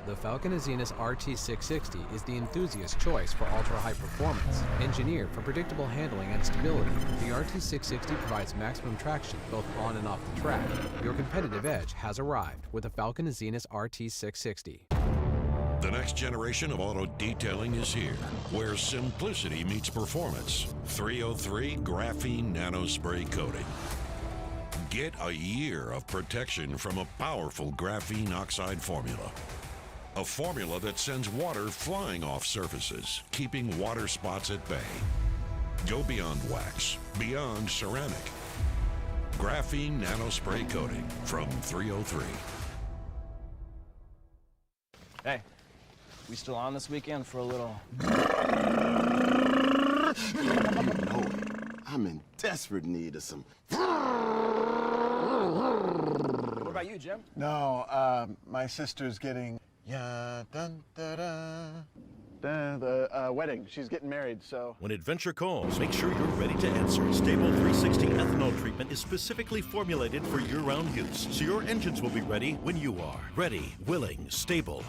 The Falken Azenas RT660 is the enthusiast choice for ultra-high performance. Engineered for predictable handling and stability, the RT660 provides maximum traction both on and off the track. Your competitive edge has arrived with the Falken Azenas RT660. The next generation of auto detailing is here, where simplicity meets performance. 303 graphene nanospray coating. Get a year of protection from a powerful graphene oxide formula. A formula that sends water flying off surfaces, keeping water spots at bay. Go beyond wax, beyond ceramic. Graphene nanospray coating from 303. Hey, we still on this weekend for a little? You know it. I'm in desperate need of some. What about you, Jim? No, my sister's getting the wedding. She's getting married, so. When adventure calls, make sure you're ready to answer. Stable 360 ethanol treatment is specifically formulated for year-round use, so your engines will be ready when you are. Ready, willing, stable.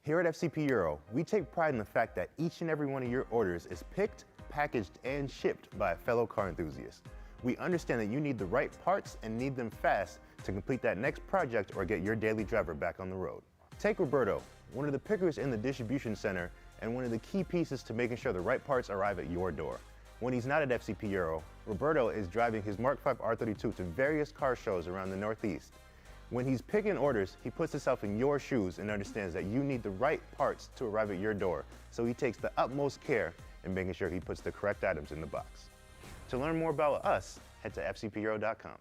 Here at FCP Euro, we take pride in the fact that each and every one of your orders is picked, packaged, and shipped by a fellow car enthusiast. We understand that you need the right parts and need them fast to complete that next project or get your daily driver back on the road. Take Roberto, one of the pickers in the distribution center and one of the key pieces to making sure the right parts arrive at your door. When he's not at FCP Euro, Roberto is driving his Mark V R32 to various car shows around the Northeast. When he's picking orders, he puts himself in your shoes and understands that you need the right parts to arrive at your door, so he takes the utmost care in making sure he puts the correct items in the box. To learn more about us, head to fcpeuro.com.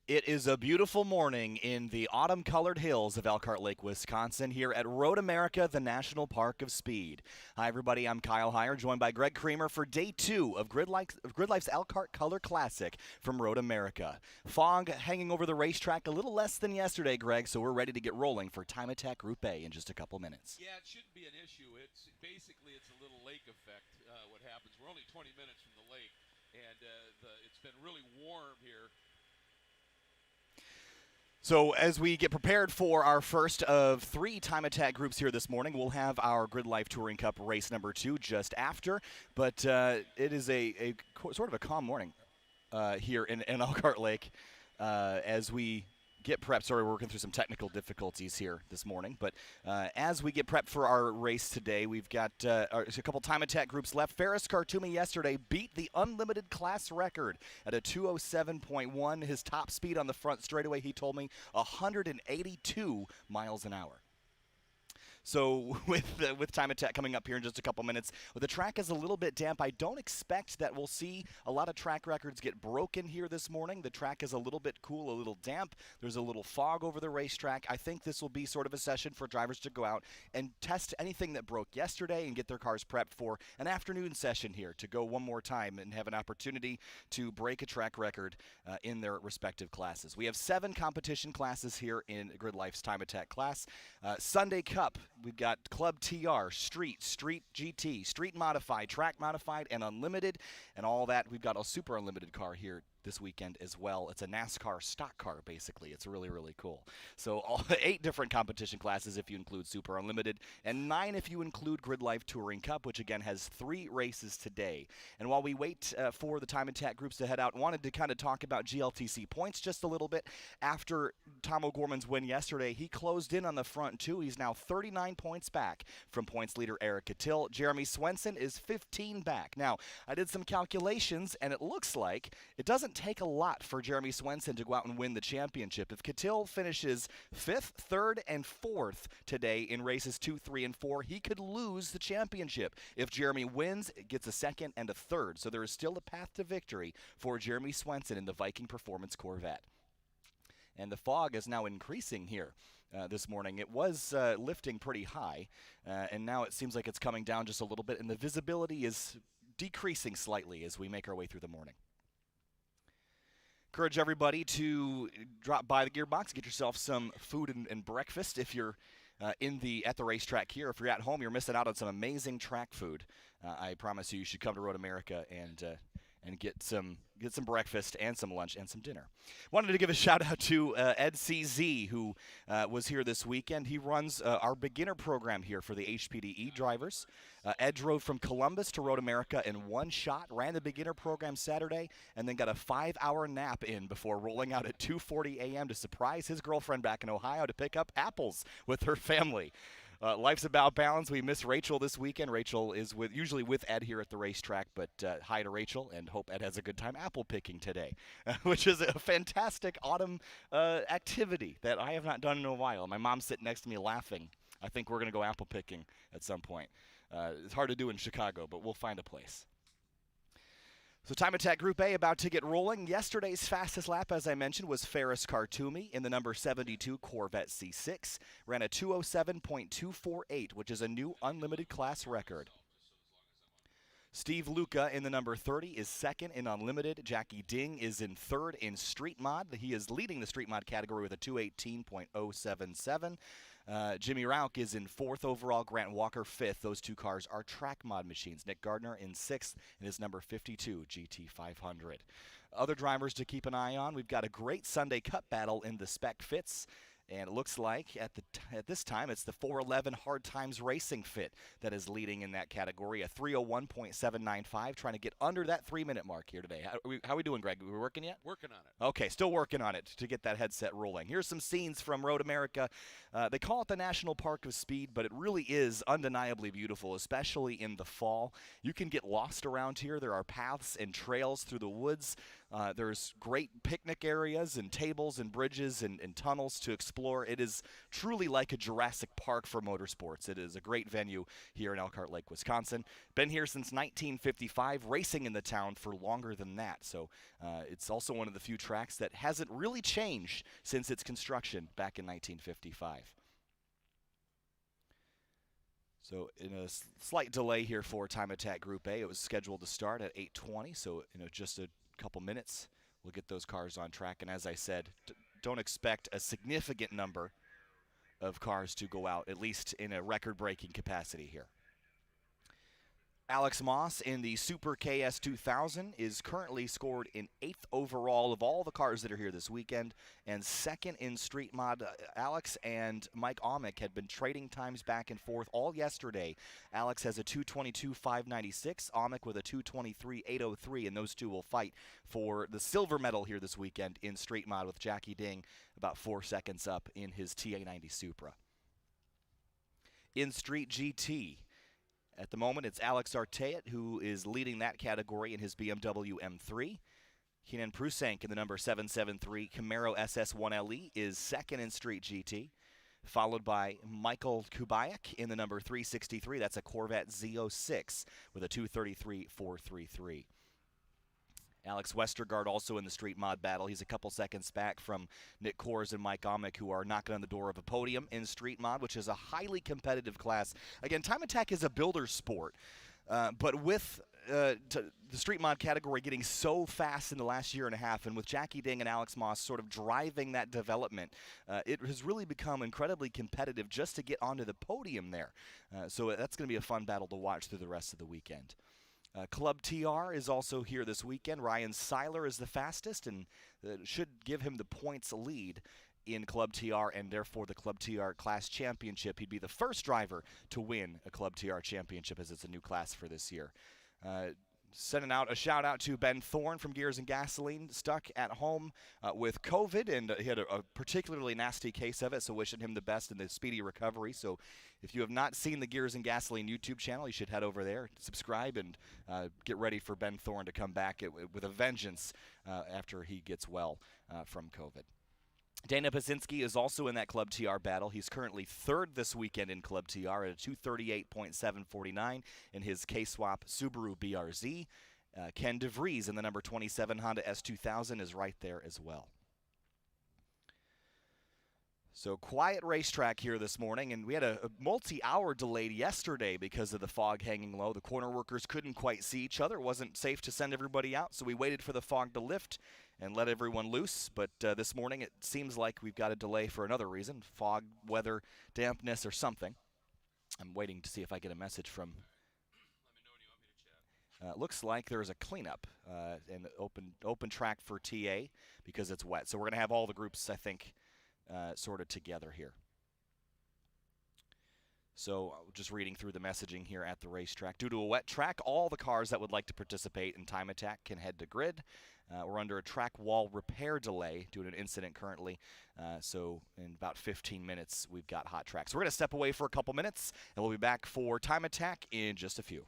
It is a beautiful morning in the autumn-colored hills of Elkhart Lake, Wisconsin, here at Road America, the National Park of Speed. Hi, everybody. I'm Kyle Heyer, joined by Greg Creamer for Day 2 of GRIDLIFE's Elkhart Color Classic from Road America. Fog hanging over the racetrack a little less than yesterday, Greg, so we're ready to get rolling for Time Attack Group A in just a couple minutes. Yeah, it shouldn't be an issue. It's a little lake effect, what happens. We're only 20 minutes from the lake, and it's been really warm here. So as we get prepared for our first of 3 time attack groups here this morning, we'll have our GRIDLIFE Touring Cup race number 2 just after. But it is a sort of a calm morning here in Elkhart Lake as we get prepped. Sorry, we're working through some technical difficulties here this morning. But as we get prepped for our race today, we've got a couple time attack groups left. Ferris Khartoumi yesterday beat the unlimited class record at a 207.1. His top speed on the front straightaway, he told me, 182 miles an hour. So with time attack coming up here in just a couple minutes, the track is a little bit damp. I don't expect that we'll see a lot of track records get broken here this morning. The track is a little bit cool, a little damp. There's a little fog over the racetrack. I think this will be sort of a session for drivers to go out and test anything that broke yesterday and get their cars prepped for an afternoon session here to go one more time and have an opportunity to break a track record in their respective classes. We have 7 competition classes here in GRIDLIFE's time attack class. Sunday Cup. We've got Club TR, Street, Street GT, Street Modified, Track Modified, and Unlimited, and all that. We've got a Super Unlimited car here this weekend as well. It's a NASCAR stock car, basically. It's really, really cool. So 8 different competition classes if you include Super Unlimited, and 9 if you include GRIDLIFE Touring Cup, which again has 3 races today. And while we wait for the time attack groups to head out, wanted to kind of talk about GLTC points just a little bit. After Tom O'Gorman's win yesterday, he closed in on the front too. He's now 39 points back from points leader Eric Cattell. Jeremy Swenson is 15 back. Now, I did some calculations, and it looks like it doesn't take a lot for Jeremy Swenson to go out and win the championship. If Cattell finishes 5th, 3rd, and 4th today in races 2, 3, and 4, he could lose the championship. If Jeremy wins, it gets a 2nd and a 3rd. So there is still a path to victory for Jeremy Swenson in the Viking Performance Corvette. and the fog is now increasing here this morning. It was lifting pretty high, and now it seems like it's coming down just a little bit, and the visibility is decreasing slightly as we make our way through the morning. Encourage everybody to drop by the Gearbox, get yourself some food and breakfast if you're at the racetrack here. If you're at home, you're missing out on some amazing track food. I promise you should come to Road America and get some breakfast and some lunch and some dinner. Wanted to give a shout out to Ed CZ, who was here this weekend. He runs our beginner program here for the HPDE drivers. Ed drove from Columbus to Road America in one shot, ran the beginner program Saturday, and then got a 5-hour nap in before rolling out at 2:40 a.m. to surprise his girlfriend back in Ohio to pick up apples with her family. Life's about balance. We miss Rachel this weekend. Rachel is usually with Ed here at the racetrack, but hi to Rachel, and hope Ed has a good time apple picking today, which is a fantastic autumn activity that I have not done in a while. My mom's sitting next to me laughing. I think we're going to go apple picking at some point. It's hard to do in Chicago, but we'll find a place. So Time Attack Group A about to get rolling. Yesterday's fastest lap, as I mentioned, was Ferris Khartoumi in the number 72 Corvette C6. Ran a 207.248, which is a new unlimited class record. Steve Luca in the number 30 is second in unlimited. Jackie Ding is in third in street mod. He is leading the street mod category with a 218.077. Jimmy Rauch is in fourth overall, Grant Walker fifth. Those two cars are track mod machines. Nick Gardner in sixth in his number 52 GT500. Other drivers to keep an eye on, we've got a great Sunday Cup battle in the spec fits. And it looks like at this time it's the 411 Hard Times Racing fit that is leading in that category, a 301.795, trying to get under that 3-minute mark here today. How are we doing, Greg? Are we working yet? Working on it. Okay, still working on it to get that headset rolling. Here's some scenes from Road America. They call it the National Park of Speed, but it really is undeniably beautiful, especially in the fall. You can get lost around here. There are paths and trails through the woods. There's great picnic areas and tables and bridges and tunnels to explore. It is truly like a Jurassic Park for motorsports. It is a great venue here in Elkhart Lake, Wisconsin. Been here since 1955, racing in the town for longer than that. So it's also one of the few tracks that hasn't really changed since its construction back in 1955. So in a slight delay here for Time Attack Group A, it was scheduled to start at 8:20, so just a couple minutes we'll get those cars on track. And as I said, don't expect a significant number of cars to go out, at least in a record-breaking capacity here. Alex Moss in the Super KS 2000 is currently scored in 8th overall of all the cars that are here this weekend, and second in street mod. Alex and Mike Amick had been trading times back and forth all yesterday. Alex has a 2:22.596, Amick with a 2:23.803, and those two will fight for the silver medal here this weekend in street mod, with Jackie Ding about 4 seconds up in his TA90 Supra. In street GT, at the moment, it's Alex Arteat who is leading that category in his BMW M3. Kenan Prusank in the number 773 Camaro SS1LE is second in street GT, followed by Michael Kubayak in the number 363. That's a Corvette Z06 with a 2:33.433. Alex Westergaard also in the street mod battle. He's a couple seconds back from Nick Kors and Mike Amick, who are knocking on the door of a podium in street mod, which is a highly competitive class. Again, Time Attack is a builder sport, but with the street mod category getting so fast in the last year and a half, and with Jackie Ding and Alex Moss sort of driving that development, it has really become incredibly competitive just to get onto the podium there. So that's going to be a fun battle to watch through the rest of the weekend. Club TR is also here this weekend. Ryan Seiler is the fastest, and should give him the points lead in Club TR, and therefore the Club TR Class Championship. He'd be the first driver to win a Club TR Championship, as it's a new class for this year. Sending out a shout out to Ben Thorne from Gears and Gasoline, stuck at home with COVID, and he had a particularly nasty case of it, so wishing him the best in the speedy recovery. So if you have not seen the Gears and Gasoline YouTube channel, you should head over there, subscribe, and get ready for Ben Thorne to come back with a vengeance after he gets well from COVID. Dana Pasinski is also in that Club TR battle. He's currently third this weekend in Club TR at a 2:38.749 in his K-Swap Subaru BRZ. Ken DeVries in the number 27 Honda S2000 is right there as well. So quiet racetrack here this morning, and we had a multi-hour delay yesterday because of the fog hanging low. The corner workers couldn't quite see each other. It wasn't safe to send everybody out, so we waited for the fog to lift and let everyone loose. But this morning it seems like we've got a delay for another reason, fog, weather, dampness, or something. I'm waiting to see if I get a message from... looks like there's a cleanup and open track for TA because it's wet. So we're going to have all the groups, I think, sorted together here. So just reading through the messaging here at the racetrack. Due to a wet track, all the cars that would like to participate in time attack can head to grid. We're under a track wall repair delay due to an incident currently. So in about 15 minutes, we've got hot tracks. We're going to step away for a couple minutes, and we'll be back for time attack in just a few.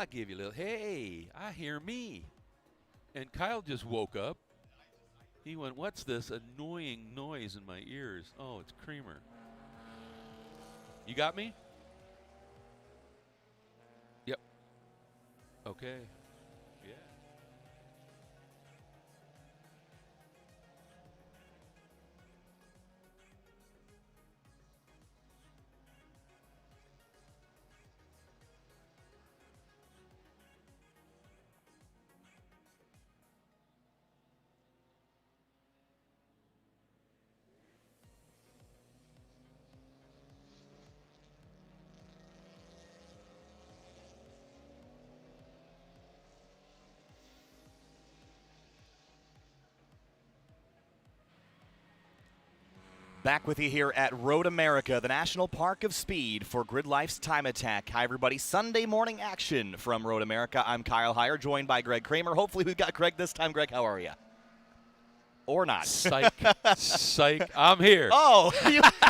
I give you a little, hey, I hear me. And Kyle just woke up. He went, what's this annoying noise in my ears? Oh, it's Creamer. You got me? Yep. Okay. Yeah. Back with you here at Road America, the National Park of Speed for GridLife's Time Attack. Hi, everybody. Sunday morning action from Road America. I'm Kyle Heyer, joined by Greg Kramer. Hopefully we've got Greg this time. Greg, how are you? Or not. Psych. Psych. I'm here. Oh,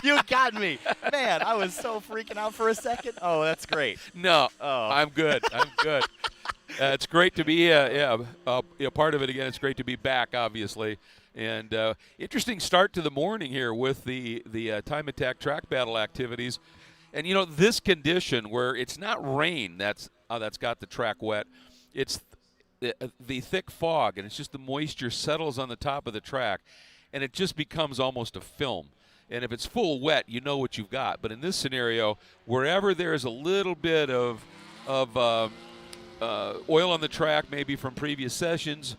you got me. Man, I was so freaking out for a second. Oh, that's great. No, Oh. I'm good. I'm good. It's great to be a part of it again. It's great to be back, obviously. And interesting start to the morning here with the time attack track battle activities. And, you know, this condition where it's not rain that's got the track wet. It's the thick fog, and it's just the moisture settles on the top of the track, and it just becomes almost a film. And if it's full wet, you know what you've got. But in this scenario, wherever there's a little bit of oil on the track, maybe from previous sessions,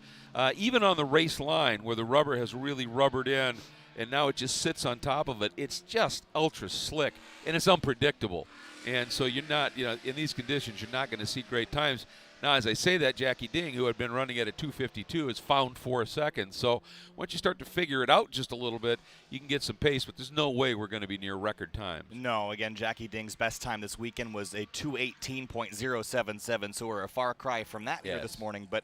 even on the race line where the rubber has really rubbered in and now it just sits on top of it, it's just ultra slick and it's unpredictable. And so you're not, you know, in these conditions, you're not going to see great times. Now, as I say that, Jackie Ding, who had been running at a 2:52, has found 4 seconds. So once you start to figure it out just a little bit, you can get some pace, but there's no way we're going to be near record times. No, again, Jackie Ding's best time this weekend was a 2:18.077, so we're a far cry from that here this morning. But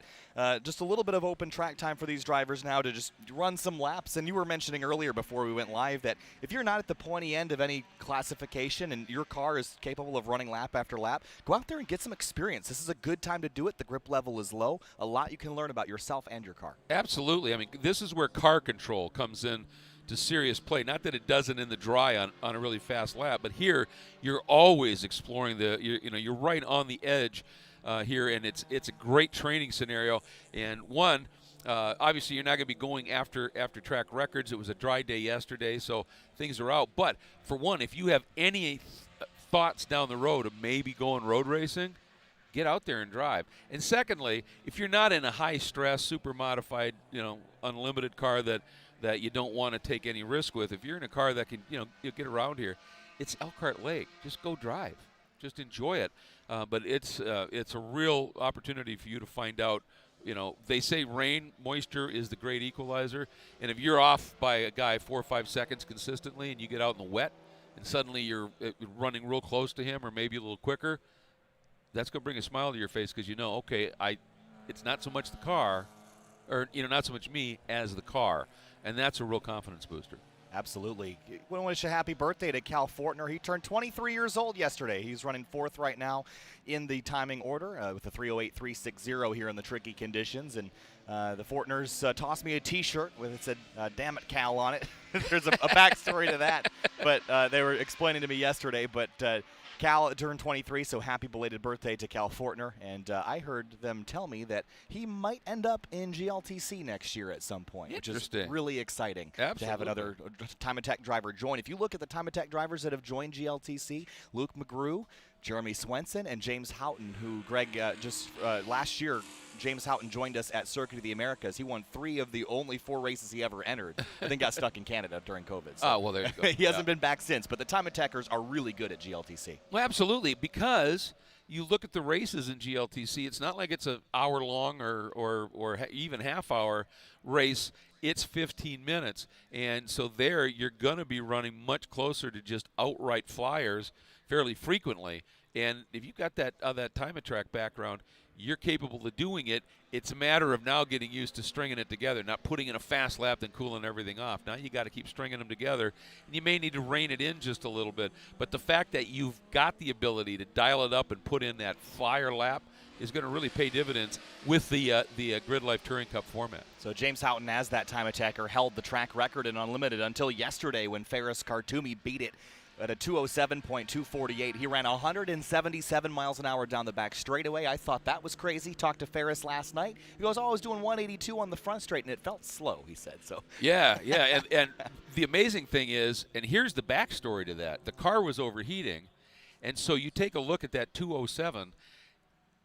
just a little bit of open track time for these drivers now to just run some laps. And you were mentioning earlier before we went live that if you're not at the pointy end of any classification and your car is capable of running lap after lap, go out there and get some experience. This is a good time to do it. The grip level is low. A lot you can learn about yourself and your car. Absolutely. I mean, this is where car control comes in to serious play. Not that it doesn't in the dry on a really fast lap, but here you're always exploring you're right on the edge here, and it's a great training scenario. And obviously you're not going to be going after track records. It was a dry day yesterday, so things are out. But for one, if you have any thoughts down the road of maybe going road racing, get out there and drive. And secondly, if you're not in a high-stress, super modified, unlimited car that you don't want to take any risk with, if you're in a car that can, you get around here, it's Elkhart Lake. Just go drive. Just enjoy it. But it's a real opportunity for you to find out. They say rain, moisture is the great equalizer. And if you're off by a guy 4 or 5 seconds consistently and you get out in the wet and suddenly you're running real close to him or maybe a little quicker, that's going to bring a smile to your face because okay, it's not so much the car, or not so much me as the car, and that's a real confidence booster. Absolutely. We want to wish a happy birthday to Cal Fortner. He turned 23 years old yesterday. He's running 4th right now in the timing order with a 3:08.360 here in the tricky conditions. And the Fortners tossed me a T-shirt with it said "Damn it, Cal" on it. There's a backstory to that, but they were explaining to me yesterday. But Cal turned 23, so happy belated birthday to Cal Fortner. And I heard them tell me that he might end up in GLTC next year at some point, which is really exciting. Absolutely. To have another Time Attack driver join. If you look at the Time Attack drivers that have joined GLTC, Luke McGrew, Jeremy Swenson, and James Houghton, who Greg last year, James Houghton joined us at Circuit of the Americas. He won 3 of the only 4 races he ever entered, and then got stuck in Canada during COVID. So well, there you go. He hasn't been back since, but the Time Attackers are really good at GLTC. Well, absolutely, because you look at the races in GLTC, it's not like it's an hour-long or even half-hour race. It's 15 minutes, and so there you're going to be running much closer to just outright flyers fairly frequently. And if you've got that time attack background, you're capable of doing it. It's a matter of now getting used to stringing it together, not putting in a fast lap then cooling everything off. Now you got to keep stringing them together, and you may need to rein it in just a little bit. But the fact that you've got the ability to dial it up and put in that flyer lap, is going to really pay dividends with the GRIDLIFE Touring Cup format. So James Houghton, as that time attacker, held the track record in Unlimited until yesterday when Ferris Khartoumi beat it at a 2:07.248. He ran 177 miles an hour down the back straightaway. I thought that was crazy. Talked to Ferris last night. He goes, "Oh, I was doing 182 on the front straight, and it felt slow," he said. So Yeah, and the amazing thing is, and here's the backstory to that: the car was overheating, and so you take a look at that 207.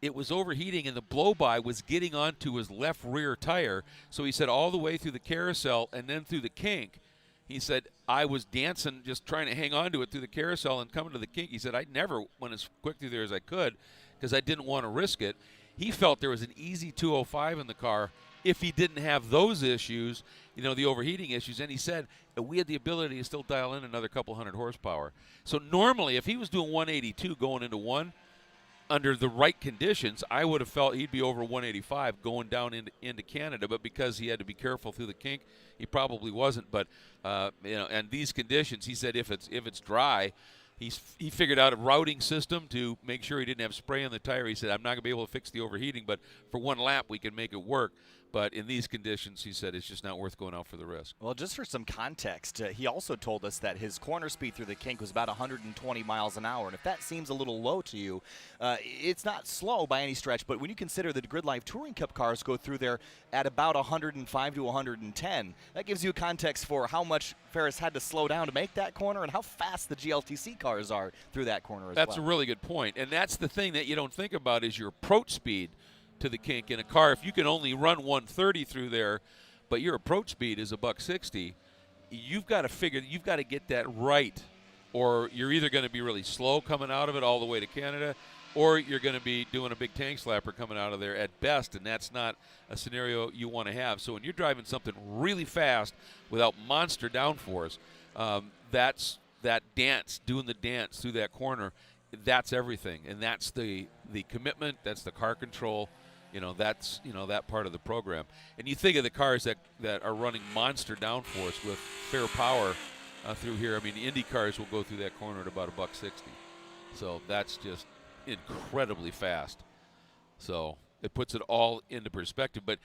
It was overheating, and the blow-by was getting onto his left rear tire. So he said all the way through the carousel and then through the kink. He said, I was dancing, just trying to hang on to it through the carousel and coming to the kink. He said, I never went as quick through there as I could because I didn't want to risk it. He felt there was an easy 205 in the car if he didn't have those issues, the overheating issues. And he said, we had the ability to still dial in another couple hundred horsepower. So normally, if he was doing 182 going into one, under the right conditions, I would have felt he'd be over 185 going down into Canada. But because he had to be careful through the kink, he probably wasn't. But and these conditions, he said, if it's dry, he figured out a routing system to make sure he didn't have spray on the tire. He said, I'm not going to be able to fix the overheating, but for one lap we can make it work. But in these conditions, he said, it's just not worth going out for the risk. Well, just for some context, he also told us that his corner speed through the kink was about 120 miles an hour. And if that seems a little low to you, it's not slow by any stretch. But when you consider that the GRIDLIFE Touring Cup cars go through there at about 105 to 110, that gives you a context for how much Ferris had to slow down to make that corner and how fast the GLTC cars are through that corner as well. That's a really good point. And that's the thing that you don't think about is your approach speed to the kink in a car. If you can only run 130 through there, but your approach speed is $160, you've got to get that right, or you're either going to be really slow coming out of it all the way to Canada, or you're going to be doing a big tank slapper coming out of there at best, and that's not a scenario you want to have. So when you're driving something really fast without monster downforce, that's that dance, doing the dance through that corner. That's everything, and that's the commitment. That's the car control. That's that part of the program. And you think of the cars that are running monster downforce with fair power through here. I mean, the Indy cars will go through that corner at about $160. So that's just incredibly fast. So it puts it all into perspective. But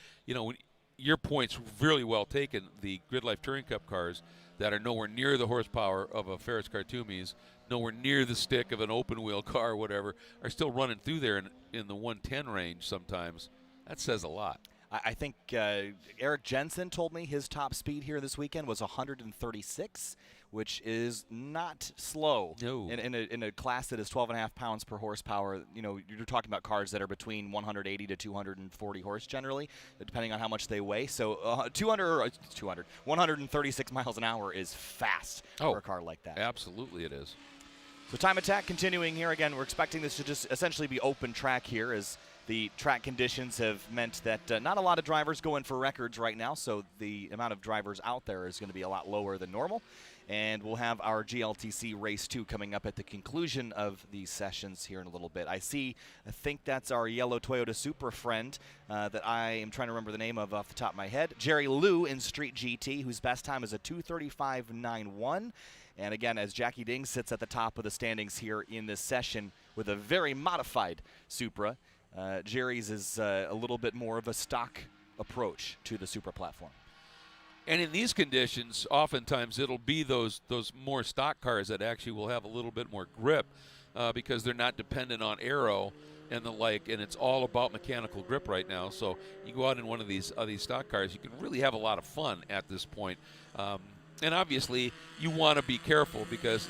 your point's really well taken. The GRIDLIFE Touring Cup cars that are nowhere near the horsepower of a Ferris Khartoumi's, nowhere near the stick of an open wheel car or whatever, are still running through there in the 110 range sometimes. That says a lot. I think Eric Jensen told me his top speed here this weekend was 136, which is not slow. No. In a class that is 12.5 pounds per horsepower. You're talking about cars that are between 180 to 240 horse generally, depending on how much they weigh. So 136 miles an hour is fast for a car like that. Absolutely it is. So time attack continuing here. Again, we're expecting this to just essentially be open track here as the track conditions have meant that not a lot of drivers go in for records right now, so the amount of drivers out there is going to be a lot lower than normal. And we'll have our GLTC Race 2 coming up at the conclusion of these sessions here in a little bit. I think that's our yellow Toyota Supra friend that I am trying to remember the name of off the top of my head. Jerry Liu in Street GT, whose best time is a 2:35.91. And again, as Jackie Ding sits at the top of the standings here in this session with a very modified Supra, Jerry's is a little bit more of a stock approach to the Supra platform. And in these conditions, oftentimes it'll be those more stock cars that actually will have a little bit more grip because they're not dependent on aero and the like, and it's all about mechanical grip right now. So you go out in one of these stock cars, you can really have a lot of fun at this point. And obviously, you want to be careful because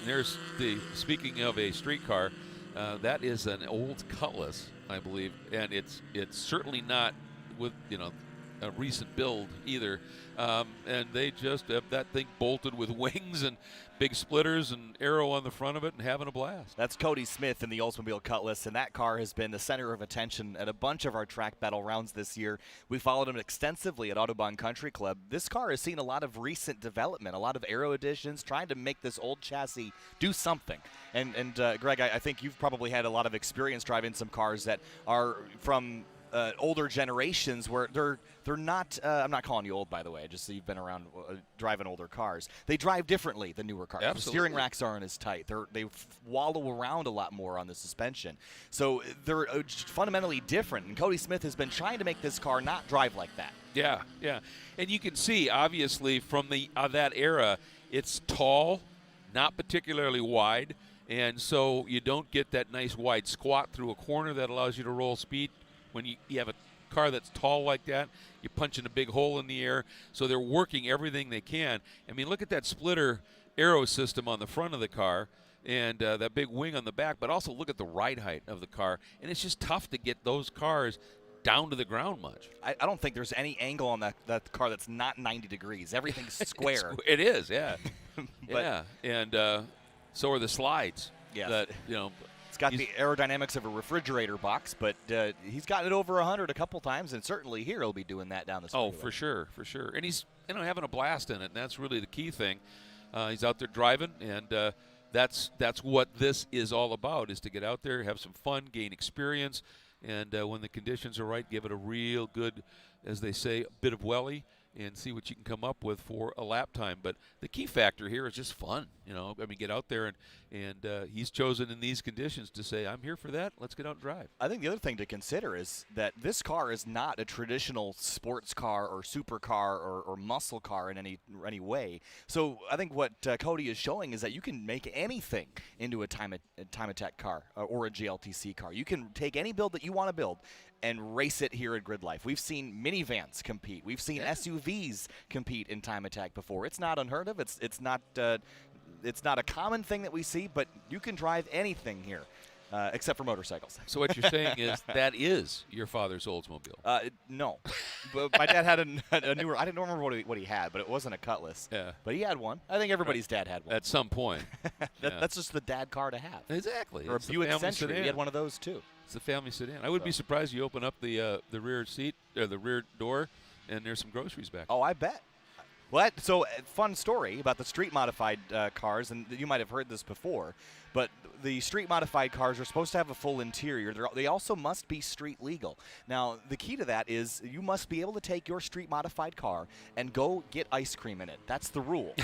speaking of a street car, that is an old Cutlass, I believe, and it's certainly not with a recent build either. And they just have that thing bolted with wings and big splitters and aero on the front of it and having a blast. That's Cody Smith in the Oldsmobile Cutlass, and that car has been the center of attention at a bunch of our track battle rounds this year. We followed him extensively at Autobahn Country Club. This car has seen a lot of recent development, a lot of aero additions, trying to make this old chassis do something. And Greg, I think you've probably had a lot of experience driving some cars that are from older generations where they're not. I'm not calling you old, by the way. Just so you've been around driving older cars. They drive differently than newer cars. Absolutely. The steering racks aren't as tight. They wallow around a lot more on the suspension. So they're fundamentally different. And Cody Smith has been trying to make this car not drive like that. Yeah, yeah. And you can see, obviously, from that era, it's tall, not particularly wide, and so you don't get that nice wide squat through a corner that allows you to roll speed. When you have a car that's tall like that, you're punching a big hole in the air. So they're working everything they can. I mean, look at that splitter aero system on the front of the car and that big wing on the back, but also look at the ride height of the car. And it's just tough to get those cars down to the ground much. I don't think there's any angle on that car that's not 90 degrees. Everything's square. It is, yeah. Yeah, and so are the slides. Yeah. That, you know, it's got the aerodynamics of a refrigerator box, but he's gotten it over 100 a couple times, and certainly here he'll be doing that down the street. Oh, for sure, for sure. And he's having a blast in it, and that's really the key thing. He's out there driving, and that's what this is all about, is to get out there, have some fun, gain experience, and when the conditions are right, give it a real good, as they say, bit of welly, and see what you can come up with for a lap time. But the key factor here is just fun. You know, I mean, get out there, and he's chosen in these conditions to say, I'm here for that. Let's get out and drive. I think the other thing to consider is that this car is not a traditional sports car or supercar or muscle car in any way. So I think what Cody is showing is that you can make anything into a time attack car or a GLTC car. You can take any build that you want to build and race it here at GRIDLIFE. We've seen minivans compete. We've seen SUVs compete in time attack before. It's not unheard of. It's not a common thing that we see, but you can drive anything here, except for motorcycles. So what you're saying is that is your father's Oldsmobile? No, but my dad had a newer. I don't remember what he had, but it wasn't a Cutlass. Yeah, but he had one. I think everybody's dad had one at some point. That's just the dad car to have. Exactly. Or a Buick Century. He had one of those too. It's the family sedan. I would be surprised you open up the rear seat or the rear door, and there's some groceries back. Oh, I bet. Well, so fun story about the street modified cars, and you might have heard this before, but the street modified cars are supposed to have a full interior. They also must be street legal. Now, the key to that is you must be able to take your street modified car and go get ice cream in it. That's the rule.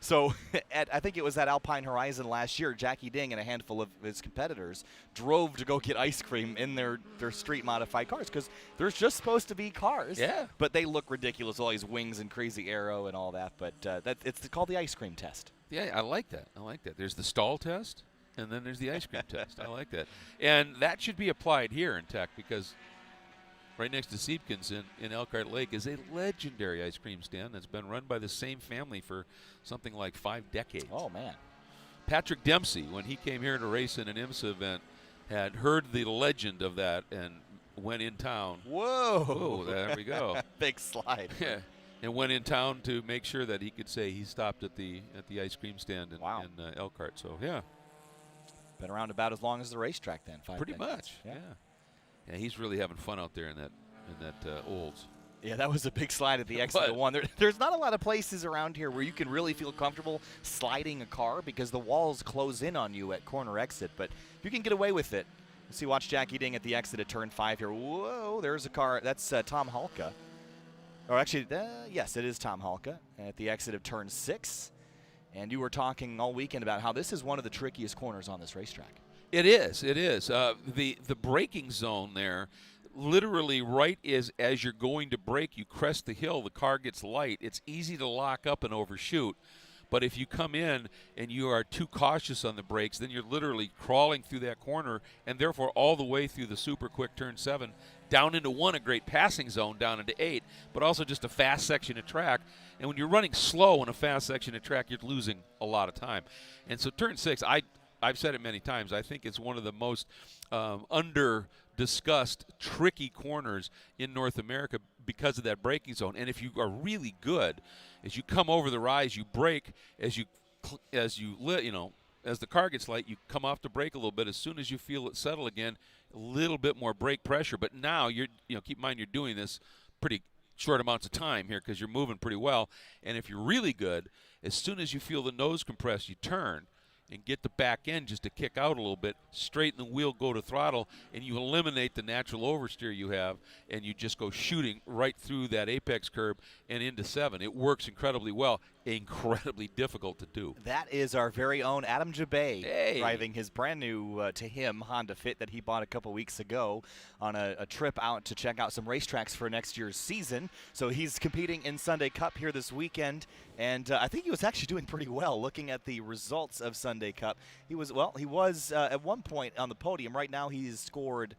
So I think it was at Alpine Horizon last year, Jackie Ding and a handful of his competitors drove to go get ice cream in their street modified cars because there's just supposed to be cars. Yeah. But they look ridiculous, all these wings and crazy aero and all that. But it's called the ice cream test. Yeah, I like that. I like that. There's the stall test, and then there's the ice cream test. I like that. And that should be applied here in Tech because right next to Siebken's in Elkhart Lake is a legendary ice cream stand that's been run by the same family for something like 5 decades. Oh, man. Patrick Dempsey, when he came here to race in an IMSA event, had heard the legend of that and went in town. Whoa. Oh, there we go. Big slide. Yeah. And went in town to make sure that he could say he stopped at the ice cream stand in Elkhart. So, yeah. Been around about as long as the racetrack then. 5 Pretty decades. much, yeah. Yeah, he's really having fun out there in that Olds. Yeah, that was a big slide at the exit of one. There's not a lot of places around here where you can really feel comfortable sliding a car because the walls close in on you at corner exit. But you can get away with it. Let's see, watch Jackie Ding at the exit at turn 5 here. Whoa, there's a car. That's Tom Halka. Or actually, yes, it is Tom Halka at the exit of turn 6. And you were talking all weekend about how this is one of the trickiest corners on this racetrack. It is. It is. The braking zone there, literally right as you're going to brake, you crest the hill, the car gets light. It's easy to lock up and overshoot. But if you come in and you are too cautious on the brakes, then you're literally crawling through that corner and therefore all the way through the super quick turn 7, down into 1, a great passing zone, down into 8, but also just a fast section of track. And when you're running slow in a fast section of track, you're losing a lot of time. And so turn 6, I've said it many times, I think it's one of the most under-discussed, tricky corners in North America because of that braking zone. And if you are really good, as you come over the rise, you brake, as the car gets light, you come off the brake a little bit. As soon as you feel it settle again, a little bit more brake pressure. But now keep in mind you're doing this pretty short amounts of time here because you're moving pretty well. And if you're really good, as soon as you feel the nose compress, you turn. and get the back end just to kick out a little bit, straighten the wheel, go to throttle, and you eliminate the natural oversteer you have, and you just go shooting right through that apex curb and into 7. It works incredibly well. Incredibly difficult to do. That is our very own Adam Jabay driving his brand new, to him, Honda Fit that he bought a couple weeks ago on a trip out to check out some racetracks for next year's season. So he's competing in Sunday Cup here this weekend, and I think he was actually doing pretty well looking at the results of Sunday Cup. He was at one point on the podium. Right now he's scored,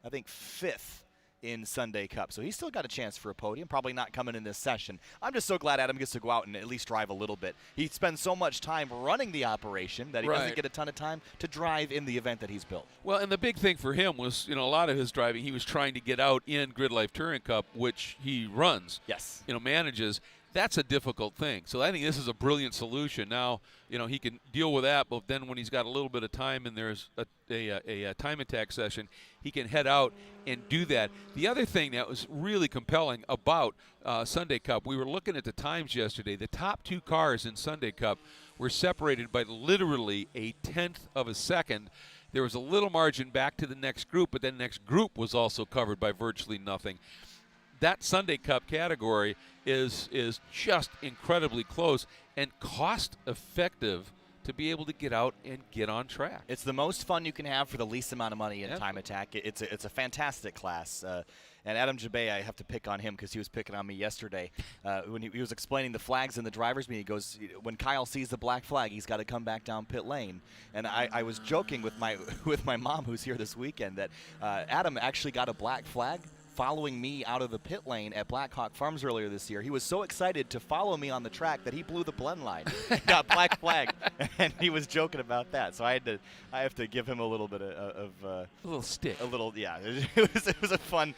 I think, 5th in Sunday Cup. So he's still got a chance for a podium, probably not coming in this session. I'm just so glad Adam gets to go out and at least drive a little bit. He spends so much time running the operation that he doesn't get a ton of time to drive in the event that he's built. Well, and the big thing for him was, a lot of his driving, he was trying to get out in GridLife Touring Cup, which he runs, manages. That's a difficult thing. So I think this is a brilliant solution. Now, he can deal with that, but then when he's got a little bit of time and there's a time attack session, he can head out and do that. The other thing that was really compelling about Sunday Cup, we were looking at the times yesterday. The top 2 cars in Sunday Cup were separated by literally a 1/10 of a second. There was a little margin back to the next group, but then the next group was also covered by virtually nothing. That Sunday Cup category is just incredibly close and cost effective to be able to get out and get on track. It's the most fun you can have for the least amount of money in time attack. It's a fantastic class. And Adam Jabay, I have to pick on him because he was picking on me yesterday. When he was explaining the flags in the driver's meeting, he goes, when Kyle sees the black flag, he's got to come back down pit lane. And I was joking with my mom, who's here this weekend, that Adam actually got a black flag following me out of the pit lane at Blackhawk Farms earlier this year. He was so excited to follow me on the track that he blew the blend line, got black flagged, and he was joking about that. So I have to give him a little bit of a little stick. It was a fun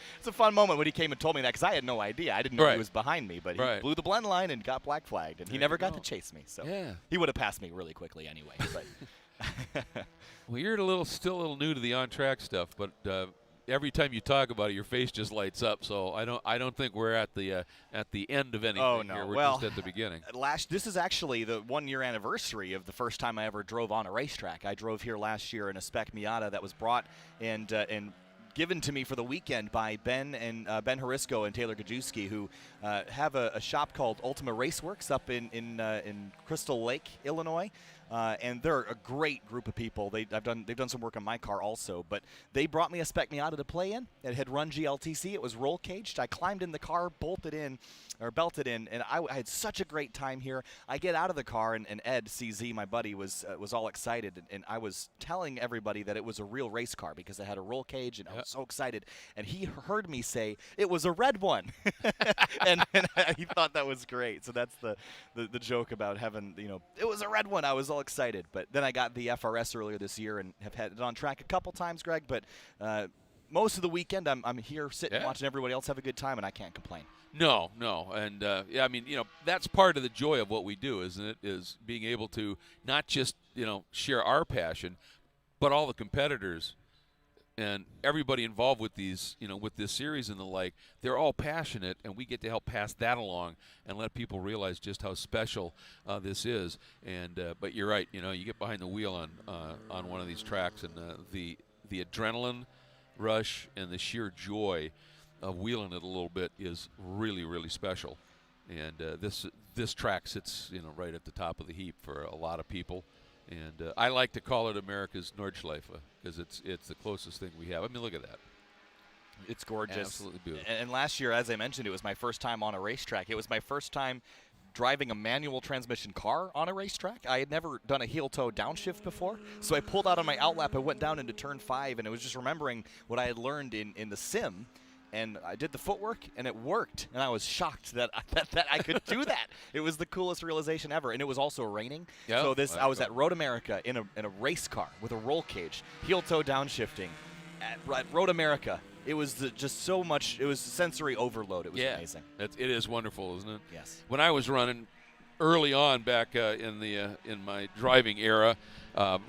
moment when he came and told me that, because I had no idea. I didn't know he was behind me, but he blew the blend line and got black flagged, and he never got to chase me. So he would have passed me really quickly anyway. But well, you're still a little new to the on-track stuff, but every time you talk about it, your face just lights up. So I don't think we're at the end of anything. Oh no, here. We're just at the beginning. This is actually the 1-year anniversary of the first time I ever drove on a racetrack. I drove here last year in a spec Miata that was brought and given to me for the weekend by Ben Harisco and Taylor Gajewski, who have a shop called Ultima Raceworks up in Crystal Lake, Illinois. And they're a great group of people. They've done some work on my car also, but they brought me a spec Miata to play in. It had run GLTC. It was roll caged. I climbed in the car, belted in, and I had such a great time here. I get out of the car, and Ed CZ, my buddy, was all excited, and I was telling everybody that it was a real race car because it had a roll cage, and I was so excited. And he heard me say it was a red one, and he thought that was great. So that's the joke about having, it was a red one. I was all excited. But then I got the FRS earlier this year and have had it on track a couple times, Greg. But most of the weekend I'm here sitting watching everybody else have a good time, and I can't complain. No, and I mean, that's part of the joy of what we do, isn't it? Is being able to not just share our passion, but all the competitors and everybody involved with these, with this series and the like. They're all passionate, and we get to help pass that along and let people realize just how special this is. And but you're right, you get behind the wheel on one of these tracks, and the adrenaline rush and the sheer joy of wheeling it a little bit is really, really special. And this track sits right at the top of the heap for a lot of people. And I like to call it America's Nordschleife because it's the closest thing we have. I mean, look at that. It's gorgeous. Absolutely beautiful. And last year, as I mentioned, it was my first time on a racetrack. It was my first time driving a manual transmission car on a racetrack. I had never done a heel-toe downshift before, so I pulled out on my outlap. I went down into turn 5, and I was just remembering what I had learned in the sim. And I did the footwork, and it worked. And I was shocked that I could do that. It was the coolest realization ever. And it was also raining. Yep. So I was at Road America in a race car with a roll cage, heel-toe downshifting at Road America. It was just so much. It was sensory overload. It was amazing. It is wonderful, isn't it? Yes. When I was running early on back in my driving era,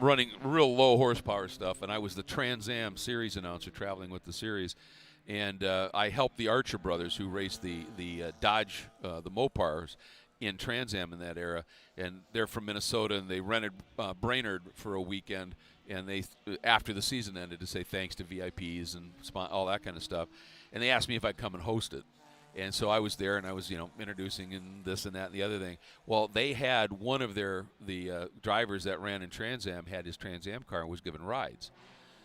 running real low horsepower stuff, and I was the Trans Am series announcer traveling with the series. And I helped the Archer brothers who raced the Dodge, the Mopars, in Trans Am in that era, and they're from Minnesota, and they rented Brainerd for a weekend, and they after the season ended to say thanks to VIPs and all that kind of stuff, and they asked me if I'd come and host it. And so I was there, and I was, introducing and this and that and the other thing. Well, they had one of the drivers that ran in Trans Am had his Trans Am car and was given rides.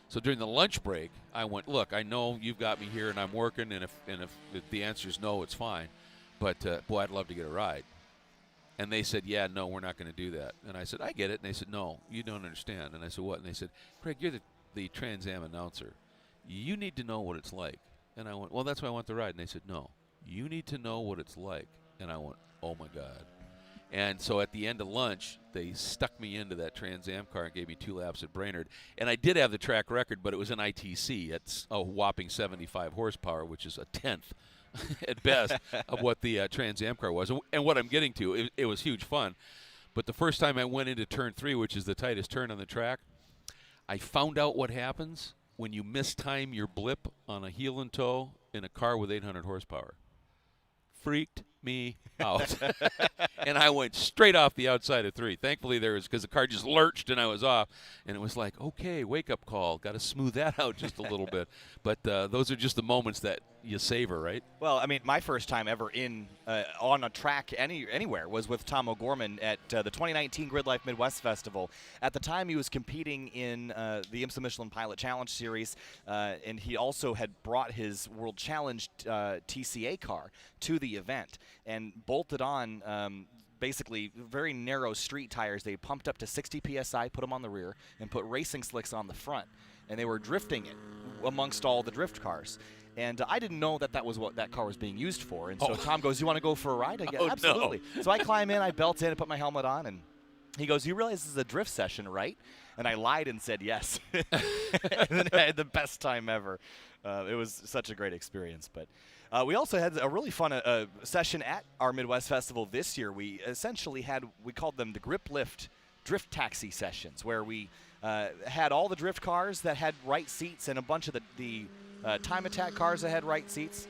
So during the lunch break, I went, look, I know you've got me here, and I'm working, and if the answer is no, it's fine. But, boy, I'd love to get a ride. And they said, yeah, no, we're not going to do that. And I said, I get it. And they said, no, you don't understand. And I said, what? And they said, Craig, you're the Trans Am announcer. You need to know what it's like. And I went, well, that's why I want the ride. And they said, no. You need to know what it's like. And I went, oh, my God. And so at the end of lunch, they stuck me into that Trans Am car and gave me 2 laps at Brainerd. And I did have the track record, but it was an ITC. It's a whopping 75 horsepower, which is a tenth at best of what the Trans Am car was. And what I'm getting to, it was huge fun. But the first time I went into turn 3, which is the tightest turn on the track, I found out what happens when you mistime your blip on a heel and toe in a car with 800 horsepower. Freaked me out. And I went straight off the outside of 3. Thankfully, there was, because the car just lurched and I was off. And it was like, okay, wake up call. Got to smooth that out just a little bit. But those are just the moments that you savor, right? Well, I mean, my first time ever on a track anywhere was with Tom O'Gorman at the 2019 GRIDLIFE Midwest Festival. At the time, he was competing in the IMSA Michelin Pilot Challenge Series, and he also had brought his World Challenge TCA car to the event and bolted on basically very narrow street tires. They pumped up to 60 PSI, put them on the rear, and put racing slicks on the front. And they were drifting it amongst all the drift cars. And I didn't know that was what that car was being used for. And so Tom goes, you want to go for a ride? I go, absolutely. No. So I climb in, I belt in, and put my helmet on, and he goes, you realize this is a drift session, right? And I lied and said yes. And then I had the best time ever. It was such a great experience. But we also had a really fun session at our Midwest Festival this year. We essentially we called them the GRIDLIFE drift taxi sessions, where we had all the drift cars that had right seats and a bunch of the time attack cars that had right seats.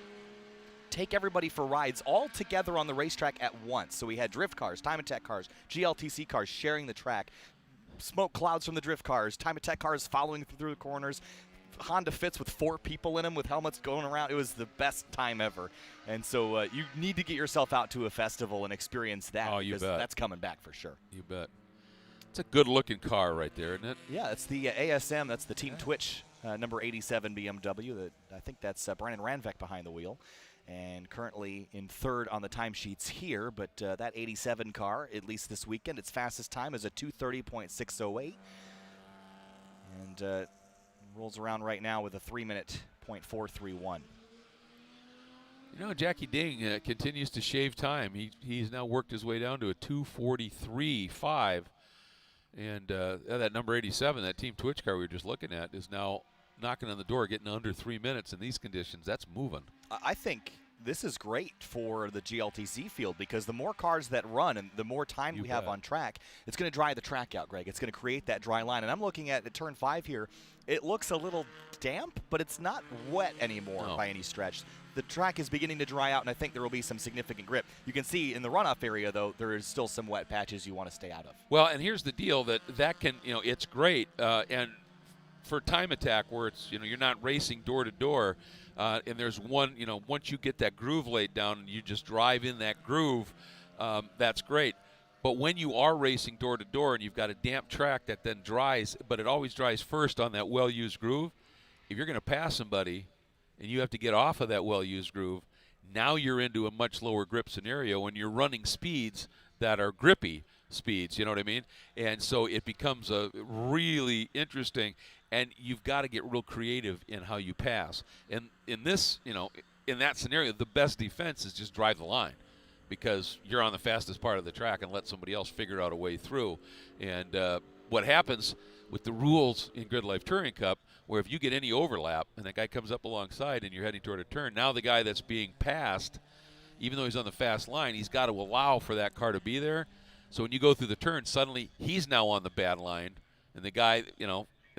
Take everybody for rides all together on the racetrack at once. So we had drift cars, time attack cars, GLTC cars sharing the track, smoke clouds from the drift cars, time attack cars following through the corners, Honda Fits with 4 people in them with helmets going around. It was the best time ever. And so you need to get yourself out to a festival and experience that. Oh, you bet. That's coming back for sure. You bet. It's a good-looking car right there, isn't it? Yeah, it's the ASM. That's the Team Twitch number 87 BMW. I think that's Brandon Ranvek behind the wheel. And currently in 3rd on the timesheets here, but that 87 car, at least this weekend, its fastest time is a 2:30.608. And rolls around right now with a 3-minute .431. You know, Jackie Ding continues to shave time. He's now worked his way down to a 2:43.5. And that number 87, that Team Twitch car we were just looking at, is now knocking on the door, getting under 3 minutes in these conditions. That's moving. I think this is great for the GLTC field, because the more cars that run and the more time we have on track, it's going to dry the track out, Greg. It's going to create that dry line. And I'm looking at turn 5 here. It looks a little damp, but it's not wet anymore by any stretch. The track is beginning to dry out, and I think there will be some significant grip. You can see in the runoff area, though, there is still some wet patches you want to stay out of. Well, and here's the deal, that can, it's great. And for time attack, where it's, you're not racing door to door, and there's one, once you get that groove laid down and you just drive in that groove, that's great. But when you are racing door to door and you've got a damp track that then dries, but it always dries first on that well-used groove, if you're going to pass somebody and you have to get off of that well-used groove, now you're into a much lower grip scenario and you're running speeds that are grippy speeds, you know what I mean? And so it becomes a really interesting, and you've got to get real creative in how you pass. And in this, in that scenario, the best defense is just drive the line, because you're on the fastest part of the track and let somebody else figure out a way through. And what happens with the rules in GRIDLIFE Touring Cup, where if you get any overlap and that guy comes up alongside and you're heading toward a turn, now the guy that's being passed, even though he's on the fast line, he's got to allow for that car to be there. So when you go through the turn, suddenly he's now on the bad line, and the guy,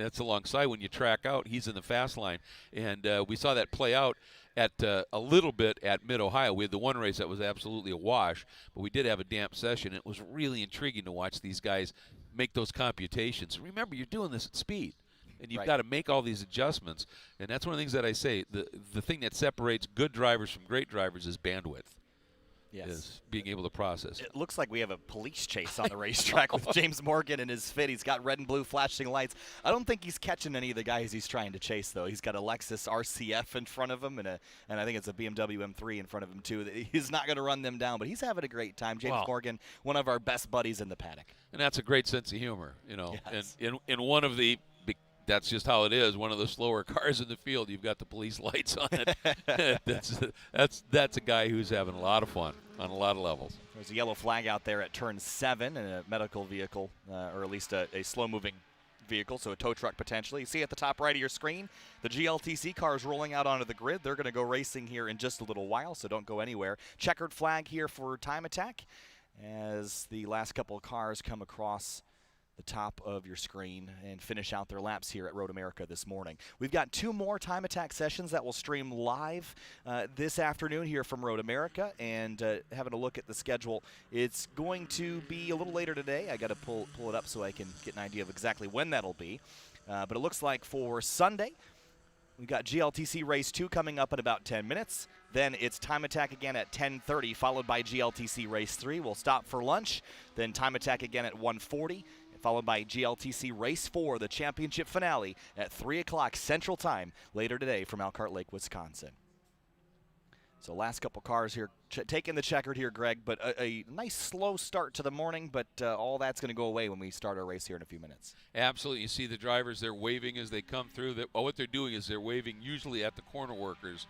that's alongside. When you track out, he's in the fast line. And we saw that play out at a little bit at Mid-Ohio. We had the one race that was absolutely a wash, but we did have a damp session. It was really intriguing to watch these guys make those computations. Remember, you're doing this at speed, and you've got to make all these adjustments. And that's one of the things that I say, the thing that separates good drivers from great drivers is bandwidth. Yes. Is being able to process. It looks like we have a police chase on the racetrack with James Morgan and his fit. He's got red and blue flashing lights. I don't think he's catching any of the guys he's trying to chase, though. He's got a Lexus RCF in front of him, and I think it's a BMW M3 in front of him, too. He's not going to run them down, but he's having a great time. James Morgan, one of our best buddies in the paddock. And that's a great sense of humor, you know. Yes. And in one of the that's just how it is. One of the slower cars in the field, you've got the police lights on it. that's a guy who's having a lot of fun on a lot of levels. There's a yellow flag out there at turn 7 and a medical vehicle, or at least a slow-moving vehicle, so a tow truck potentially. You see at the top right of your screen, the GLTC cars rolling out onto the grid. They're going to go racing here in just a little while, so don't go anywhere. Checkered flag here for time attack as the last couple of cars come across the top of your screen and finish out their laps here at Road America this morning. We've got 2 more time attack sessions that will stream live this afternoon here from Road America, and having a look at the schedule, it's going to be a little later today. I got to pull it up so I can get an idea of exactly when that'll be. But it looks like for Sunday, we've got GLTC Race 2 coming up in about 10 minutes. Then it's time attack again at 10:30, followed by GLTC Race 3. We'll stop for lunch. Then time attack again at 1:40. Followed by GLTC Race 4, the championship finale at 3 o'clock Central Time later today from Elkhart Lake, Wisconsin. So last couple cars here, taking the checkered here, Greg, but a nice slow start to the morning, but all that's going to go away when we start our race here in a few minutes. Absolutely. You see the drivers, they're waving as they come through. What they're doing is they're waving usually at the corner workers,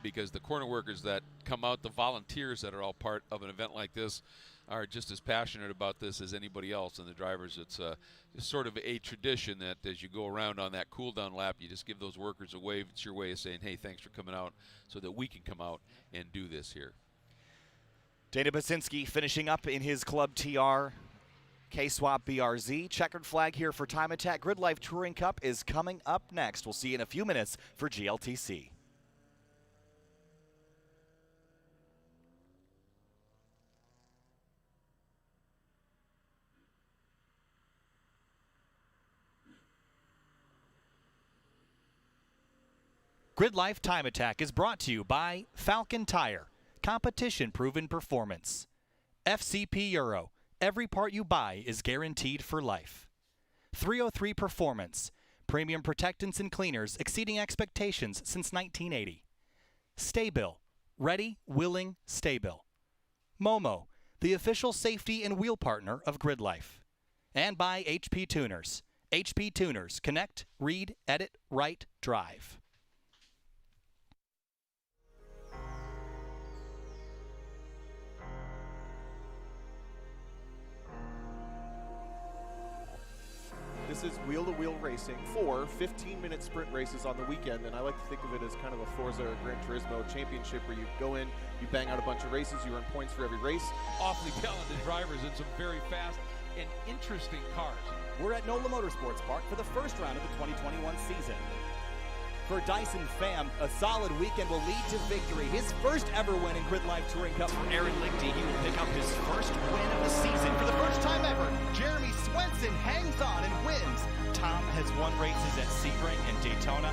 because the corner workers that come out, the volunteers that are all part of an event like this, are just as passionate about this as anybody else. And the drivers, it's sort of a tradition that as you go around on that cool-down lap, you just give those workers a wave. It's your way of saying, hey, thanks for coming out, so that we can come out and do this here. Dana Basinski finishing up in his Club TR K-Swap BRZ. Checkered flag here for time attack. GRIDLIFE Touring Cup is coming up next. We'll see you in a few minutes for GLTC. GRIDLIFE Time Attack is brought to you by Falken Tire, competition-proven performance. FCP Euro, every part you buy is guaranteed for life. 303 Performance, premium protectants and cleaners exceeding expectations since 1980. STA-BIL, ready, willing, STA-BIL. MOMO, the official safety and wheel partner of GRIDLIFE. And by HP Tuners. HP Tuners, connect, read, edit, write, drive. This is wheel-to-wheel racing, 4 15-minute sprint races on the weekend, and I like to think of it as kind of a Forza or Gran Turismo championship where you go in, you bang out a bunch of races, you earn points for every race. Awfully talented drivers and some very fast and interesting cars. We're at NOLA Motorsports Park for the first round of the 2021 season. For Dyson Pham, a solid weekend will lead to victory. His first ever win in GRIDLIFE Touring Cup. For Aaron Lichty, he will pick up his first win of the season for the first time ever. Jeremy Swenson hangs on and wins. Tom has won races at Sebring and Daytona,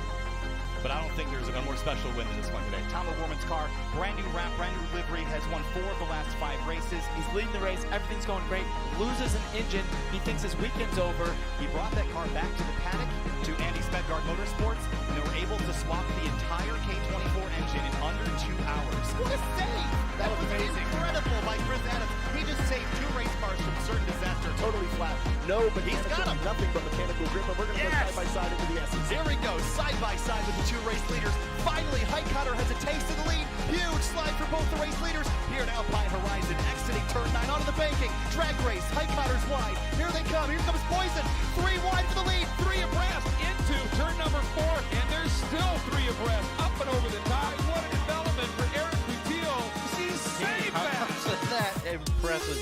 but I don't think there's a more special win than this one today. Tom O'Gorman's car, brand new wrap, brand new livery, has won 4 of the last 5 races. He's leading the race, everything's going great, loses an engine, he thinks his weekend's over. He brought that car back to the paddock, to Andy Spedgard Motorsports, and they were able to swap the entire K24 engine in under 2 hours. What a save! That was amazing. Incredible by Chris Adams. He just saved 2 race cars from certain disaster. Totally flat. No, but he's got him. Nothing but mechanical grip, and we're going to go side by side into the S's. Here we go, side by side with the 2 race leaders. Finally, Highcutter has a taste of the lead. Huge slide for both the race leaders. Here at Alpine Horizon, exiting turn 9 onto the banking. Drag race, Highcutter's wide. Here they come. Here comes Poison. 3 wide for the lead. 3 abreast. Into turn number 4, and there's still 3 abreast. Up and over the tie. What a development for Eric Coutillo. He's safe. How's that impressive?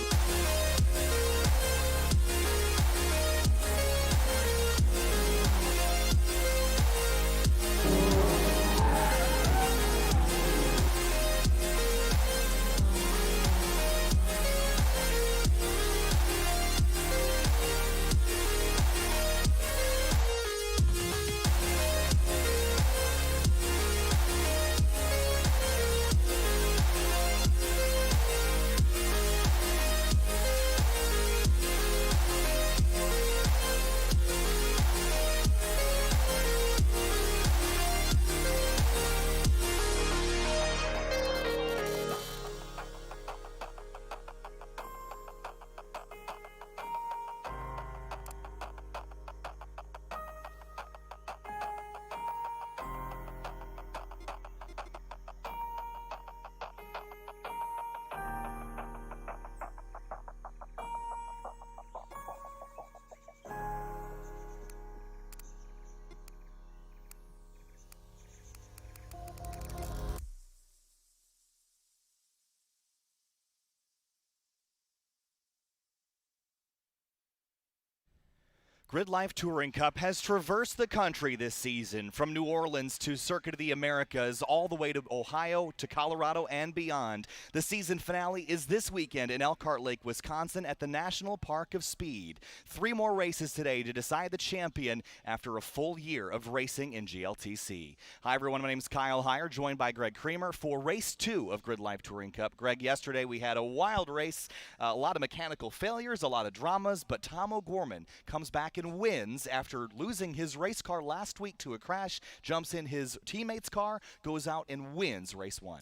GRIDLIFE Touring Cup has traversed the country this season, from New Orleans to Circuit of the Americas, all the way to Ohio to Colorado and beyond. The season finale is this weekend in Elkhart Lake, Wisconsin at the National Park of Speed. 3 more races today to decide the champion after a full year of racing in GLTC. Hi everyone, my name is Kyle Heyer, joined by Greg Creamer for race 2 of GRIDLIFE Touring Cup. Greg, yesterday we had a wild race, a lot of mechanical failures, a lot of dramas, but Tom O'Gorman comes back and wins after losing his race car last week to a crash, jumps in his teammate's car, goes out and wins race 1.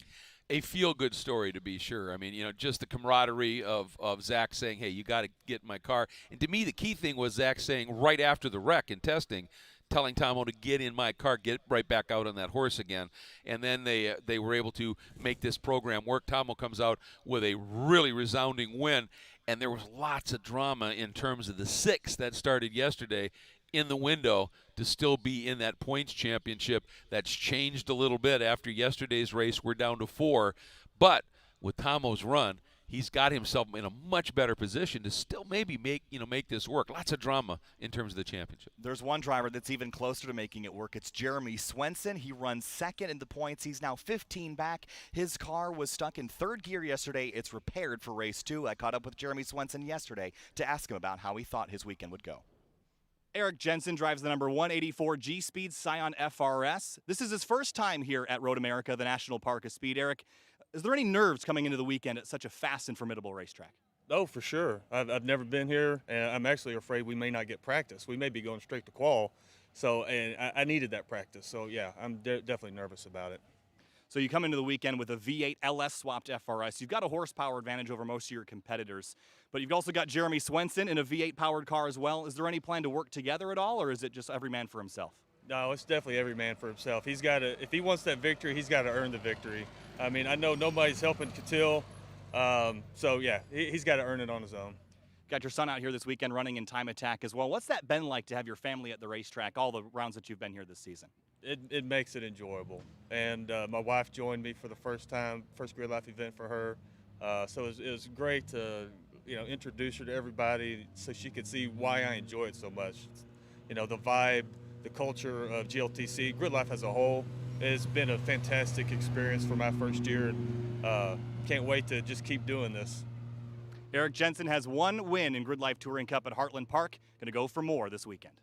A feel-good story, to be sure. I mean, you know, just the camaraderie of Zach saying, hey, you got to get in my car. And to me, the key thing was Zach saying right after the wreck and testing, telling Tomo to get in my car, get right back out on that horse again. And then they were able to make this program work. Tomo comes out with a really resounding win. And there was lots of drama in terms of the 6 that started yesterday in the window to still be in that points championship. That's changed a little bit after yesterday's race. We're down to 4. But with Tomo's run, he's got himself in a much better position to still maybe make this work. Lots of drama in terms of the championship. There's one driver that's even closer to making it work. It's Jeremy Swenson. He runs 2nd in the points. He's now 15 back. His car was stuck in 3rd gear yesterday. It's repaired for race 2. I caught up with Jeremy Swenson yesterday to ask him about how he thought his weekend would go. Eric Jensen drives the number 184 G-Speed Scion FRS. This is his first time here at Road America, the National Park of Speed. Eric, is there any nerves coming into the weekend at such a fast and formidable racetrack? Oh, for sure. I've never been here, and I'm actually afraid we may not get practice. We may be going straight to qual, and I needed that practice. So, yeah, I'm definitely nervous about it. So you come into the weekend with a V8 LS swapped FRS. You've got a horsepower advantage over most of your competitors, but you've also got Jeremy Swenson in a V8 powered car as well. Is there any plan to work together at all, or is it just every man for himself? No, it's definitely every man for himself. He's got to, if he wants that victory, he's got to earn the victory. I mean, I know nobody's helping Catil, so yeah, he's got to earn it on his own. Got your son out here this weekend running in time attack as well. What's that been like to have your family at the racetrack, all the rounds that you've been here this season? It makes it enjoyable. And my wife joined me for the first time, first GRIDLIFE event for her. So it was great to, introduce her to everybody so she could see why I enjoy it so much. The vibe, the culture of GLTC, GRIDLIFE as a whole, has been a fantastic experience for my first year. And can't wait to just keep doing this. Eric Jensen has 1 win in GRIDLIFE Touring Cup at Heartland Park. Going to go for more this weekend.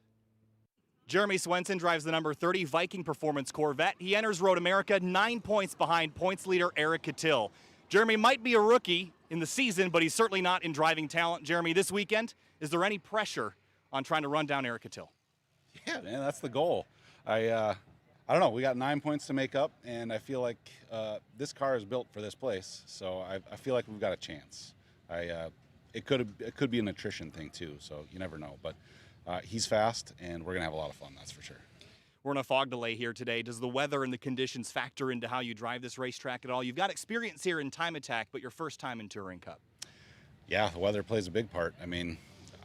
Jeremy Swenson drives the number 30 Viking Performance Corvette. He enters Road America 9 points behind points leader Eric Catil. Jeremy might be a rookie in the season, but he's certainly not in driving talent. Jeremy, this weekend, is there any pressure on trying to run down Eric Catil? Yeah, man, that's the goal. I don't know. We got 9 points to make up, and I feel like this car is built for this place, so I feel like we've got a chance. It could be an attrition thing too, so you never know. But he's fast, and we're gonna have a lot of fun. That's for sure. We're in a fog delay here today. Does the weather and the conditions factor into how you drive this racetrack at all? You've got experience here in time attack, but your first time in Touring Cup. Yeah, the weather plays a big part. I mean,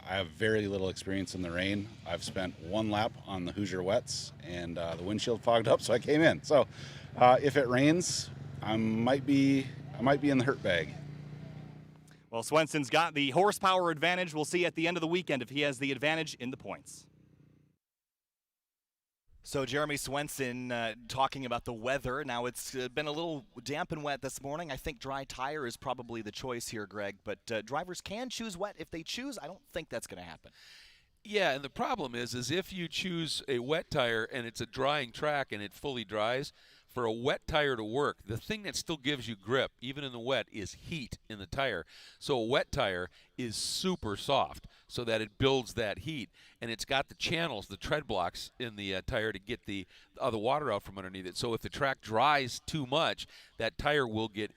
I have very little experience in the rain. I've spent 1 lap on the Hoosier Wets, and the windshield fogged up, so I came in. So if it rains, I might be in the hurt bag. Well, Swenson's got the horsepower advantage. We'll see at the end of the weekend if he has the advantage in the points. So Jeremy Swenson talking about the weather. Now it's been a little damp and wet this morning. I think dry tire is probably the choice here, Greg. But drivers can choose wet if they choose. I don't think that's going to happen. Yeah, and the problem is if you choose a wet tire and it's a drying track and it fully dries, for a wet tire to work, the thing that still gives you grip, even in the wet, is heat in the tire. So a wet tire is super soft so that it builds that heat. And it's got the channels, the tread blocks in the tire to get the water out from underneath it. So if the track dries too much, that tire will get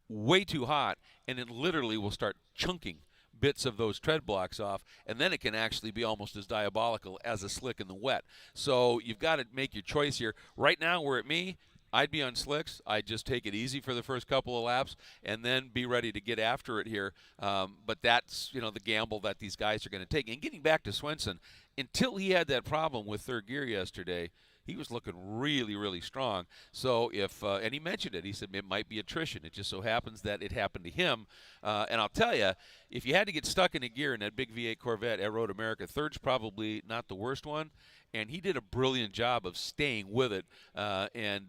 way too hot, and it literally will start chunking bits of those tread blocks off, and then it can actually be almost as diabolical as a slick in the wet. So you've got to make your choice here. Right now, were it me, I'd be on slicks. I'd just take it easy for the first couple of laps and then be ready to get after it here. But that's, the gamble that these guys are going to take. And getting back to Swenson, until he had that problem with third gear yesterday, he was looking really, really strong. So if and he mentioned it, he said it might be attrition. It just so happens that it happened to him. And I'll tell you, if you had to get stuck in a gear in that big V8 Corvette at Road America, third's probably not the worst one. And he did a brilliant job of staying with it, and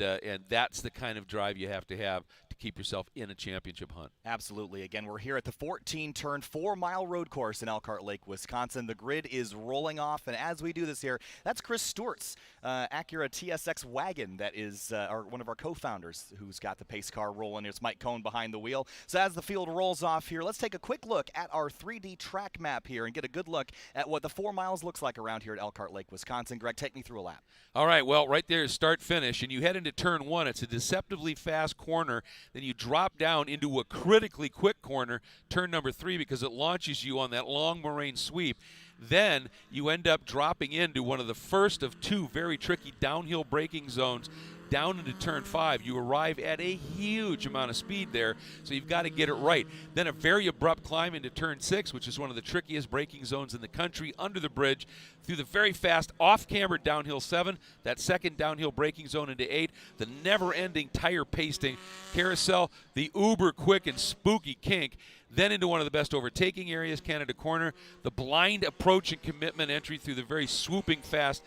that's the kind of drive you have to keep yourself in a championship hunt. Absolutely. Again, we're here at the 14-turn 4-mile road course in Elkhart Lake, Wisconsin. The grid is rolling off, and as we do this here, that's Chris Stewart's Acura TSX wagon that is one of our co-founders who's got the pace car rolling. There's Mike Cohn behind the wheel. So as the field rolls off here, let's take a quick look at our 3D track map here and get a good look at what the 4 miles looks like around here at Elkhart Lake, Wisconsin. Greg, take me through a lap. All right, well, right there is start-finish, and you head into turn 1. It's a deceptively fast corner. Then you drop down into a critically quick corner, turn number 3, because it launches you on that long moraine sweep. Then you end up dropping into one of the first of 2 very tricky downhill braking zones down into turn 5. You arrive at a huge amount of speed there, so you've got to get it right. Then a very abrupt climb into turn 6, which is one of the trickiest braking zones in the country, under the bridge, through the very fast off-camber downhill 7, that second downhill braking zone into 8, the never-ending tire pasting carousel, the uber-quick and spooky kink, then into one of the best overtaking areas, Canada Corner, the blind approach and commitment entry through the very swooping fast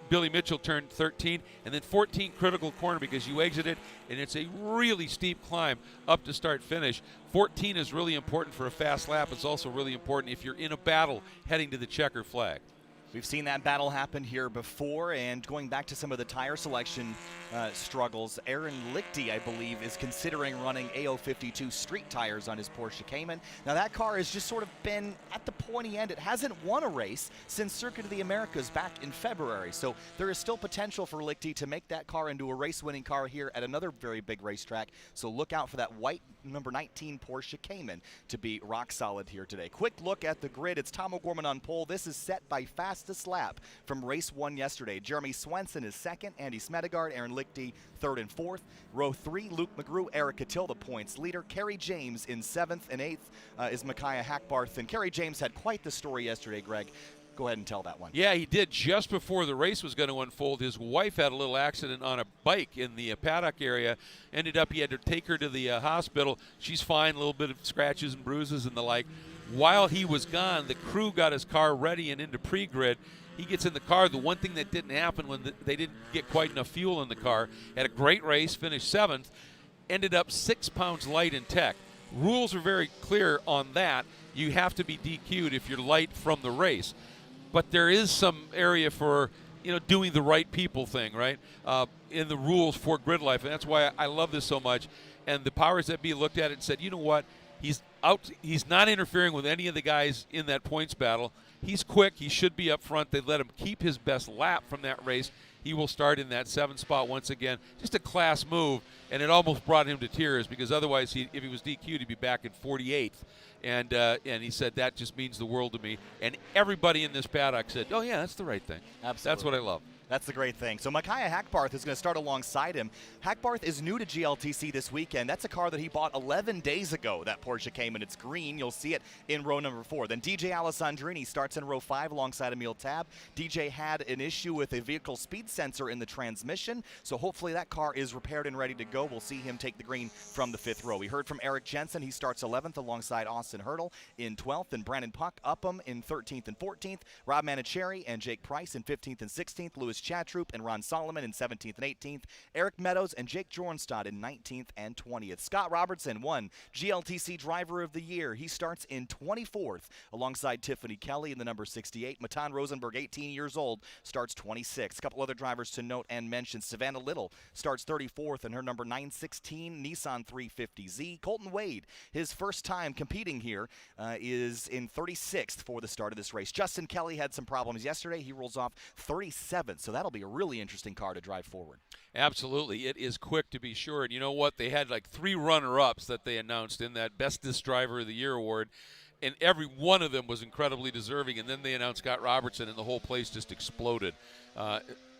Billy Mitchell turn 13, and then 14 critical corner because you exit it, and it's a really steep climb up to start finish. 14 is really important for a fast lap. It's also really important if you're in a battle heading to the checker flag. We've seen that battle happen here before, and going back to some of the tire selection struggles, Aaron Lichty, I believe, is considering running AO52 street tires on his Porsche Cayman. Now that car has just sort of been at the pointy end. It hasn't won a race since Circuit of the Americas back in February, so there is still potential for Lichty to make that car into a race-winning car here at another very big racetrack, so look out for that white number 19 Porsche Cayman to be rock solid here today. Quick look at the grid. It's Tom O'Gorman on pole. This is set by fastest lap from race 1 yesterday. Jeremy Swenson is second, Andy Smedegaard, Aaron Lichty third and fourth. Row 3, Luke McGrew, Eric Catil, the points leader. Kerry James in 7th, and 8th is Micaiah Hackbarth. And Kerry James had quite the story yesterday, Greg. Go ahead and tell that one. Yeah, he did. Just before the race was going to unfold, his wife had a little accident on a bike in the paddock area. Ended up he had to take her to the hospital. She's fine, a little bit of scratches and bruises and the like. While he was gone, the crew got his car ready and into pre-grid. He gets in the car. The one thing that didn't happen when they didn't get quite enough fuel in the car, had a great race, finished 7th, ended up 6 pounds light in tech. Rules are very clear on that. You have to be DQ'd if you're light from the race. But there is some area for, doing the right people thing, right, in the rules for GRIDLIFE, and that's why I love this so much. And the powers that be looked at it and said, you know what, he's not interfering with any of the guys in that points battle. He's quick. He should be up front. They let him keep his best lap from that race. He will start in that 7th spot once again. Just a class move, and it almost brought him to tears because otherwise, if he was DQ'd, he'd be back in 48th. And he said, that just means the world to me. And everybody in this paddock said, oh, yeah, that's the right thing. Absolutely. That's what I love. That's the great thing. So Micaiah Hackbarth is going to start alongside him. Hackbarth is new to GLTC this weekend. That's a car that he bought 11 days ago, that Porsche Cayman. It's green. You'll see it in row number 4. Then DJ Alessandrini starts in row 5 alongside Emil Tab. DJ had an issue with a vehicle speed sensor in the transmission, so hopefully that car is repaired and ready to go. We'll see him take the green from the 5th row. We heard from Eric Jensen. He starts 11th alongside Austin Hurdle in 12th, and Brandon Puck Upham in 13th and 14th. Rob Manicherry and Jake Price in 15th and 16th. Lewis Chatroop and Ron Solomon in 17th and 18th. Eric Meadows and Jake Jornstad in 19th and 20th. Scott Robertson won GLTC Driver of the Year. He starts in 24th alongside Tiffany Kelly in the number 68. Matan Rosenberg, 18 years old, starts 26th. A couple other drivers to note and mention. Savannah Little starts 34th in her number 916 Nissan 350Z. Colton Wade, his first time competing here, is in 36th for the start of this race. Justin Kelly had some problems yesterday. He rolls off 37th, so that'll be a really interesting car to drive forward. Absolutely. It is quick, to be sure. And you know what? They had like 3 runner-ups that they announced in that Bestest Driver of the Year award, and every one of them was incredibly deserving. And then they announced Scott Robertson, and the whole place just exploded.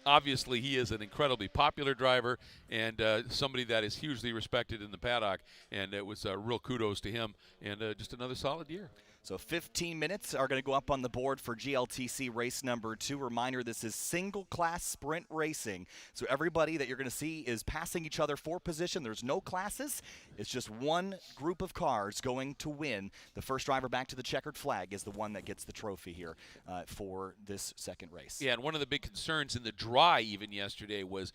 obviously he is an incredibly popular driver and somebody that is hugely respected in the paddock, and it was real kudos to him, and just another solid year. So 15 minutes are going to go up on the board for GLTC race number 2. Reminder, this is single-class sprint racing. So everybody that you're going to see is passing each other for position. There's no classes. It's just one group of cars going to win. The first driver back to the checkered flag is the one that gets the trophy here for this second race. Yeah, and one of the big concerns in the dry even yesterday was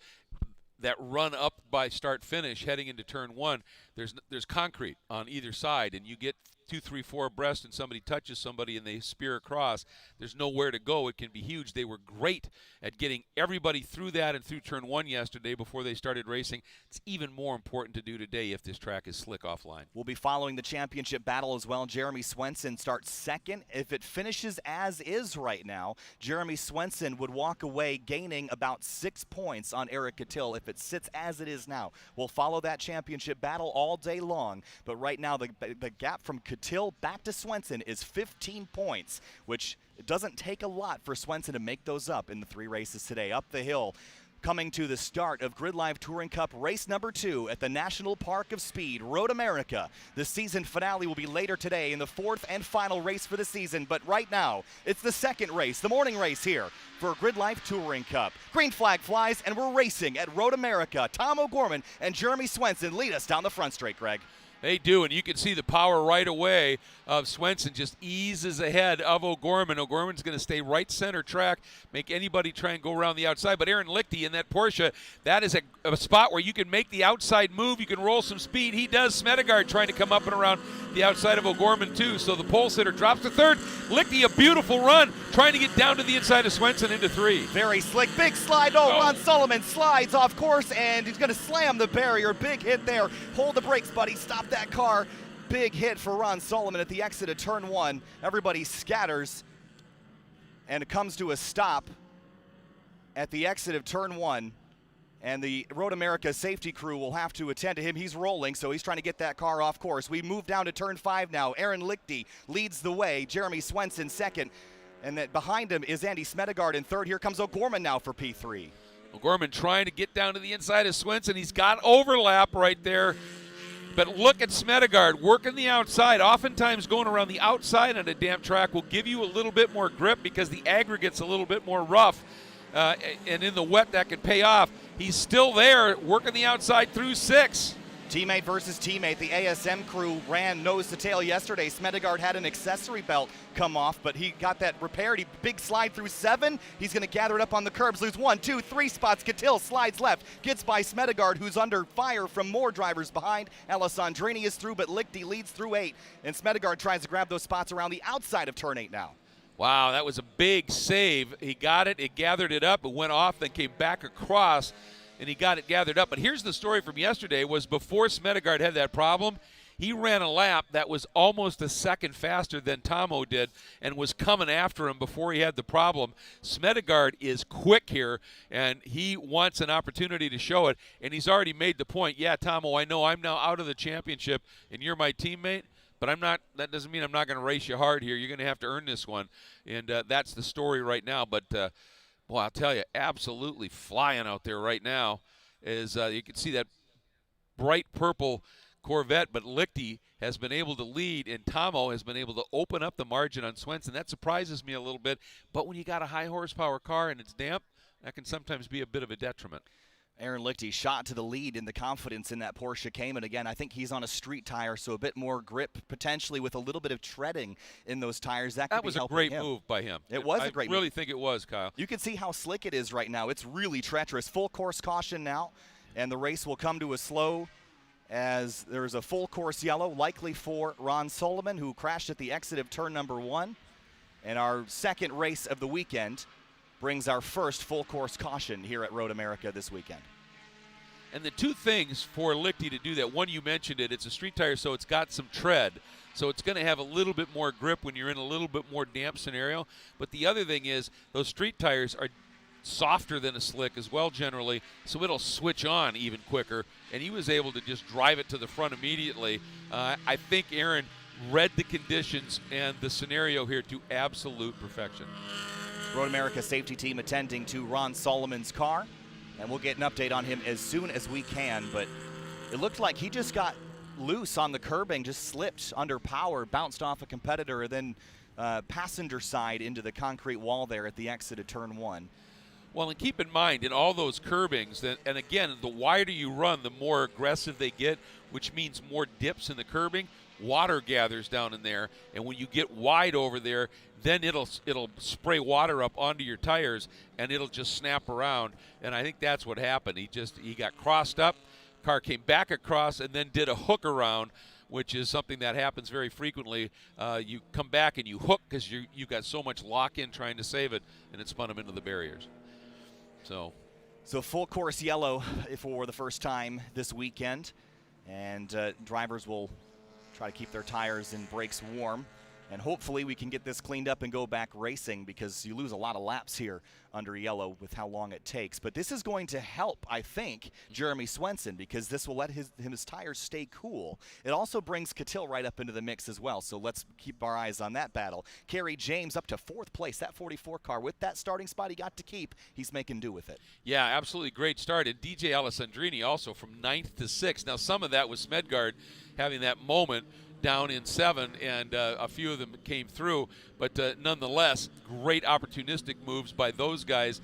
that run up by start-finish heading into turn 1. There's concrete on either side, and you get 2, 3, 4 abreast and somebody touches somebody and they spear across. There's nowhere to go. It can be huge. They were great at getting everybody through that and through turn 1 yesterday before they started racing. It's even more important to do today if this track is slick offline. We'll be following the championship battle as well. Jeremy Swenson starts second. If it finishes as is right now, Jeremy Swenson would walk away gaining about 6 points on Eric Cattell if it sits as it is now. We'll follow that championship battle all day long, but right now the gap from Cattell back to Swenson is 15 points, which it doesn't take a lot for Swenson to make those up in the 3 races today. Up the hill, coming to the start of GRIDLIFE Touring Cup race number 2 at the National Park of Speed, Road America. The season finale will be later today in the 4th and final race for the season, but right now it's the second race, the morning race here for GRIDLIFE Touring Cup. Green flag flies and we're racing at Road America. Tom O'Gorman and Jeremy Swenson lead us down the front straight, Greg. They do, and you can see the power right away of Swenson just eases ahead of O'Gorman. O'Gorman's going to stay right center track, make anybody try and go around the outside. But Aaron Lichty in that Porsche, that is a spot where you can make the outside move. You can roll some speed. He does. Smedegaard trying to come up and around the outside of O'Gorman too. So the pole sitter drops to third. Lichty, a beautiful run, trying to get down to the inside of Swenson into 3. Very slick, big slide. Oh, Ron Sullivan slides off course, and he's going to slam the barrier. Big hit there. Hold the brakes, buddy. Stop that car. Big hit for Ron Sullivan at the exit of turn 1. Everybody scatters, and it comes to a stop at the exit of turn 1. And the Road America safety crew will have to attend to him. He's rolling, so he's trying to get that car off course. We move down to turn 5 now. Aaron Lichty leads the way. Jeremy Swenson second. And that behind him is Andy Smedegaard in third. Here comes O'Gorman now for P3. O'Gorman trying to get down to the inside of Swenson. He's got overlap right there. But look at Smedegaard working the outside. Oftentimes going around the outside on a damp track will give you a little bit more grip because the aggregate's a little bit more rough. And in the wet, that can pay off. He's still there, working the outside through 6. Teammate versus teammate. The ASM crew ran nose to tail yesterday. Smedegaard had an accessory belt come off, but he got that repaired. Big slide through 7. He's going to gather it up on the curbs. Lose 1, 2, 3 spots. Cattell slides left. Gets by Smedegaard, who's under fire from more drivers behind. Alessandrini is through, but Lichty leads through 8. And Smedegaard tries to grab those spots around the outside of turn 8 now. Wow, that was a big save. He got it, it gathered it up, it went off, then came back across, and he got it gathered up. But here's the story from yesterday was before Smedegaard had that problem, he ran a lap that was almost a second faster than Tomo did and was coming after him before he had the problem. Smedegaard is quick here, and he wants an opportunity to show it, and he's already made the point, yeah, Tomo, I know I'm now out of the championship, and you're my teammate, but I'm not. That doesn't mean I'm not going to race you hard here. You're going to have to earn this one, and that's the story right now. But, boy, I'll tell you, absolutely flying out there right now is you can see that bright purple Corvette, but Lichty has been able to lead, and Tomo has been able to open up the margin on Swenson. That surprises me a little bit, but when you got a high-horsepower car and it's damp, that can sometimes be a bit of a detriment. Aaron Lichty shot to the lead in the confidence in that Porsche Cayman. Again, I think he's on a street tire, so a bit more grip, potentially with a little bit of treading in those tires. That was a great move by him. It was a great move. I really think it was, Kyle. You can see how slick it is right now. It's really treacherous. Full course caution now, and the race will come to a slow as there's a full course yellow, likely for Ron Sullivan, who crashed at the exit of turn number 1. And our second race of the weekend brings our first full course caution here at Road America this weekend. And the two things for Lichty to do that, one, you mentioned it, it's a street tire, so it's got some tread. So it's going to have a little bit more grip when you're in a little bit more damp scenario. But the other thing is those street tires are softer than a slick as well generally, so it'll switch on even quicker. And he was able to just drive it to the front immediately. I think Aaron read the conditions and the scenario here to absolute perfection. Road America safety team attending to Ron Solomon's car, and we'll get an update on him as soon as we can. But it looked like he just got loose on the curbing, just slipped under power, bounced off a competitor, and then passenger side into the concrete wall there at the exit of turn 1. Well, and keep in mind, in all those curbings, and again, the wider you run, the more aggressive they get, which means more dips in the curbing. Water gathers down in there, and when you get wide over there, then it'll spray water up onto your tires, and it'll just snap around. And I think that's what happened. He got crossed up, car came back across, and then did a hook around, which is something that happens very frequently. You come back and you hook because you got so much lock-in trying to save it, and it spun him into the barriers. So full course yellow for the first time this weekend, and drivers will try to keep their tires and brakes warm, and hopefully we can get this cleaned up and go back racing, because you lose a lot of laps here under yellow with how long it takes. But this is going to help, I think, Jeremy Swenson, because this will let his tires stay cool. It also brings Catil right up into the mix as well, so let's keep our eyes on that battle. Kerry James up to 4th place, that 44 car. With that starting spot he got to keep, he's making do with it. Yeah, absolutely great start. And DJ Alessandrini also from 9th to 6th. Now, some of that was Smedgard having that moment down in 7, and a few of them came through, but nonetheless, great opportunistic moves by those guys,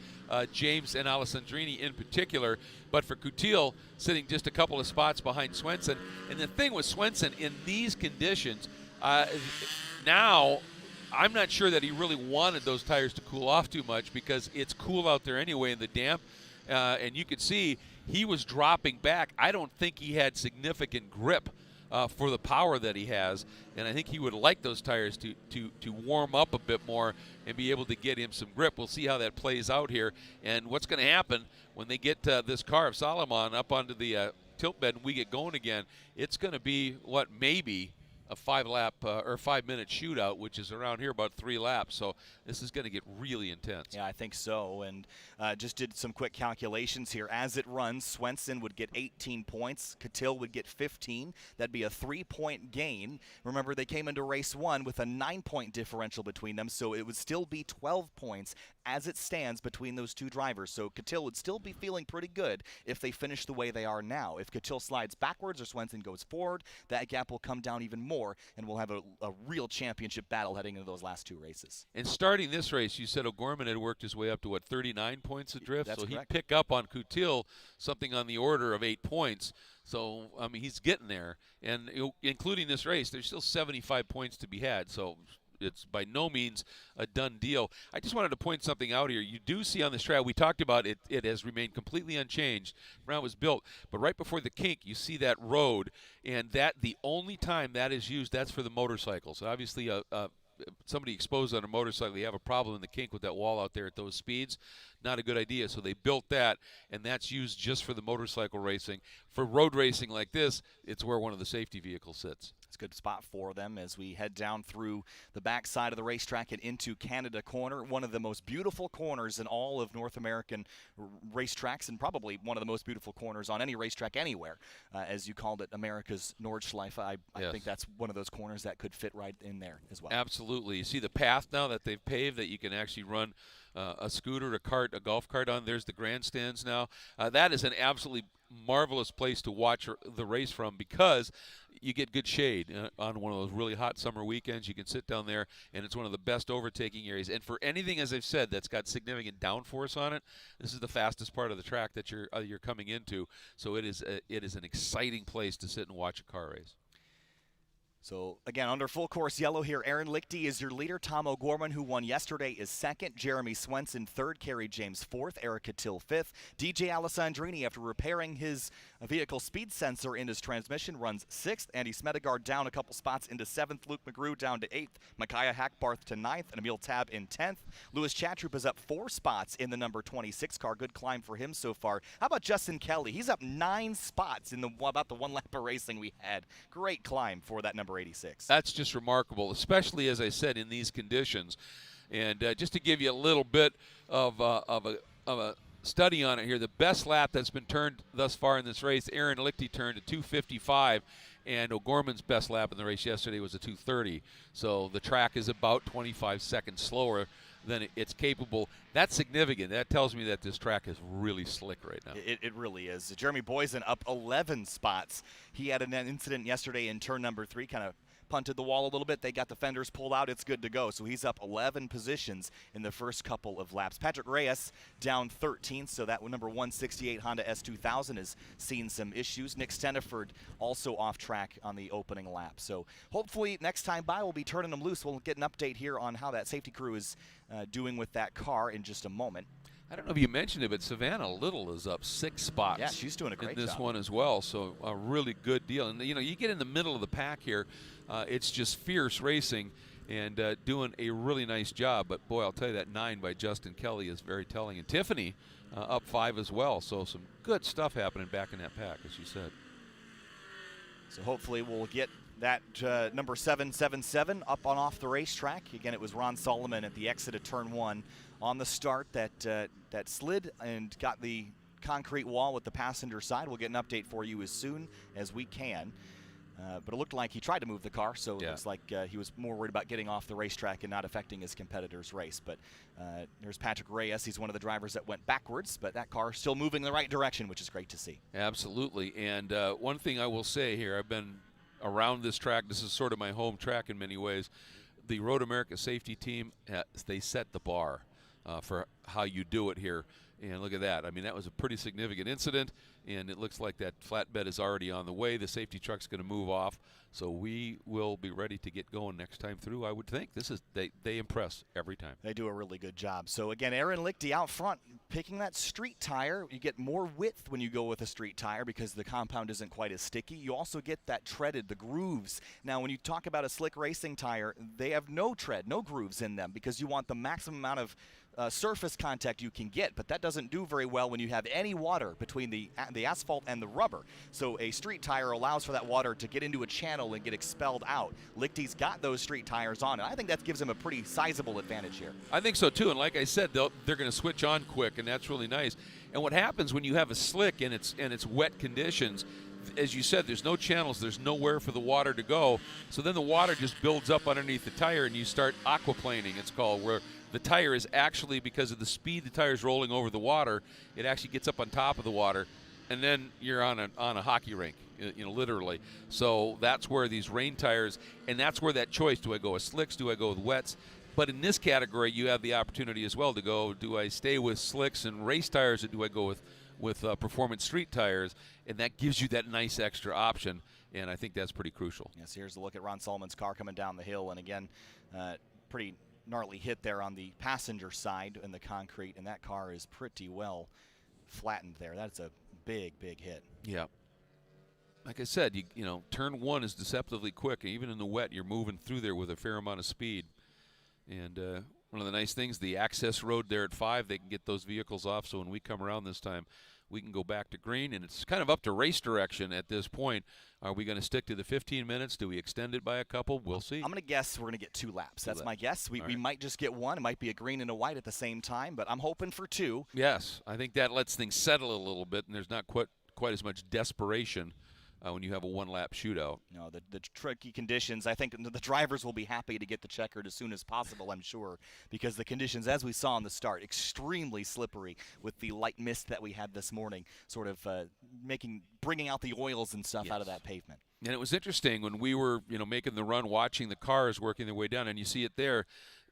James and Alessandrini in particular. But for Coutil, sitting just a couple of spots behind Swenson. And the thing with Swenson in these conditions, now I'm not sure that he really wanted those tires to cool off too much, because it's cool out there anyway in the damp, and you could see he was dropping back. I don't think he had significant grip for the power that he has, and I think he would like those tires to warm up a bit more and be able to get him some grip. We'll see how that plays out here, and what's going to happen when they get this car of Solomon up onto the tilt bed and we get going again. It's going to be maybe a 5-lap or 5-minute shootout, which is around here about 3 laps. So this is going to get really intense. Yeah, I think so. And just did some quick calculations here. As it runs, Swenson would get 18 points. Catil would get 15. That'd be a 3-point gain. Remember, they came into race 1 with a 9-point differential between them, so it would still be 12 points as it stands between those two drivers. So Catil would still be feeling pretty good if they finish the way they are now. If Catil slides backwards or Swenson goes forward, that gap will come down even more, and we'll have a real championship battle heading into those last 2 races. And starting this race, you said O'Gorman had worked his way up to, 39 points adrift? That's so correct. He'd pick up on Coutil something on the order of 8 points. So, I mean, he's getting there. And including this race, there's still 75 points to be had. So it's by no means a done deal. I just wanted to point something out here. You do see on this track, we talked about it, it has remained completely unchanged from how it was built. But right before the kink, you see that road, and that the only time that is used, that's for the motorcycles. Obviously, somebody exposed on a motorcycle, you have a problem in the kink with that wall out there at those speeds. Not a good idea. So they built that, and that's used just for the motorcycle racing. For road racing like this, it's where one of the safety vehicles sits. It's a good spot for them as we head down through the backside of the racetrack and into Canada Corner, one of the most beautiful corners in all of North American racetracks, and probably one of the most beautiful corners on any racetrack anywhere. As you called it, America's Nordschleife. I think that's one of those corners that could fit right in there as well. Absolutely. You see the path now that they've paved that you can actually run a scooter, a cart, a golf cart on. There's the grandstands now. That is an absolutely marvelous place to watch the race from, because you get good shade on one of those really hot summer weekends. You can sit down there, and it's one of the best overtaking areas. And for anything, as I've said, that's got significant downforce on it, this is the fastest part of the track that you're coming into. So it is an exciting place to sit and watch a car race. So, again, under full course yellow here, Aaron Lichty is your leader. Tom O'Gorman, who won yesterday, is second. Jeremy Swenson, third. Kerry James, fourth. Eric Catil, fifth. DJ Alessandrini, after repairing his vehicle speed sensor in his transmission, runs sixth. Andy Smedegard down a couple spots into seventh. Luke McGrew down to eighth. Micaiah Hackbarth to ninth. And Emil Tab in 10th. Louis Chatrup is up 4 spots in the number 26 car. Good climb for him so far. How about Justin Kelly? He's up 9 spots in about the 1 lap of racing we had. Great climb for that number 86. That's just remarkable, especially, as I said, in these conditions. And just to give you a little bit of a study on it here, the best lap that's been turned thus far in this race, Aaron Lichty turned a 2:55, and O'Gorman's best lap in the race yesterday was a 2:30. So the track is about 25 seconds slower then it's capable. That's significant. That tells me that this track is really slick right now. It really is. Jeremy Boysen up 11 spots. He had an incident yesterday in turn number 3, kind of punted the wall a little bit. They got the fenders pulled out. It's good to go. So he's up 11 positions in the first couple of laps. Patrick Reyes down 13, so that number 168 Honda S2000 has seen some issues. Nick Steniford also off track on the opening lap. So hopefully next time by we'll be turning them loose. We'll get an update here on how that safety crew is doing with that car in just a moment. I don't know if you mentioned it, but Savannah Little is up 6 spots. Yeah, she's doing a great in this job. one as well. So a really good deal. And you get in the middle of the pack here, it's just fierce racing and doing a really nice job. But boy, I'll tell you that 9 by Justin Kelly is very telling. And Tiffany up 5 as well. So some good stuff happening back in that pack, as you said. So hopefully we'll get that number 777 up on off the racetrack. Again, it was Ron Solomon at the exit of turn 1 on the start that slid and got the concrete wall with the passenger side. We'll get an update for you as soon as we can. But it looked like he tried to move the car, so it looks like he was more worried about getting off the racetrack and not affecting his competitor's race. But there's Patrick Reyes. He's one of the drivers that went backwards, but that car still moving in the right direction, which is great to see. Absolutely. And one thing I will say here, I've been around this track. This is sort of my home track in many ways. The Road America safety team, they set the bar for how you do it here. And look at that. I mean, that was a pretty significant incident, and it looks like that flatbed is already on the way. The safety truck's going to move off, so we will be ready to get going next time through, I would think. They impress every time. They do a really good job. So, again, Aaron Lichty out front picking that street tire. You get more width when you go with a street tire because the compound isn't quite as sticky. You also get that treaded, the grooves. Now, when you talk about a slick racing tire, they have no tread, no grooves in them because you want the maximum amount of surface contact you can get, but that doesn't do very well when you have any water between the asphalt and the rubber. So a street tire allows for that water to get into a channel and get expelled out. Lichty's got those street tires on, and I think that gives him a pretty sizable advantage here. I think so too, and like I said, they're going to switch on quick, and that's really nice. And what happens when you have a slick and it's wet conditions, as you said, there's no channels, there's nowhere for the water to go, so then the water just builds up underneath the tire and you start aquaplaning, it's called, where the tire is actually, because of the speed the tire is rolling over the water, it actually gets up on top of the water, and then you're on a hockey rink, literally. So that's where these rain tires, and that's where that choice, do I go with slicks, do I go with wets? But in this category, you have the opportunity as well to go, do I stay with slicks and race tires, or do I go with performance street tires? And that gives you that nice extra option, and I think that's pretty crucial. Yes, here's a look at Ron Solomon's car coming down the hill, and again, pretty gnarly hit there on the passenger side in the concrete, and that car is pretty well flattened there. That's a big hit. Yeah. Like I said, turn 1 is deceptively quick, and even in the wet, you're moving through there with a fair amount of speed. And one of the nice things, the access road there at 5, they can get those vehicles off, so when we come around this time, we can go back to green, and it's kind of up to race direction at this point. Are we going to stick to the 15 minutes? Do we extend it by a couple? We'll see. I'm going to guess we're going to get 2 laps. That's my guess. We might just get 1. It might be a green and a white at the same time, but I'm hoping for 2. Yes, I think that lets things settle a little bit, and there's not quite as much desperation when you have a 1-lap shootout. No, the tricky conditions, I think the drivers will be happy to get the checkered as soon as possible, I'm sure, because the conditions, as we saw on the start, extremely slippery with the light mist that we had this morning, sort of bringing out the oils and stuff out of that pavement. And it was interesting when we were, making the run, watching the cars working their way down, and you see it there.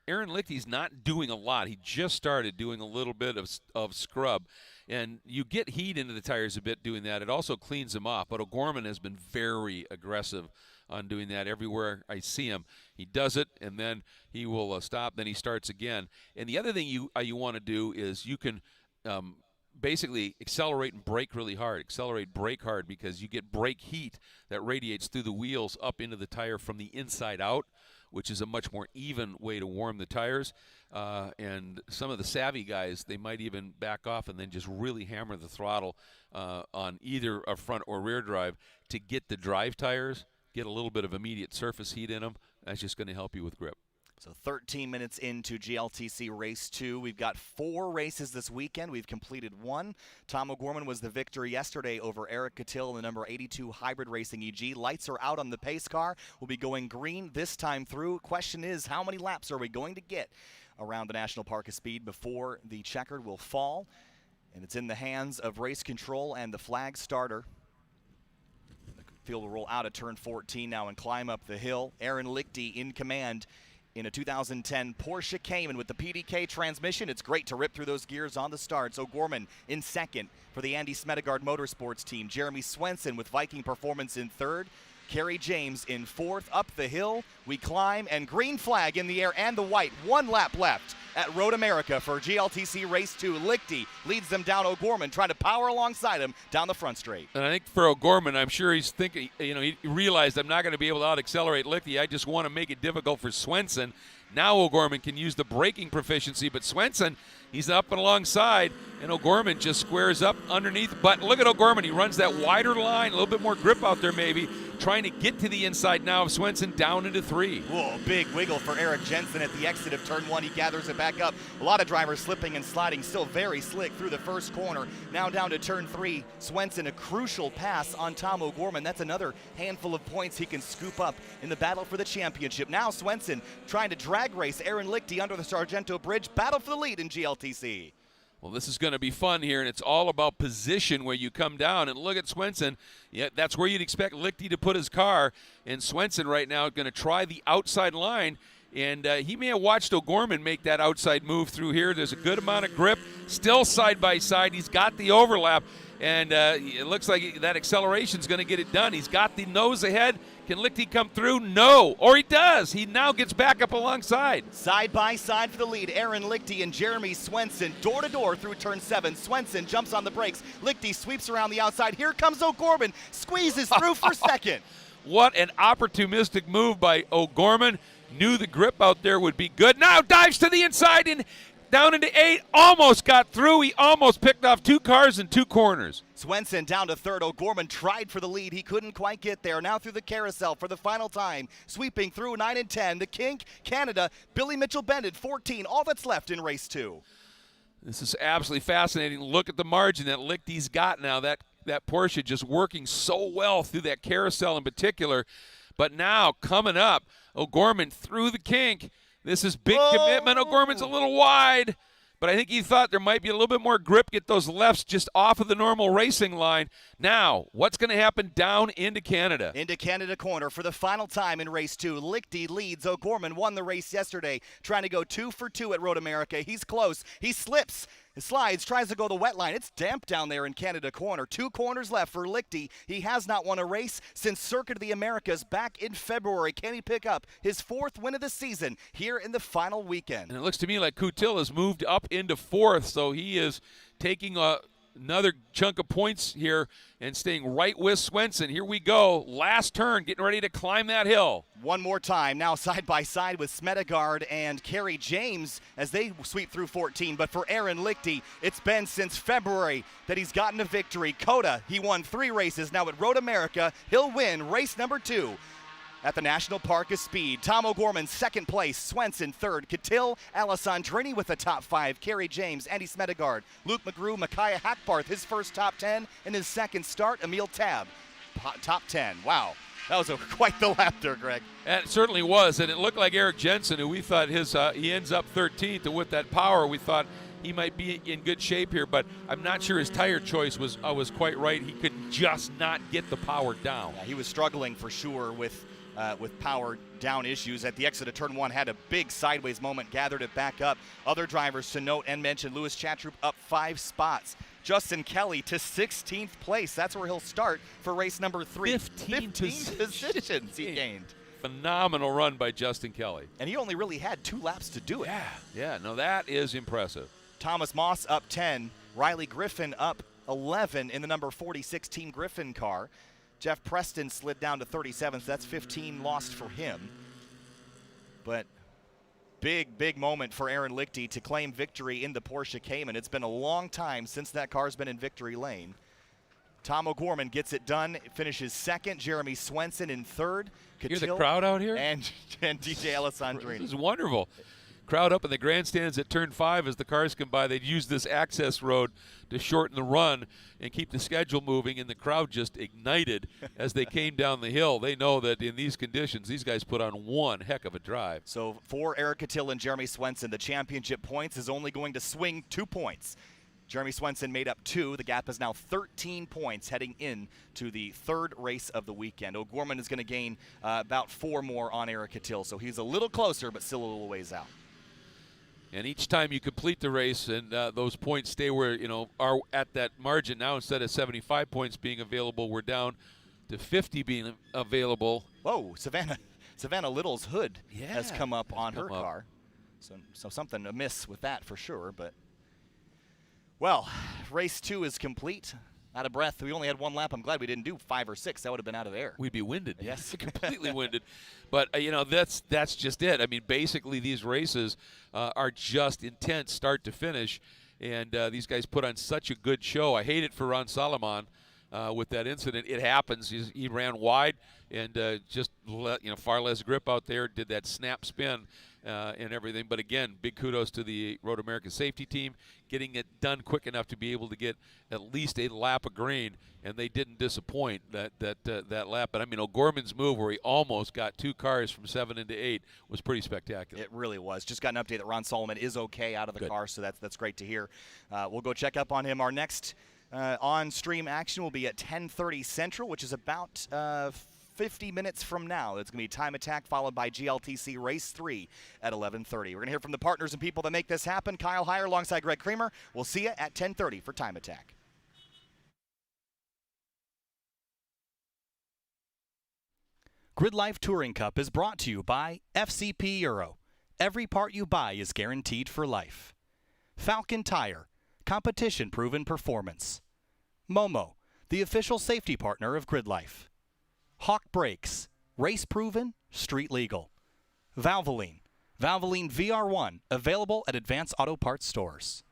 Aaron Lichty's not doing a lot. He just started doing a little bit of scrub. And you get heat into the tires a bit doing that. It also cleans them off. But O'Gorman has been very aggressive on doing that everywhere I see him. He does it, and then he will stop. Then he starts again. And the other thing you want to do is you can basically accelerate and brake really hard. Accelerate, brake hard, because you get brake heat that radiates through the wheels up into the tire from the inside out, which is a much more even way to warm the tires. And some of the savvy guys, they might even back off and then just really hammer the throttle on either a front or rear drive to get the drive tires, get a little bit of immediate surface heat in them. That's just going to help you with grip. So 13 minutes into GLTC Race 2. We've got 4 races this weekend. We've completed 1. Tom O'Gorman was the victor yesterday over Eric Cattell in the number 82 Hybrid Racing EG. Lights are out on the pace car. We'll be going green this time through. Question is, how many laps are we going to get around the National Park of Speed before the checkered will fall? And it's in the hands of race control and the flag starter. The field will roll out of turn 14 now and climb up the hill. Aaron Lichty in command in a 2010 Porsche Cayman with the PDK transmission. It's great to rip through those gears on the starts. O'Gorman in second for the Andy Smedegard Motorsports team. Jeremy Swenson with Viking Performance in third. Kerry James in fourth. Up the hill, we climb, and green flag in the air and the white. 1 lap left at Road America for GLTC Race 2. Lichty leads them down. O'Gorman trying to power alongside him down the front straight. And I think for O'Gorman, I'm sure he's thinking, he realized I'm not going to be able to out-accelerate Lichty. I just want to make it difficult for Swenson. Now O'Gorman can use the braking proficiency, but Swenson, he's up and alongside, and O'Gorman just squares up underneath. But look at O'Gorman. He runs that wider line, a little bit more grip out there maybe, trying to get to the inside now of Swenson down into 3. Whoa, big wiggle for Eric Jensen at the exit of turn 1. He gathers it back up. A lot of drivers slipping and sliding, still very slick through the first corner. Now down to turn 3. Swenson, a crucial pass on Tom O'Gorman. That's another handful of points he can scoop up in the battle for the championship. Now Swenson trying to drag race Aaron Lichty under the Sargento Bridge. Battle for the lead in GLTC. Well, this is going to be fun here, and it's all about position where you come down. And look at Swenson. Yeah, that's where you'd expect Lichty to put his car. And Swenson right now going to try the outside line. And he may have watched O'Gorman make that outside move through here. There's a good amount of grip. Still side by side. He's got the overlap. And it looks like that acceleration's going to get it done. He's got the nose ahead. Can Lichty come through? No. Or he does. He now gets back up alongside. Side by side for the lead. Aaron Lichty and Jeremy Swenson door to door through turn 7. Swenson jumps on the brakes. Lichty sweeps around the outside. Here comes O'Gorman. Squeezes through for second. What an opportunistic move by O'Gorman. Knew the grip out there would be good. Now dives to the inside and down into 8. Almost got through. He almost picked off 2 cars in 2 corners. Swenson down to third. O'Gorman tried for the lead. He couldn't quite get there. Now through the carousel for the final time. Sweeping through 9 and 10. The Kink, Canada, Billy Mitchell-Bennett, 14. All that's left in race 2. This is absolutely fascinating. Look at the margin that Lichty's got now. That Porsche just working so well through that carousel in particular. But now coming up, O'Gorman through the kink. This is big commitment. O'Gorman's a little wide, but I think he thought there might be a little bit more grip, get those lefts just off of the normal racing line. Now, what's going to happen down into Canada? Into Canada corner for the final time in race 2. Lichty leads. O'Gorman won the race yesterday, trying to go 2 for 2 at Road America. He's close. He slips. Slides, tries to go the wet line. It's damp down there in Canada corner. 2 corners left for Lichty. He has not won a race since Circuit of the Americas back in February. Can he pick up his 4th win of the season here in the final weekend? And it looks to me like Coutil has moved up into 4th, so he is taking another chunk of points here and staying right with Swenson. Here we go. Last turn, getting ready to climb that hill. One more time, now side by side with Smedegard and Kerry James as they sweep through 14. But for Aaron Lichty, it's been since February that he's gotten a victory. Coda, he won 3 races. Now at Road America, he'll win race number 2 at the National Park of Speed. Tom O'Gorman, 2nd place. Swenson, 3rd. Cattell, Alessandrini with the top 5. Kerry James, Andy Smedegard, Luke McGrew, Micaiah Hackbarth, his first top 10. And his 2nd start, Emil Tab, top 10. Wow. That was quite the lap there, Greg. It certainly was, and it looked like Eric Jensen, who we thought he ends up 13th, and with that power, we thought he might be in good shape here, but I'm not sure his tire choice was quite right. He could just not get the power down. Yeah, he was struggling for sure with power down issues. At the exit of turn 1, had a big sideways moment, gathered it back up. Other drivers to note and mention, Louis Chatrup up 5 spots. Justin Kelly to 16th place. That's where he'll start for race number 3. 15 positions he gained. Phenomenal run by Justin Kelly. And he only really had 2 laps to do it. Yeah, no, that is impressive. Thomas Moss up 10. Riley Griffin up 11 in the number 46 Team Griffin car. Jeff Preston slid down to 37th. So that's 15 lost for him. But big moment for Aaron Lichty to claim victory in the Porsche Cayman. It's been a long time since that car's been in victory lane. Tom O'Gorman gets it done, finishes second. Jeremy Swenson in third. Hear the crowd out here? And DJ Alessandrini. This is wonderful. Crowd up in the grandstands at turn 5 as the cars come by. They'd use this access road to shorten the run and keep the schedule moving, and the crowd just ignited as they came down the hill. They know that in these conditions, these guys put on one heck of a drive. So for Eric Cattell and Jeremy Swenson, the championship points is only going to swing 2 points. Jeremy Swenson made up 2. The gap is now 13 points heading in to the third race of the weekend. O'Gorman is going to gain about 4 more on Eric Cattell, so he's a little closer, but still a little ways out. And each time you complete the race and those points stay where, are at that margin now, instead of 75 points being available, we're down to 50 being available. Whoa, Savannah Little's hood has come up on her car. So something amiss with that for sure. But, well, race 2 is complete. Out of breath. We only had 1 lap. I'm glad we didn't do 5 or 6. That would have been out of air. We'd be winded. Yes. Completely winded. But, that's just it. I mean, basically these races are just intense start to finish. And these guys put on such a good show. I hate it for Ron Solomon with that incident. It happens. He ran wide and just far less grip out there, did that snap spin and everything. But, again, big kudos to the Road America safety team, getting it done quick enough to be able to get at least a lap of green, and they didn't disappoint that lap. But, I mean, O'Gorman's move where he almost got 2 cars from 7 into 8 was pretty spectacular. It really was. Just got an update that Ron Solomon is okay out of the car, so that's great to hear. We'll go check up on him. Our next on-stream action will be at 10:30 Central, which is about 50 minutes from now. It's going to be Time Attack followed by GLTC Race 3 at 11:30. We're going to hear from the partners and people that make this happen. Kyle Heyer alongside Greg Creamer. We'll see you at 10:30 for Time Attack. GridLife Touring Cup is brought to you by FCP Euro. Every part you buy is guaranteed for life. Falken Tire, competition-proven performance. MOMO, the official safety partner of GridLife. Hawk Brakes, race-proven, street-legal. Valvoline, Valvoline VR1, available at Advanced Auto Parts stores.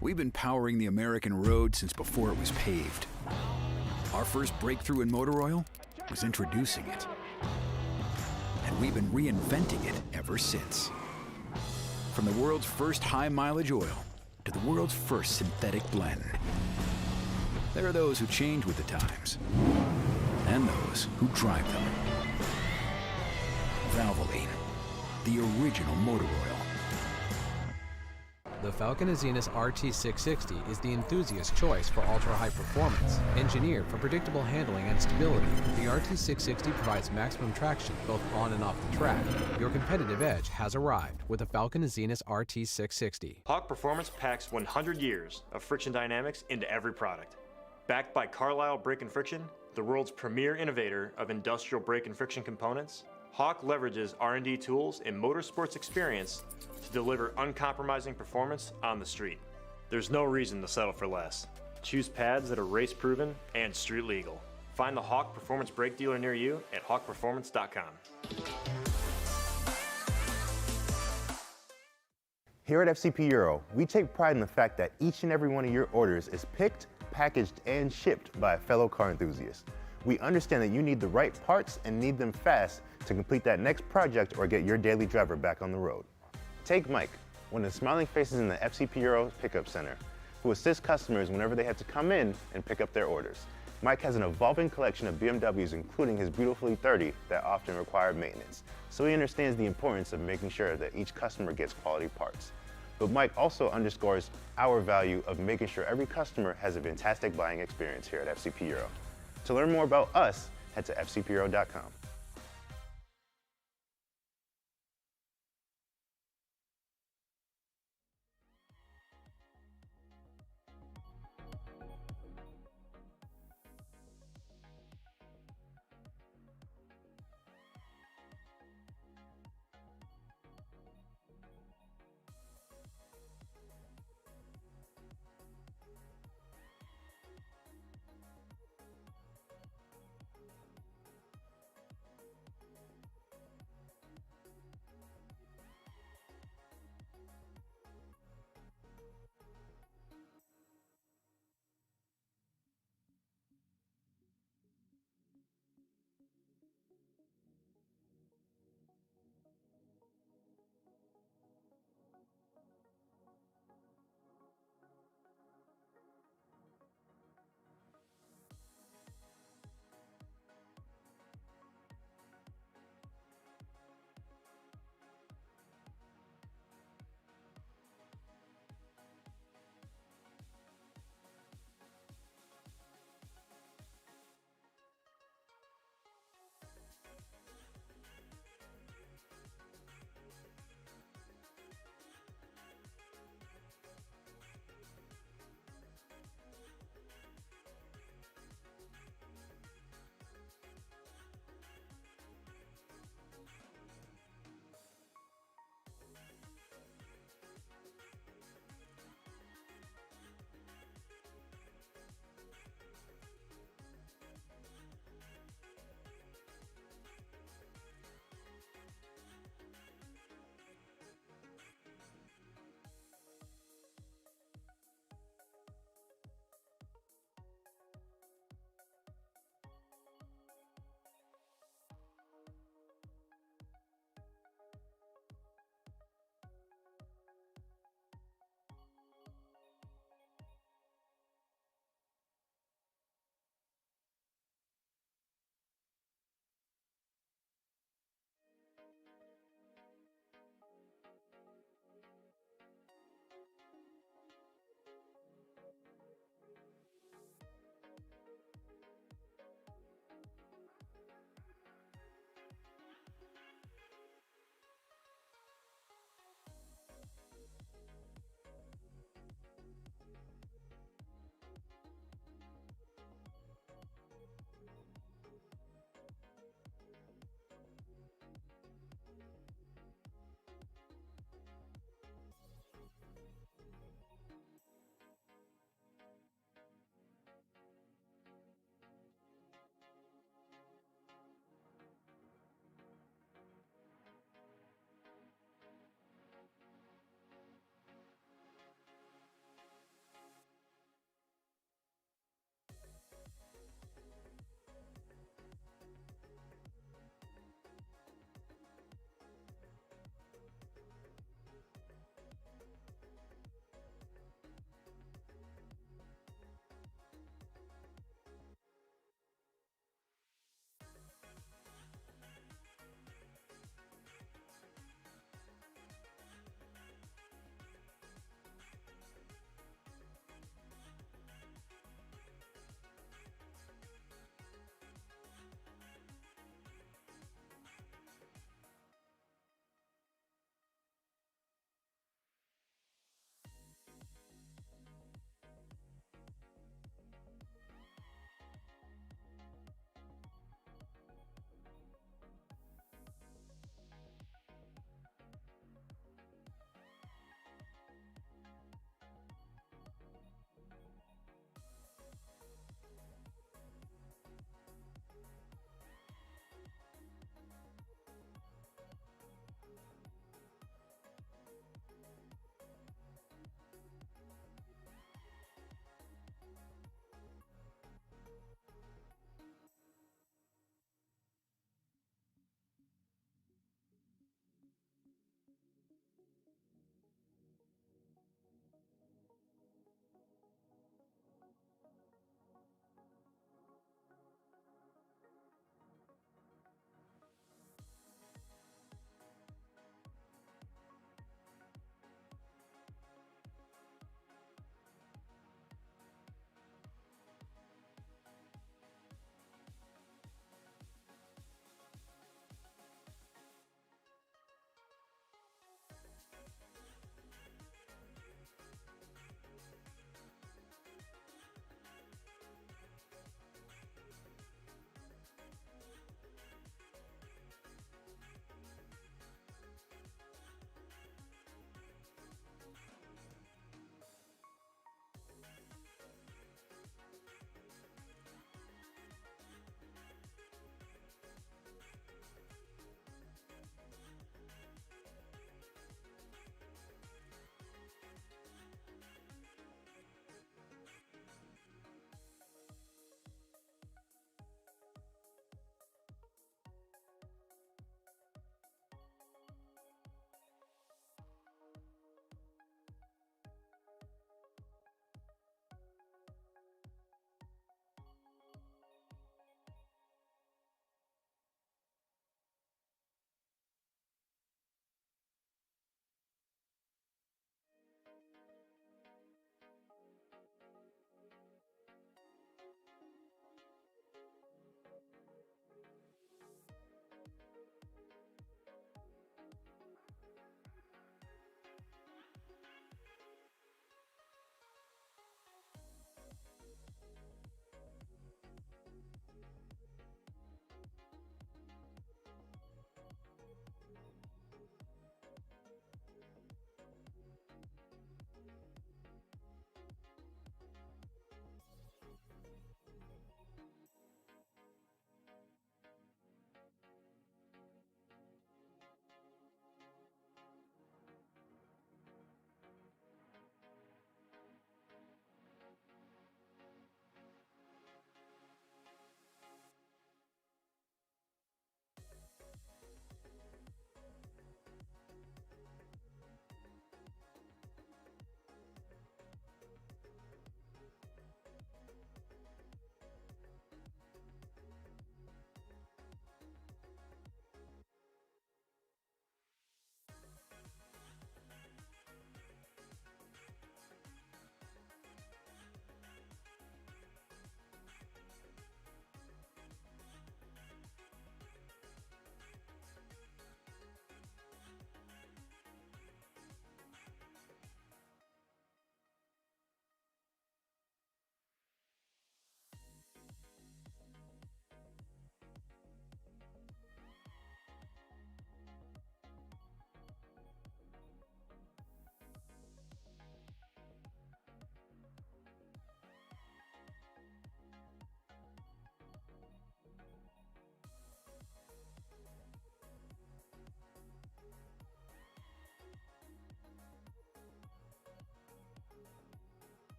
We've been powering the American road since before it was paved. Our first breakthrough in motor oil was introducing it. And we've been reinventing it ever since. From the world's first high-mileage oil to the world's first synthetic blend. There are those who change with the times, and those who drive them. Valvoline, the original motor oil. The Falken Azenas RT660 is the enthusiast choice for ultra-high performance. Engineered for predictable handling and stability, the RT660 provides maximum traction both on and off the track. Your competitive edge has arrived with the Falken Azenas RT660. Hawk Performance packs 100 years of friction dynamics into every product. Backed by Carlisle Brake and Friction, the world's premier innovator of industrial brake and friction components, Hawk leverages R&D tools and motorsports experience to deliver uncompromising performance on the street. There's no reason to settle for less. Choose pads that are race proven and street legal. Find the Hawk Performance brake dealer near you at hawkperformance.com. Here at FCP Euro, we take pride in the fact that each and every one of your orders is picked, packaged, and shipped by a fellow car enthusiast. We understand that you need the right parts and need them fast to complete that next project or get your daily driver back on the road. Take Mike, one of the smiling faces in the FCP Euro Pickup Center, who assists customers whenever they have to come in and pick up their orders. Mike has an evolving collection of BMWs, including his beautiful E30 that often require maintenance, so he understands the importance of making sure that each customer gets quality parts. But Mike also underscores our value of making sure every customer has a fantastic buying experience here at FCP Euro. To learn more about us, head to fcpeuro.com.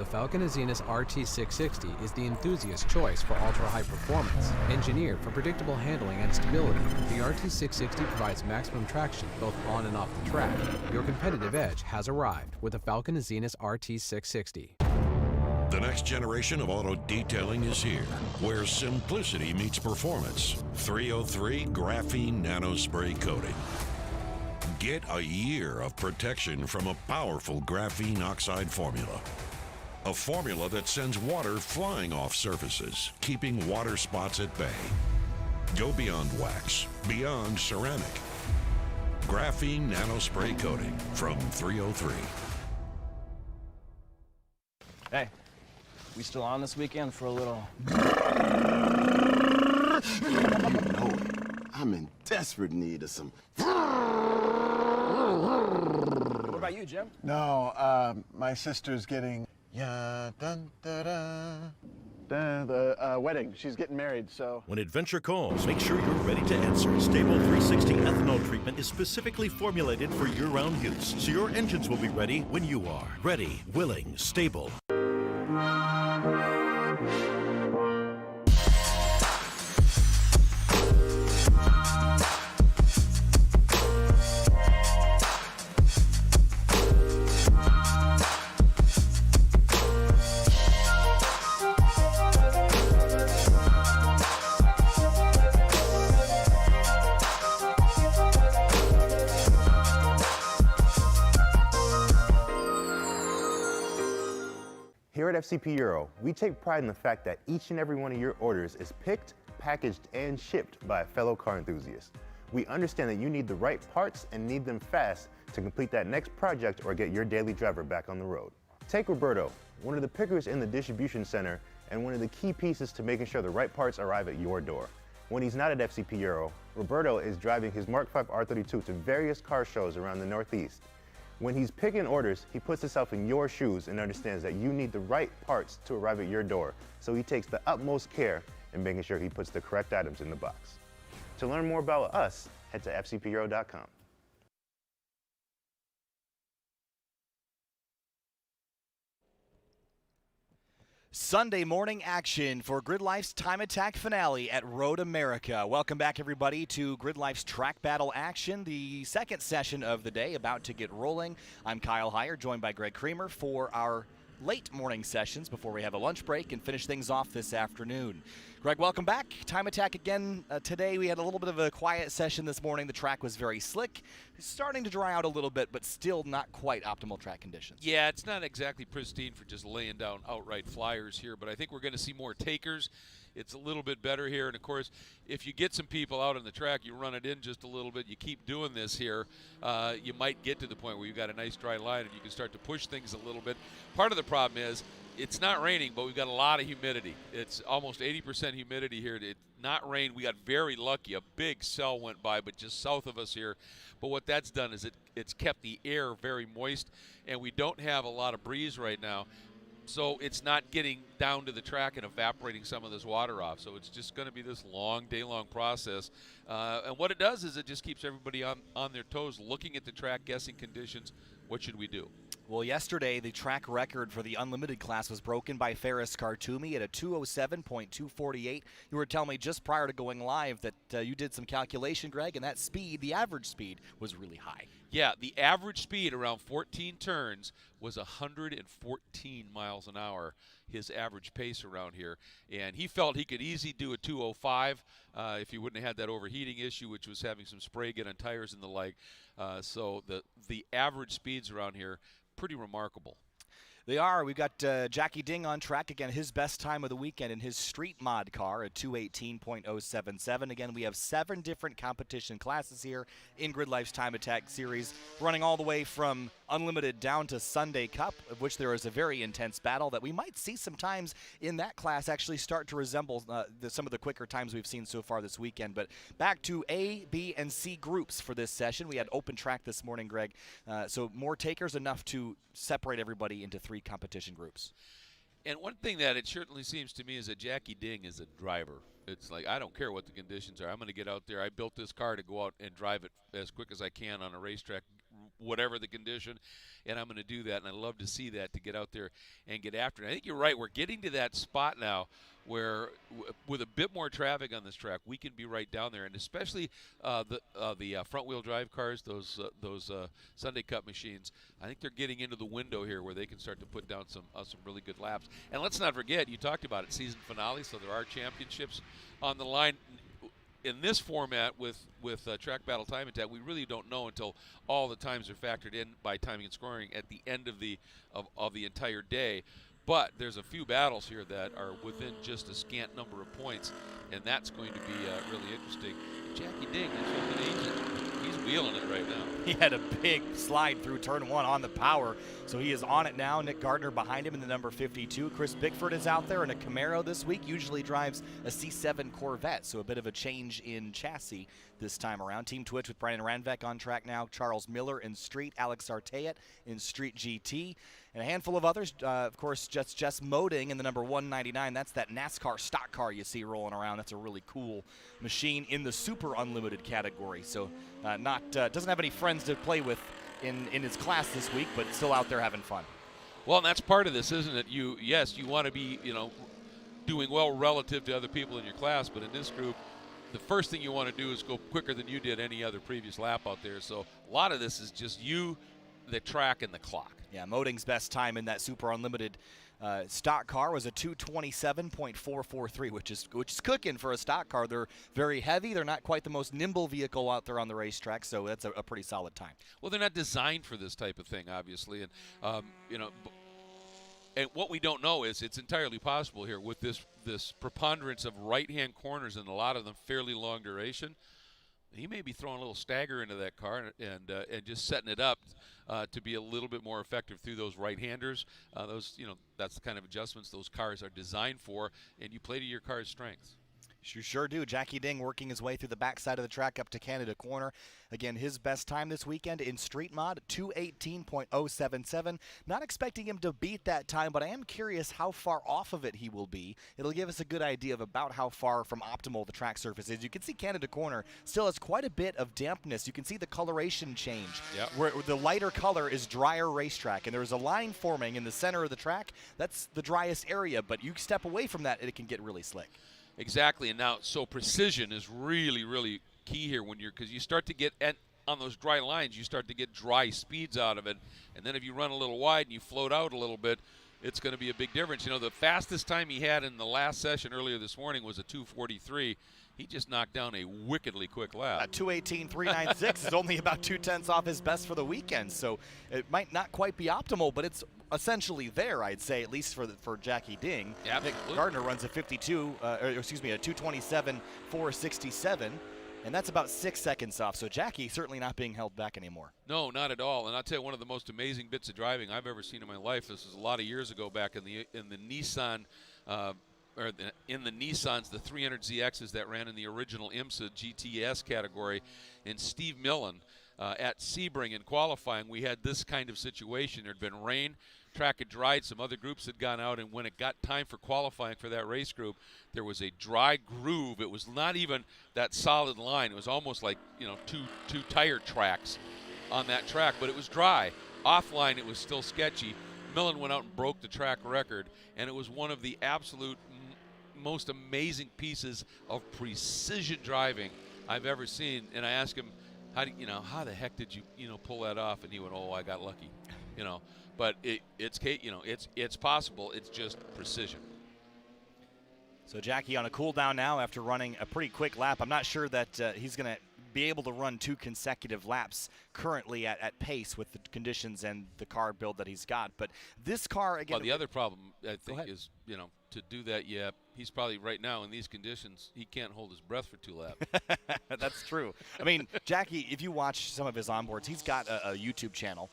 The Falken RT660 is the enthusiast choice for ultra-high performance. Engineered for predictable handling and stability, the RT660 provides maximum traction both on and off the track. Your competitive edge has arrived with the Falken RT660. The next generation of auto detailing is here, where simplicity meets performance. 303 graphene nanospray coating. Get a year of protection from a powerful graphene oxide formula. A formula that sends water flying off surfaces, keeping water spots at bay. Go beyond wax, beyond ceramic. Graphene nanospray coating from 303. Hey, we still on this weekend for a little? You know it. I'm in desperate need of some. What about you, Jim? No, my sister's getting the wedding. She's getting married, so. When adventure calls, make sure you're ready to answer. STA-BIL 360 ethanol treatment is specifically formulated for year-round use, so your engines will be ready when you are. Ready, willing, stable. Here at FCP Euro, we take pride in the fact that each and every one of your orders is picked, packaged, and shipped by a fellow car enthusiast. We understand that you need the right parts and need them fast to complete that next project or get your daily driver back on the road. Take Roberto, one of the pickers in the distribution center and one of the key pieces to making sure the right parts arrive at your door. When he's not at FCP Euro, Roberto is driving his Mark V R32 to various car shows around the Northeast. When he's picking orders, he puts himself in your shoes and understands that you need the right parts to arrive at your door, so he takes the utmost care in making sure he puts the correct items in the box. To learn more about us, head to fcpeuro.com. Sunday morning action for GridLife's Time Attack finale at Road America. Welcome back, everybody, to GridLife's Track Battle action, the second session of the day, about to get rolling. I'm Kyle Heyer, joined by Greg Creamer for our late morning sessions before we have a lunch break and finish things off this afternoon. Greg, welcome back. Time Attack again today. We had a little bit of a quiet session this morning. The track was very slick. It's starting to dry out a little bit, but still not quite optimal track conditions. Yeah, it's not exactly pristine for just laying down outright flyers here, but I think we're going to see more takers. It's a little bit better here, and of course, if you get some people out on the track, you run it in just a little bit, you keep doing this here, you might get to the point where you've got a nice dry line and you can start to push things a little bit. Part of the problem is it's not raining, but we've got a lot of humidity. It's almost 80% humidity here. It's not rain. We got very lucky. A big cell went by, but just south of us here. But what that's done is it's kept the air very moist, and we don't have a lot of breeze right now. So it's not getting down to the track and evaporating some of this water off. So it's just going to be this long, day-long process. And what it does is it just keeps everybody on their toes, looking at the track, guessing conditions. What should we do? Well, yesterday, the track record for the unlimited class was broken by Ferris Khartoumi at a 207.248. You were telling me just prior to going live that you did some calculation, Greg, and that speed, the average speed, was really high. Yeah, the average speed around 14 turns was 114 miles an hour, his average pace around here. And he felt he could easily do a 205 if he wouldn't have had that overheating issue, which was having some spray get on tires and the like. So the average speeds around here, pretty remarkable. They are. We've got Jackie Ding on track again, his best time of the weekend in his street mod car at 218.077. Again, we have 7 different competition classes here in GridLife's Time Attack series, running all the way from Unlimited down to Sunday Cup, of which there is a very intense battle that we might see sometimes in that class actually start to resemble some of the quicker times we've seen so far this weekend. But back to A, B, and C groups for this session. We had open track this morning, Greg, so more takers, enough to separate everybody into 3 competition groups. And one thing that it certainly seems to me is that Jackie Ding is a driver. It's like, I don't care what the conditions are. I'm going to get out there. I built this car to go out and drive it as quick as I can on a racetrack, whatever the condition, and I'm going to do that, and I love to see that, to get out there and get after it. I think you're right. We're getting to that spot now where, with a bit more traffic on this track, we can be right down there, and especially the front-wheel drive cars, those Sunday Cup machines. I think they're getting into the window here where they can start to put down some really good laps. And let's not forget, you talked about it, season finale, so there are championships on the line. In this format with track battle time attack, we really don't know until all the times are factored in by timing and scoring at the end of the entire day. But there's a few battles here that are within just a scant number of points, and that's going to be really interesting. Jackie Ding, he's wheeling it right now. He had a big slide through turn 1 on the power, so he is on it now. Nick Gardner behind him in the number 52. Chris Bickford is out there in a Camaro this week. Usually drives a C7 Corvette, so a bit of a change in chassis this time around. Team Twitch with Brian Randvek on track now. Charles Miller in Street. Alex Arteat in Street GT. And a handful of others, of course, Jess Moding in the number 199. That's that NASCAR stock car you see rolling around. That's a really cool machine in the Super Unlimited category. So doesn't have any friends to play with in his class this week, but still out there having fun. Well, and that's part of this, isn't it? You want to be, doing well relative to other people in your class, but in this group, the first thing you want to do is go quicker than you did any other previous lap out there. So a lot of this is just you, the track, and the clock. Yeah, Moding's best time in that Super Unlimited stock car was a 2:27.443, which is cooking for a stock car. They're very heavy. They're not quite the most nimble vehicle out there on the racetrack, so that's a pretty solid time. Well, they're not designed for this type of thing, obviously, and and what we don't know is it's entirely possible here with this preponderance of right-hand corners and a lot of them fairly long duration. He may be throwing a little stagger into that car and just setting it up to be a little bit more effective through those right-handers. That's the kind of adjustments those cars are designed for, and you play to your car's strengths. You sure do. Jackie Ding working his way through the backside of the track up to Canada Corner. Again, his best time this weekend in Street Mod, 2:18.077. Not expecting him to beat that time, but I am curious how far off of it he will be. It'll give us a good idea of about how far from optimal the track surface is. You can see Canada Corner still has quite a bit of dampness. You can see the coloration change. Yep. Where the lighter color is drier racetrack, and there's a line forming in the center of the track. That's the driest area, but you step away from that and it can get really slick. Exactly, and now so precision is really, really key here because you start to get on those dry lines, you start to get dry speeds out of it, and then if you run a little wide and you float out a little bit, it's going to be a big difference. The fastest time he had in the last session earlier this morning was a 2:43. He just knocked down a wickedly quick lap. 2:18.396 is only about 0.2 off his best for the weekend, so it might not quite be optimal, but it's essentially there, I'd say, at least for Jackie Ding. Yeah, Nick Gardner runs a 2:27.467, and that's about 6 seconds off. So Jackie certainly not being held back anymore. No, not at all. And I'll tell you, one of the most amazing bits of driving I've ever seen in my life. This was a lot of years ago, back in the Nissan. In the Nissans, the 300ZXs that ran in the original IMSA GTS category, and Steve Millen at Sebring in qualifying, we had this kind of situation. There had been rain, track had dried, some other groups had gone out, and when it got time for qualifying for that race group, there was a dry groove. It was not even that solid line. It was almost like two tire tracks on that track, but it was dry. Offline, it was still sketchy. Millen went out and broke the track record, and it was one of the absolute most amazing pieces of precision driving I've ever seen. And I asked him, how the heck did you pull that off? And he went, "Oh, I got lucky." But it's possible. It's just precision. So Jackie on a cool down now after running a pretty quick lap. I'm not sure that he's going to be able to run 2 consecutive laps currently at pace with the conditions and the car build that he's got. But this car, again... Well, the other problem, I think, is, to do that, he's probably right now in these conditions, he can't hold his breath for 2 laps. That's true. I mean, Jackie, if you watch some of his onboards, he's got a YouTube channel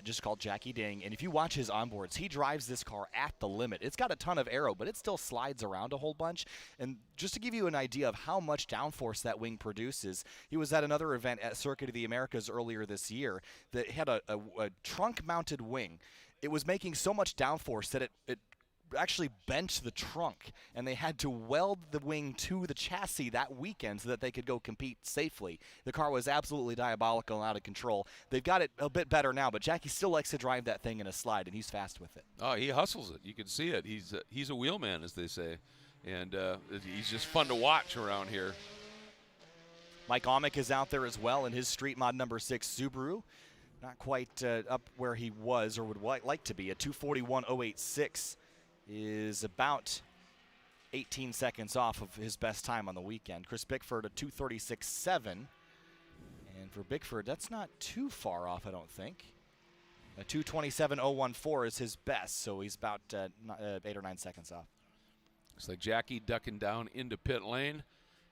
just called Jackie Ding, and if you watch his onboards, he drives this car at the limit. It's got a ton of aero, but it still slides around a whole bunch. And just to give you an idea of how much downforce that wing produces, he was at another event at Circuit of the Americas earlier this year that had a trunk-mounted wing. It was making so much downforce that it actually bent the trunk, and they had to weld the wing to the chassis that weekend so that they could go compete safely. The car was absolutely diabolical and out of control. They've got it a bit better now, but Jackie still likes to drive that thing in a slide, and he's fast with it. Oh, he hustles it. You can see it. He's a wheelman, as they say, and he's just fun to watch around here. Mike Amick is out there as well in his Street Mod number 6 Subaru. Not quite up where he was or would like to be. A 241.086 is about 18 seconds off of his best time on the weekend. Chris Bickford, a 236.7. And for Bickford, that's not too far off, I don't think. A 227.014 is his best, so he's about 8 or 9 seconds off. Looks like Jackie ducking down into pit lane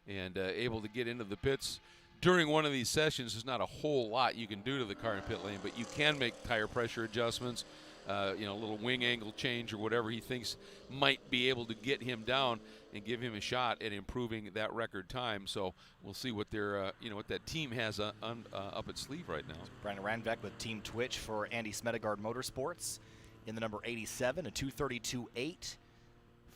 and able to get into the pits. During one of these sessions, there's not a whole lot you can do to the car in pit lane, but you can make tire pressure adjustments, a little wing angle change or whatever he thinks might be able to get him down and give him a shot at improving that record time. So we'll see what their, what that team has up its sleeve right now. Brandon Randbeck with Team Twitch for Andy Smedegard Motorsports in the number 87, a 232.8.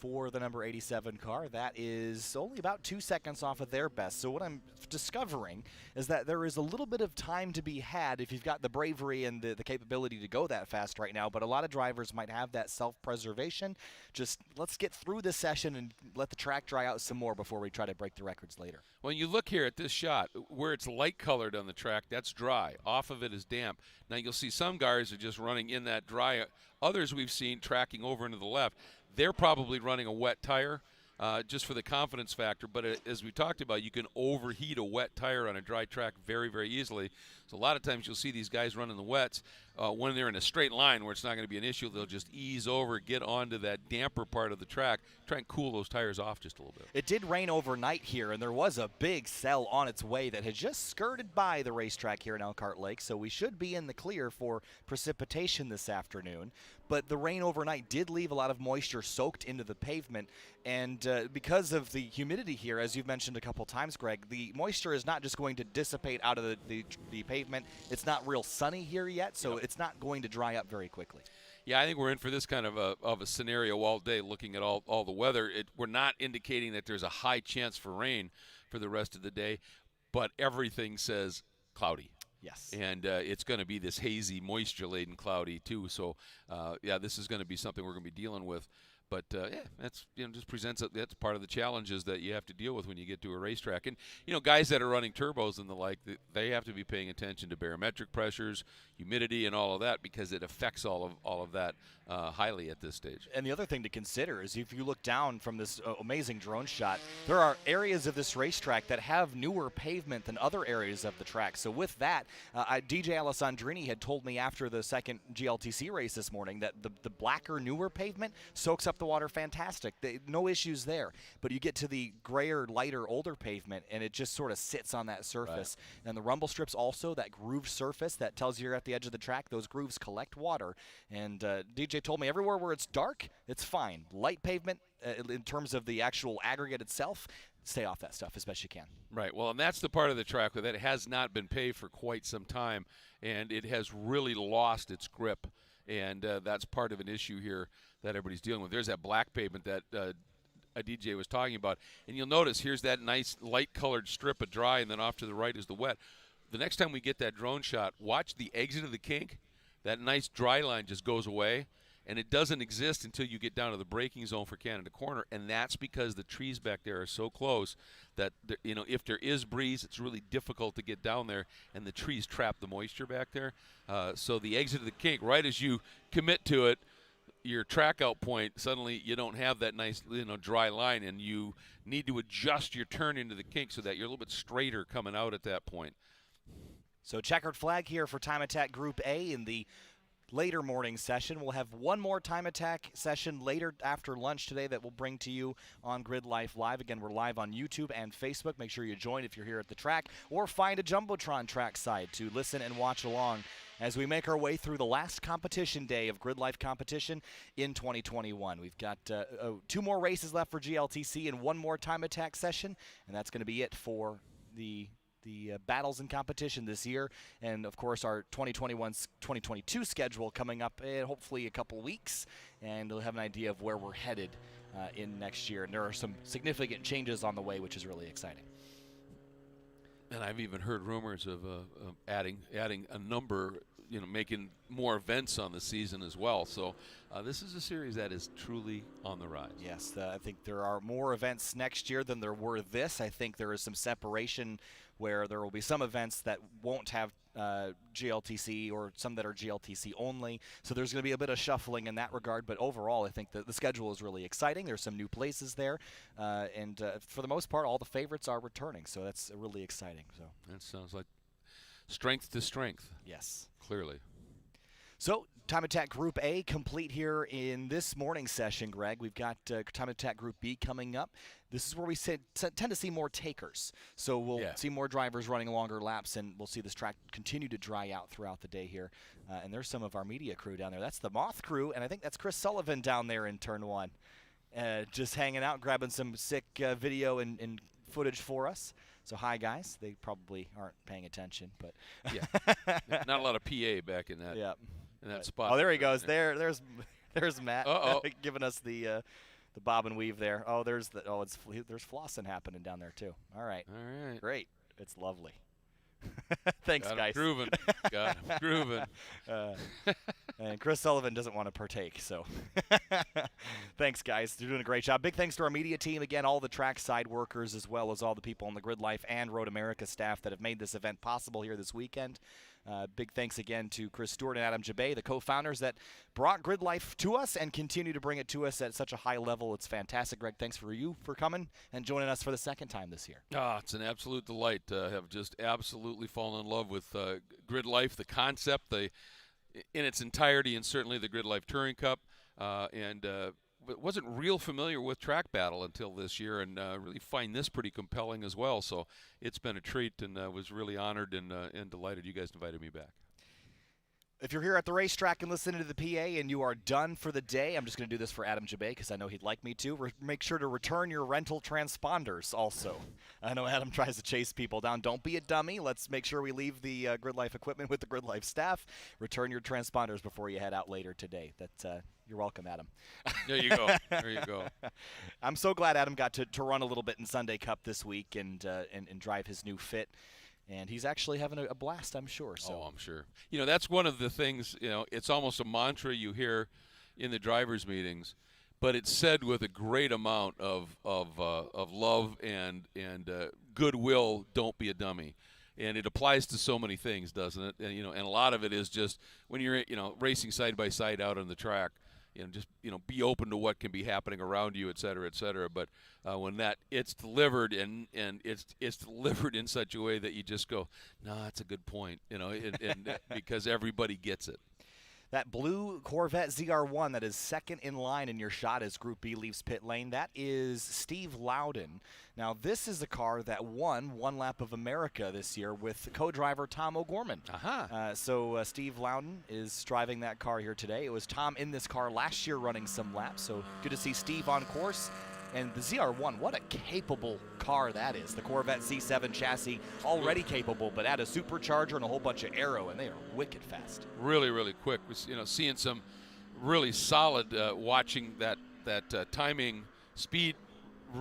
For the number 87 car. That is only about 2 seconds off of their best. So what I'm discovering is that there is a little bit of time to be had if you've got the bravery and the capability to go that fast right now, but a lot of drivers might have that self-preservation. Just let's get through this session and let the track dry out some more before we try to break the records later. When you look here at this shot, where it's light colored on the track, that's dry. Off of it is damp. Now you'll see some guys are just running in that dry. Others we've seen tracking over into the left. They're probably running a wet tire just for the confidence factor. But as we talked about, you can overheat a wet tire on a dry track very, very easily. So a lot of times you'll see these guys running the wets. When they're in a straight line where it's not going to be an issue, they'll just ease over, get onto that damper part of the track, try and cool those tires off just a little bit. It did rain overnight here, and there was a big cell on its way that had just skirted by the racetrack here in Elkhart Lake, so we should be in the clear for precipitation this afternoon. But the rain overnight did leave a lot of moisture soaked into the pavement, and because of the humidity here, as you've mentioned a couple times, Greg, the moisture is not just going to dissipate out of the pavement. It's not real sunny here yet, so it's not going to dry up very quickly. Yeah, I think we're in for this kind of a scenario all day, looking at all the weather. We're not indicating that there's a high chance for rain for the rest of the day, but everything says cloudy. Yes. And it's going to be this hazy, moisture-laden cloudy, too. So, yeah, this is going to be something we're going to be dealing with. But, yeah, that's, just presents that's part of the challenges that you have to deal with when you get to a racetrack. And, guys that are running turbos and the like, they have to be paying attention to barometric pressures, humidity, and all of that, because it affects all of that highly at this stage. And the other thing to consider is if you look down from this amazing drone shot, there are areas of this racetrack that have newer pavement than other areas of the track. So with that, DJ Alessandrini had told me after the second GLTC race this morning that the blacker, newer pavement soaks up the water fantastic. No issues there. But you get to the grayer, lighter, older pavement, and it just sort of sits on that surface. Right. And the rumble strips also, that grooved surface that tells you you're at the edge of the track, those grooves collect water. And DJ told me everywhere where it's dark, it's fine. Light pavement, in terms of the actual aggregate itself, stay off that stuff as best you can. Right. Well, and that's the part of the track that has not been paved for quite some time, and it has really lost its grip. And that's part of an issue here that everybody's dealing with. There's that black pavement that a DJ was talking about. And you'll notice here's that nice light-colored strip of dry, and then off to the right is the wet. The next time we get that drone shot, watch the exit of the kink. That nice dry line just goes away, and it doesn't exist until you get down to the braking zone for Canada Corner, and that's because the trees back there are so close that, if there is breeze, it's really difficult to get down there, and the trees trap the moisture back there. So the exit of the kink, right as you commit to it, your track out point, suddenly you don't have that nice dry line, and you need to adjust your turn into the kink so that you're a little bit straighter coming out at that point. So checkered flag here for Time Attack Group A in the later morning session. We'll have one more Time Attack session later after lunch today that we'll bring to you on Grid Life Live. Again, we're live on YouTube and Facebook. Make sure you join if you're here at the track, or find a Jumbotron trackside to listen and watch along as we make our way through the last competition day of Grid Life competition in 2021. We've got 2 more races left for GLTC and 1 more Time Attack session, and that's going to be it for the the battles and competition this year, and of course our 2021-2022 schedule coming up in hopefully a couple weeks, and we'll have an idea of where we're headed in next year. And there are some significant changes on the way, which is really exciting. And I've even heard rumors of adding a number, making more events on the season as well. So this is a series that is truly on the rise. Yes, I think there are more events next year than there were this. I think there is some separation where there will be some events that won't have GLTC or some that are GLTC only. So there's going to be a bit of shuffling in that regard. But overall, I think the schedule is really exciting. There's some new places there. And for the most part, all the favorites are returning. So that's really exciting. So that sounds like strength to strength. Yes. Clearly. So Time Attack Group A complete here in this morning's session, Greg. We've got Time Attack Group B coming up. This is where we tend to see more takers. So we'll see more drivers running longer laps, and we'll see this track continue to dry out throughout the day here. And there's some of our media crew down there. That's the Moth crew, and I think that's Chris Sullivan down there in Turn 1. Just hanging out, grabbing some sick video and footage for us. So hi, guys. They probably aren't paying attention, but not a lot of PA back in that. In that spot. Oh, there he goes. There's Matt giving us the bob and weave there. Oh, there's flossing happening down there too. All right. Great. It's lovely. Thanks, guys. Got him grooving. And Chris Sullivan doesn't want to partake, so thanks, guys. You're doing a great job. Big thanks to our media team, again, all the trackside workers, as well as all the people on the Grid Life and Road America staff that have made this event possible here this weekend. Big thanks again to Chris Stewart and Adam Jabay, the co-founders that brought Grid Life to us and continue to bring it to us at such a high level. It's fantastic. Greg, thanks for coming and joining us for the second time this year. It's an absolute delight. Have just absolutely fallen in love with Grid Life, the concept, in its entirety, and certainly the Grid Life Touring Cup. But wasn't real familiar with Track Battle until this year, and really find this pretty compelling as well. So it's been a treat, and was really honored and delighted you guys invited me back. If you're here at the racetrack and listening to the PA and you are done for the day, I'm just going to do this for Adam Jabay because I know he'd like me to. Make sure to return your rental transponders also. I know Adam tries to chase people down. Don't be a dummy. Let's make sure we leave the Grid Life equipment with the Grid Life staff. Return your transponders before you head out later today. You're welcome, Adam. There you go. There you go. I'm so glad Adam got to run a little bit in Sunday Cup this week and drive his new Fit. And he's actually having a blast, I'm sure. So. Oh, I'm sure. That's one of the things, it's almost a mantra you hear in the drivers' meetings, but it's said with a great amount of love and goodwill. Don't be a dummy. And it applies to so many things, doesn't it? And, and a lot of it is just when you're, racing side by side out on the track, just be open to what can be happening around you, et cetera, et cetera. But when it's delivered and it's delivered in such a way that you just go, no, that's a good point, and because everybody gets it. That blue Corvette ZR1 that is second in line in your shot as Group B leaves pit lane, that is Steve Loudon. Now, this is a car that won one lap of America this year with co-driver Tom O'Gorman. So Steve Loudon is driving that car here today. It was Tom in this car last year running some laps, so good to see Steve on course. And the ZR1, what a capable car that is. The Corvette Z7 chassis, already capable, but add a supercharger and a whole bunch of aero, and they are wicked fast. Really, really quick. Seeing some really solid watching that timing speed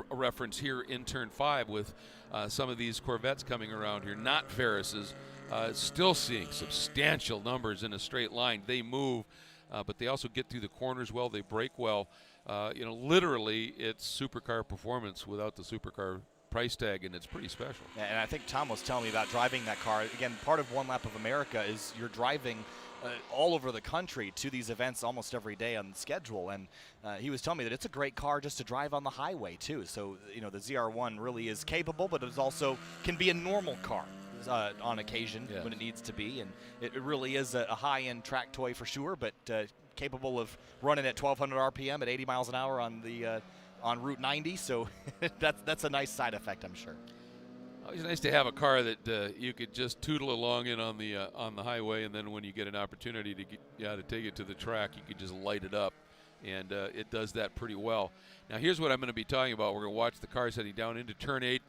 reference here in Turn 5 with some of these Corvettes coming around here, not Ferris's. Still seeing substantial numbers in a straight line. They move, but they also get through the corners well. They brake well. Literally, it's supercar performance without the supercar price tag, and it's pretty special. And I think Tom was telling me about driving that car. Again, part of One Lap of America is you're driving all over the country to these events almost every day on the schedule. And he was telling me that it's a great car just to drive on the highway, too. So, the ZR1 really is capable, but it also can be a normal car on occasion when it needs to be. And it really is a high-end track toy for sure, but capable of running at 1,200 RPM at 80 miles an hour on the on Route 90. So that's a nice side effect, I'm sure. It's nice to have a car that you could just tootle along in on the highway, and then when you get an opportunity to take it to the track, you could just light it up, and it does that pretty well. Now here's what I'm going to be talking about. We're going to watch the cars heading down into Turn 8,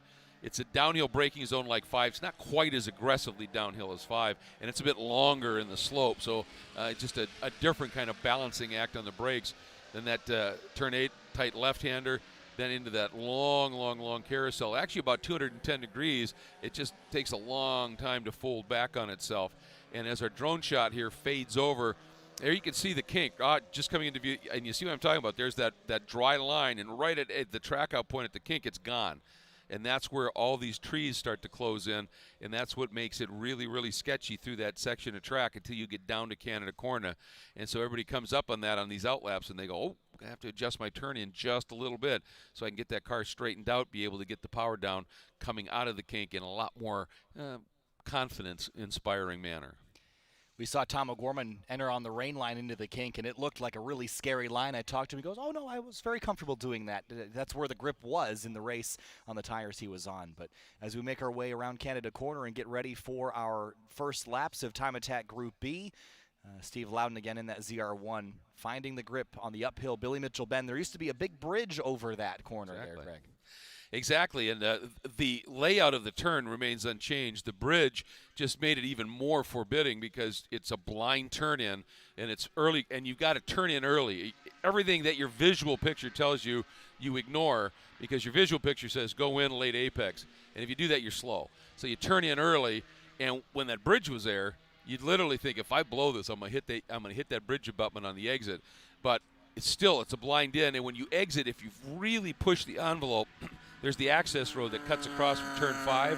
It's a downhill braking zone like 5. It's not quite as aggressively downhill as 5, and it's a bit longer in the slope. So just a different kind of balancing act on the brakes than that turn 8 tight left-hander, then into that long carousel. Actually about 210 degrees. It just takes a long time to fold back on itself. And as our drone shot here fades over, there you can see the kink just coming into view, and you see what I'm talking about. There's that dry line, and right at the track out point at the kink, it's gone. And that's where all these trees start to close in, and that's what makes it really sketchy through that section of track until you get down to Canada Corner. And so everybody comes up on that on these outlaps, and they go, oh, I have to adjust my turn in just a little bit so I can get that car straightened out, be able to get the power down coming out of the kink in a lot more confidence-inspiring manner. We saw Tom O'Gorman enter on the rain line into the kink, and it looked like a really scary line. I talked to him. He goes, oh, no, I was very comfortable doing that. That's where the grip was in the race on the tires he was on. But as we make our way around Canada Corner and get ready for our first laps of Time Attack Group B, Steve Loudon again in that ZR1, finding the grip on the uphill Billy Mitchell bend. There used to be a big bridge over that corner there, Greg. Exactly, and the layout of the turn remains unchanged. The bridge just made it even more forbidding because it's a blind turn in, and it's early, and you've got to turn in early. Everything that your visual picture tells you, you ignore because your visual picture says go in late apex, and if you do that, you're slow. So you turn in early, and when that bridge was there, you'd literally think, if I blow this, I'm gonna hit that bridge abutment on the exit. But it's a blind in, and when you exit, if you've really pushed the envelope, there's the access road that cuts across from turn 5,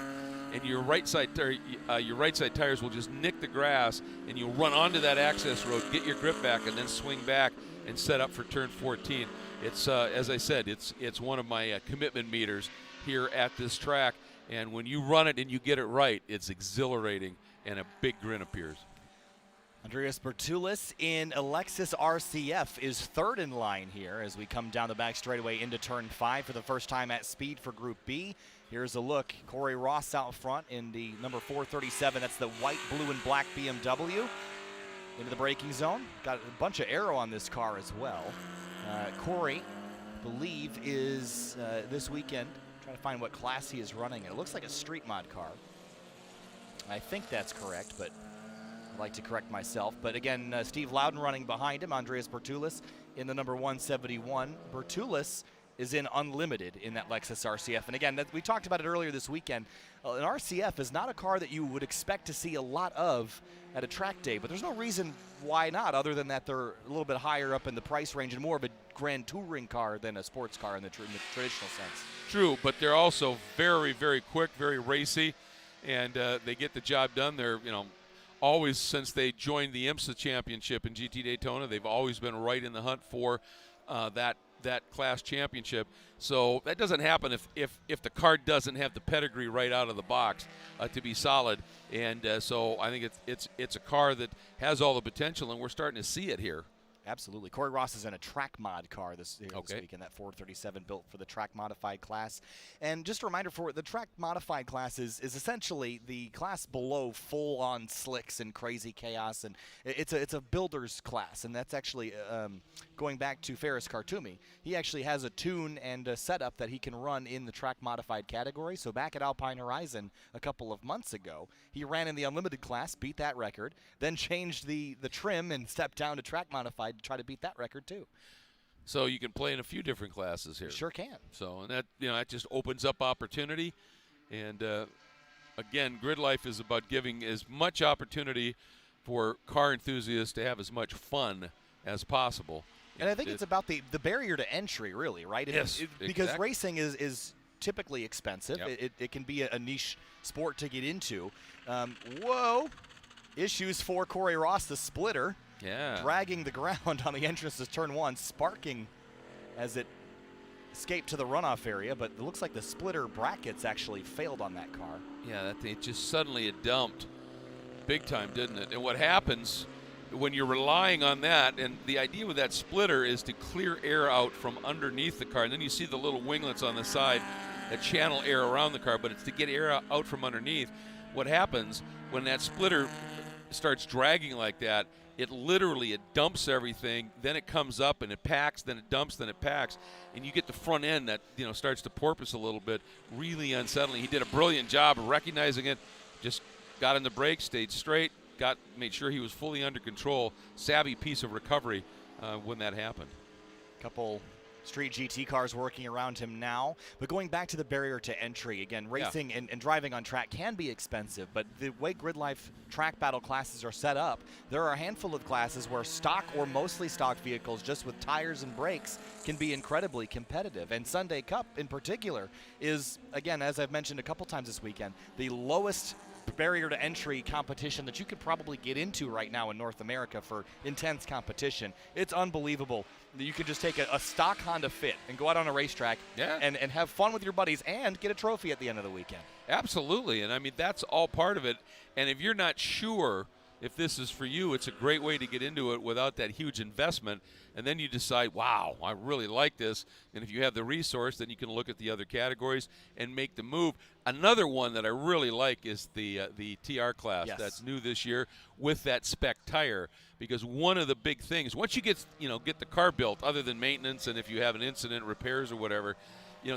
and your right side tires will just nick the grass, and you'll run onto that access road, get your grip back, and then swing back and set up for turn 14. It's as I said, it's one of my commitment meters here at this track, and when you run it and you get it right, it's exhilarating, and a big grin appears. Andreas Bertulis in a Lexus RCF is third in line here as we come down the back straightaway into turn 5 for the first time at speed for Group B. Here's a look. Corey Ross out front in the number 437. That's the white, blue, and black BMW. Into the braking zone. Got a bunch of aero on this car as well. Corey, I believe, is this weekend trying to find what class he is running. It looks like a street mod car. I think that's correct, but I'd like to correct myself. But again, Steve Loudon running behind him, Andreas Bertulis in the number 171. Bertulis is in unlimited in that Lexus RCF. And again, we talked about it earlier this weekend. An RCF is not a car that you would expect to see a lot of at a track day, but there's no reason why not, other than that they're a little bit higher up in the price range and more of a grand touring car than a sports car in the traditional sense. True, but they're also very quick, very racy, and they get the job done. They're, always, since they joined the IMSA championship in GT Daytona, they've always been right in the hunt for that class championship. So that doesn't happen if the car doesn't have the pedigree right out of the box to be solid. And so I think it's a car that has all the potential, and we're starting to see it here. Absolutely. Corey Ross is in a track mod car this weekend, that 437 built for the track modified class. And just a reminder, for the track modified class is essentially the class below full on slicks and crazy chaos, and it's a builder's class. And that's actually going back to Ferris Khartoumi. He actually has a tune and a setup that he can run in the track modified category. So back at Alpine Horizon a couple of months ago, he ran in the unlimited class, beat that record, then changed the trim and stepped down to track modified to try to beat that record too. So you can play in a few different classes here. Sure can. So, and that that just opens up opportunity. And again, GRIDLIFE is about giving as much opportunity for car enthusiasts to have as much fun as possible. And I think it's about the barrier to entry, really, right? Yes, because exactly. racing is typically expensive. Yep. It can be a niche sport to get into. Whoa. Issues for Corey Ross, the splitter. Yeah. Dragging the ground on the entrance to turn 1, sparking as it escaped to the runoff area, but it looks like the splitter brackets actually failed on that car. Yeah, that thing just suddenly it dumped big time, didn't it? And what happens when you're relying on that, and the idea with that splitter is to clear air out from underneath the car, and then you see the little winglets on the side that channel air around the car, but it's to get air out from underneath. What happens when that splitter starts dragging like that, it dumps everything, then it comes up and it packs, then it dumps, then it packs, and you get the front end that starts to porpoise a little bit, really unsettling. He did a brilliant job of recognizing it, just got in the brake, stayed straight, made sure he was fully under control. Savvy piece of recovery when that happened. Couple street GT cars working around him now. But going back to the barrier to entry, again, racing and driving on track can be expensive, but the way GRIDLIFE track battle classes are set up, there are a handful of classes where stock or mostly stock vehicles just with tires and brakes can be incredibly competitive. And Sunday Cup in particular is, again, as I've mentioned a couple times this weekend, the lowest barrier to entry competition that you could probably get into right now in North America for intense competition. It's unbelievable that you can just take a stock Honda Fit and go out on a racetrack and have fun with your buddies and get a trophy at the end of the weekend. Absolutely, and I mean, that's all part of it. And if you're not sure if this is for you, it's a great way to get into it without that huge investment. And then you decide, wow, I really like this. And if you have the resource, then you can look at the other categories and make the move. Another one that I really like is the TR class that's new this year with that spec tire. Because one of the big things, once you get the car built, other than maintenance and if you have an incident, repairs or whatever,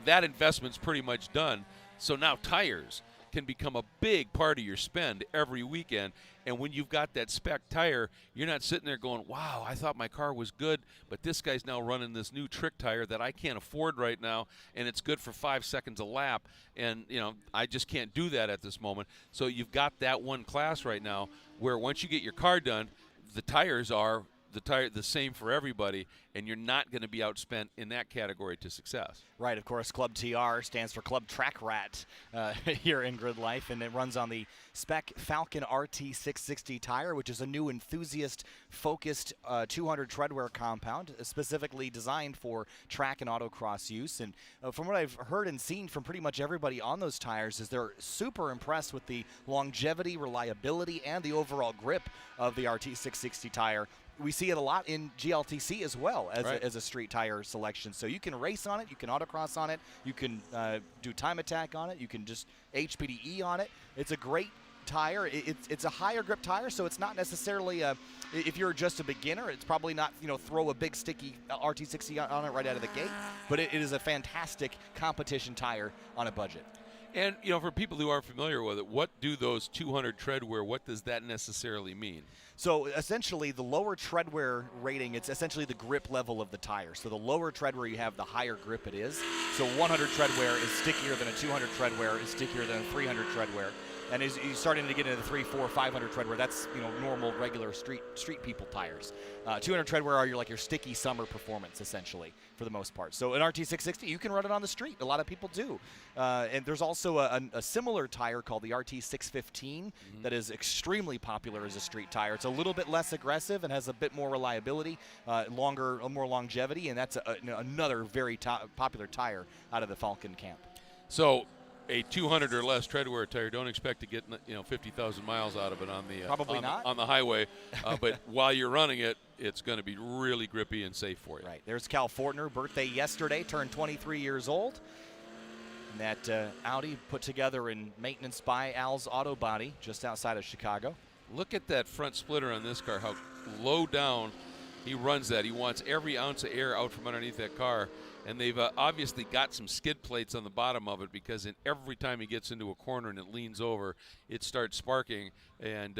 that investment's pretty much done. So now tires can become a big part of your spend every weekend. And when you've got that spec tire, you're not sitting there going, wow, I thought my car was good, but this guy's now running this new trick tire that I can't afford right now, and it's good for 5 seconds a lap. And, I just can't do that at this moment. So you've got that one class right now where once you get your car done, the tires are the same for everybody, and you're not going to be outspent in that category to success. Right, of course, Club TR stands for Club Track Rat here in GRIDLIFE, and it runs on the spec Falken RT660 tire, which is a new enthusiast-focused 200 treadwear compound, specifically designed for track and autocross use. And from what I've heard and seen from pretty much everybody on those tires is they're super impressed with the longevity, reliability, and the overall grip of the RT660 tire. We see it a lot in GLTC as well as a street tire selection. So you can race on it, you can autocross on it, you can do time attack on it, you can just HPDE on it. It's a great tire. It's a higher grip tire, so it's not necessarily if you're just a beginner, it's probably not throw a big sticky RT60 on it right out of the gate. But it is a fantastic competition tire on a budget. And for people who aren't familiar with it, what do those 200 treadwear? What does that necessarily mean? So essentially, the lower treadwear rating, it's essentially the grip level of the tire. So the lower treadwear you have, the higher grip it is. So 100 treadwear is stickier than a 200 treadwear, is stickier than a 300 treadwear. And as you're starting to get into the 300, 400, 500 treadwear, that's normal, regular street people tires. 200 treadwear are your sticky summer performance, essentially, for the most part. So an RT660, you can run it on the street. A lot of people do. And there's also a similar tire called the RT615 that is extremely popular as a street tire. It's a little bit less aggressive and has a bit more reliability, more longevity, and that's another very popular tire out of the Falken camp. So a 200 or less treadwear tire, don't expect to get 50,000 miles out of it on the highway. But while you're running it, it's going to be really grippy and safe for you. Right. There's Cal Fortner, birthday yesterday, turned 23 years old. And that Audi put together in maintenance by Al's Auto Body just outside of Chicago. Look at that front splitter on this car, how low down he runs that. He wants every ounce of air out from underneath that car. And they've obviously got some skid plates on the bottom of it because every time he gets into a corner and it leans over, it starts sparking, and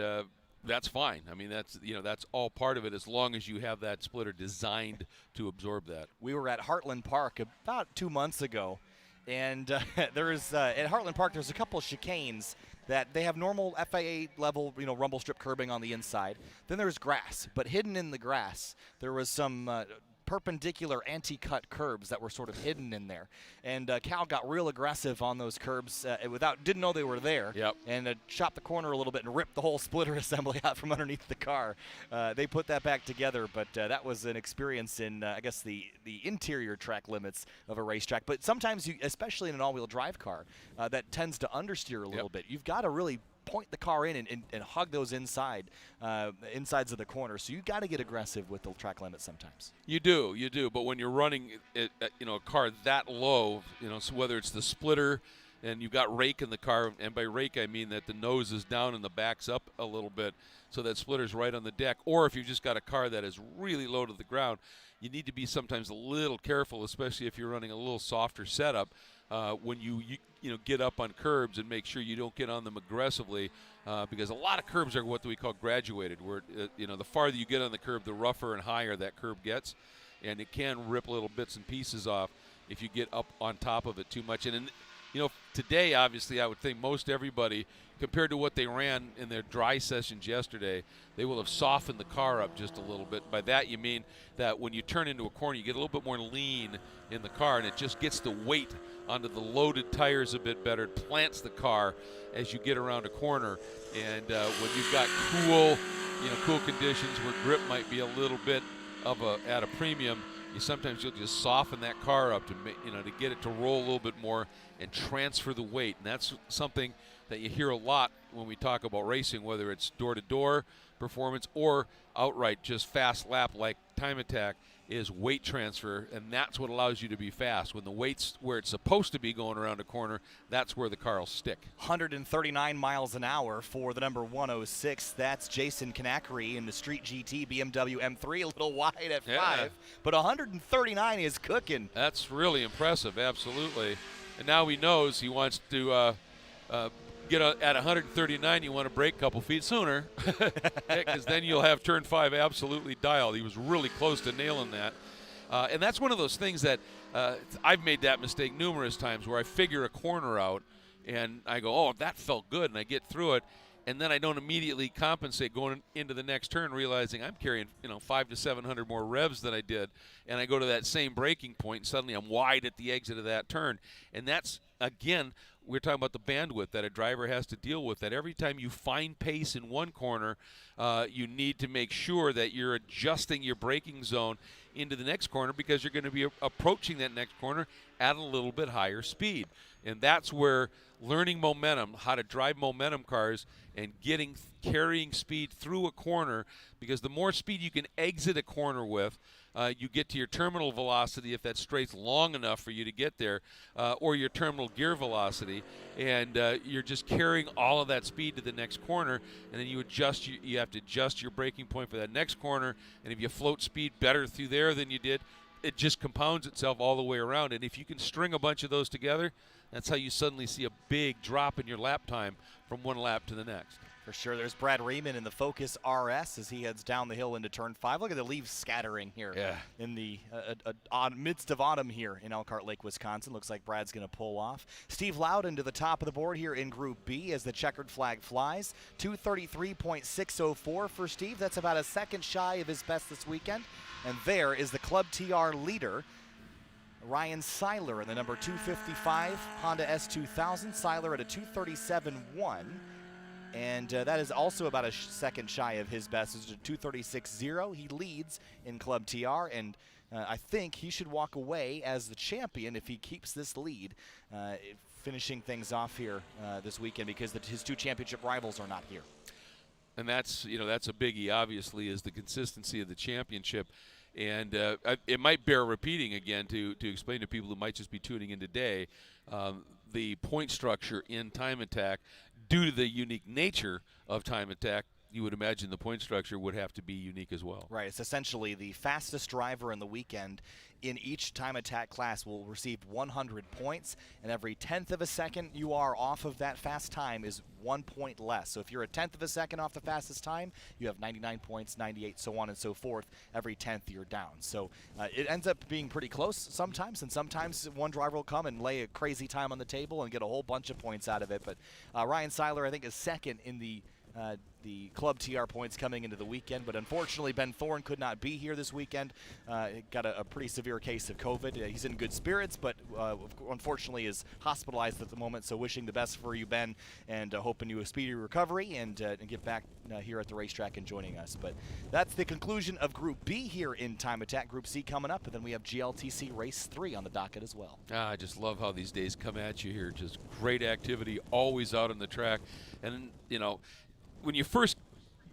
that's fine. I mean, that's all part of it as long as you have that splitter designed to absorb that. We were at Heartland Park about 2 months ago, and at Heartland Park there's a couple of chicanes that they have normal FIA level, rumble strip curbing on the inside. Then there's grass, but hidden in the grass there was some perpendicular anti-cut curbs that were sort of hidden in there, and Cal got real aggressive on those curbs didn't know they were there. Yep. And chopped the corner a little bit and ripped the whole splitter assembly out from underneath the car. They put that back together, but that was an experience in I guess the interior track limits of a racetrack. But sometimes especially in an all-wheel drive car, that tends to understeer a little bit. You've got to really point the car in and hug those insides of the corner. So you got to get aggressive with the track limits sometimes. You do. But when you're running a car that low, so whether it's the splitter, and you've got rake in the car, and by rake I mean that the nose is down and the back's up a little bit, so that splitter's right on the deck. Or if you've just got a car that is really low to the ground, you need to be sometimes a little careful, especially if you're running a little softer setup when you get up on curbs, and make sure you don't get on them aggressively, because a lot of curbs are what we call graduated, where the farther you get on the curb, the rougher and higher that curb gets, and it can rip little bits and pieces off if you get up on top of it too much. And today, obviously, I would think most everybody, compared to what they ran in their dry sessions yesterday, they will have softened the car up just a little bit. By that you mean that when you turn into a corner, you get a little bit more lean in the car, and it just gets the weight onto the loaded tires a bit better. It plants the car as you get around a corner. And when you've got cool conditions where grip might be a little bit at a premium, you'll just soften that car up to get it to roll a little bit more and transfer the weight. And that's something that you hear a lot when we talk about racing, whether it's door-to-door performance or outright just fast lap like time attack, is weight transfer, and that's what allows you to be fast. When the weight's where it's supposed to be going around a corner, that's where the car will stick. 139 miles an hour for the number 106. That's Jason Kanakary in the Street GT BMW M3, a little wide at 5, but 139 is cooking. That's really impressive, absolutely. And now he knows he wants to get at 139, you want to brake a couple feet sooner, because then you'll have turn 5 absolutely dialed. He was really close to nailing that. And that's one of those things that I've made that mistake numerous times, where I figure a corner out and I go, oh, that felt good, and I get through it, and then I don't immediately compensate going into the next turn, realizing I'm carrying 500 to 700 more revs than I did, and I go to that same braking point, and suddenly I'm wide at the exit of that turn. And that's, again, we're talking about the bandwidth that a driver has to deal with, that every time you find pace in one corner, you need to make sure that you're adjusting your braking zone into the next corner, because you're going to be approaching that next corner at a little bit higher speed. And that's where learning momentum, how to drive momentum cars, and carrying speed through a corner, because the more speed you can exit a corner with, you get to your terminal velocity, if that straight's long enough for you to get there, or your terminal gear velocity, and you're just carrying all of that speed to the next corner, and then you have to adjust your braking point for that next corner, and if you float speed better through there than you did, it just compounds itself all the way around. And if you can string a bunch of those together, that's how you suddenly see a big drop in your lap time from one lap to the next. For sure. There's Brad Riemann in the Focus RS as he heads down the hill into turn 5. Look at the leaves scattering here in the midst of autumn here in Elkhart Lake, Wisconsin. Looks like Brad's going to pull off. Steve Loudon to the top of the board here in Group B as the checkered flag flies. 233.604 for Steve. That's about a second shy of his best this weekend. And there is the Club TR leader, Ryan Seiler, in the number 255 Honda S2000. Seiler at a 237.1. And that is also about a second shy of his best. It's a 236.0. He leads in Club TR, and I think he should walk away as the champion if he keeps this lead, finishing things off here this weekend, because his two championship rivals are not here. And that's a biggie, obviously, is the consistency of the championship. And it might bear repeating again to explain to people who might just be tuning in today, the point structure in time attack. Due to the unique nature of time attack, you would imagine the point structure would have to be unique as well. Right. It's essentially the fastest driver in the weekend in each time attack class will receive 100 points, and every 10th of a second you are off of that fast time is 1 point less. So if you're a 10th of a second off the fastest time, you have 99 points, 98, so on and so forth. Every 10th you're down. So it ends up being pretty close sometimes, and sometimes one driver will come and lay a crazy time on the table and get a whole bunch of points out of it. But Ryan Seiler, I think, is second in the Club TR points coming into the weekend, but unfortunately Ben Thorne could not be here this weekend. Got a pretty severe case of COVID. He's in good spirits, but unfortunately is hospitalized at the moment, so wishing the best for you, Ben, and hoping you a speedy recovery and get back here at the racetrack and joining us. But that's the conclusion of Group B here in Time Attack. Group C coming up, and then we have GLTC Race 3 on the docket as well. I just love how these days come at you here. Just great activity, always out on the track. And, when you first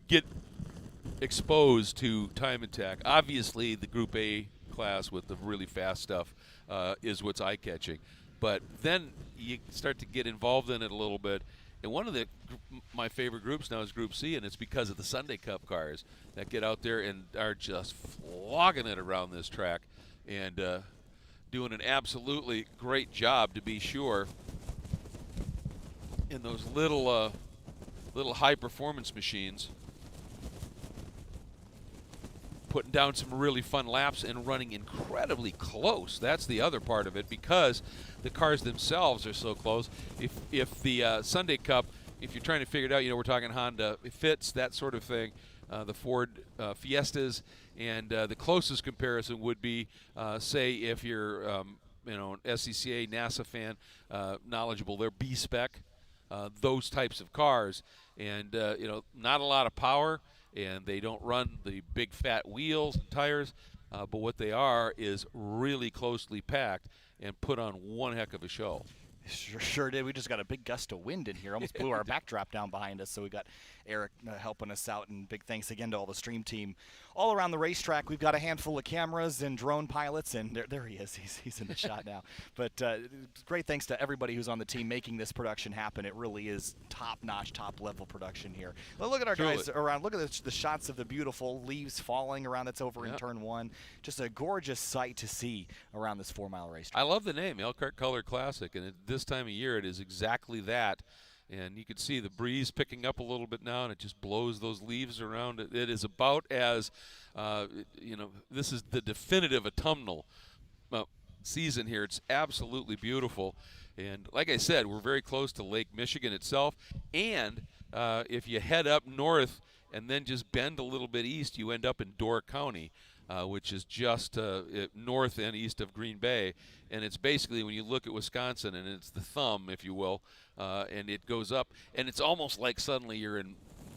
get exposed to time attack, obviously the Group A class with the really fast stuff is what's eye-catching. but then you start to get involved in it a little bit. And one of my favorite groups now is Group C, and it's because of the Sunday Cup cars that get out there and are just flogging it around this track and doing an absolutely great job, to be sure, in those little high-performance machines, putting down some really fun laps and running incredibly close. That's the other part of it, because the cars themselves are so close. If the Sunday Cup, if you're trying to figure it out, we're talking Honda Fits, that sort of thing, the Ford Fiestas, and the closest comparison would be, say, if you're an SCCA NASA fan, knowledgeable, they're B-Spec, those types of cars, and not a lot of power, and they don't run the big fat wheels and tires, but what they are is really closely packed and put on one heck of a show. Sure did. We just got a big gust of wind in here. Almost blew our backdrop down behind us. So we got Eric helping us out. And big thanks again to all the stream team. All around the racetrack, we've got a handful of cameras and drone pilots. And there he is. He's in the shot now. But great thanks to everybody who's on the team making this production happen. It really is top-notch, top-level production here. Well, look at our guys around. Look at the shots of the beautiful leaves falling around that's over in Turn 1. Just a gorgeous sight to see around this 4-mile racetrack. I love the name, Elkhart Color Classic. And this time of year, it is exactly that. And you can see the breeze picking up a little bit now, and it just blows those leaves around. It is about as, this is the definitive autumnal season here. It's absolutely beautiful. And like I said, we're very close to Lake Michigan itself. And if you head up north and then just bend a little bit east, you end up in Door County, which is just north and east of Green Bay. And it's basically, when you look at Wisconsin, and it's the thumb, if you will, and it goes up, and it's almost like suddenly you're in,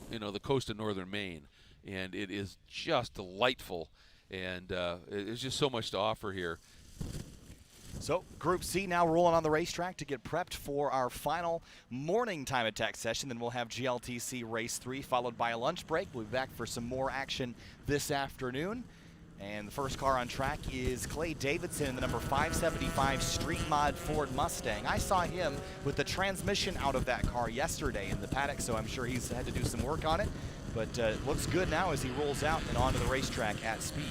the coast of northern Maine. And it is just delightful, and there's just so much to offer here. So Group C now rolling on the racetrack to get prepped for our final morning time attack session. Then we'll have GLTC Race 3 followed by a lunch break. We'll be back for some more action this afternoon. And the first car on track is Clay Davidson in the number 575 Street Mod Ford Mustang. I saw him with the transmission out of that car yesterday in the paddock, so I'm sure he's had to do some work on it. But looks good now as he rolls out and onto the racetrack at speed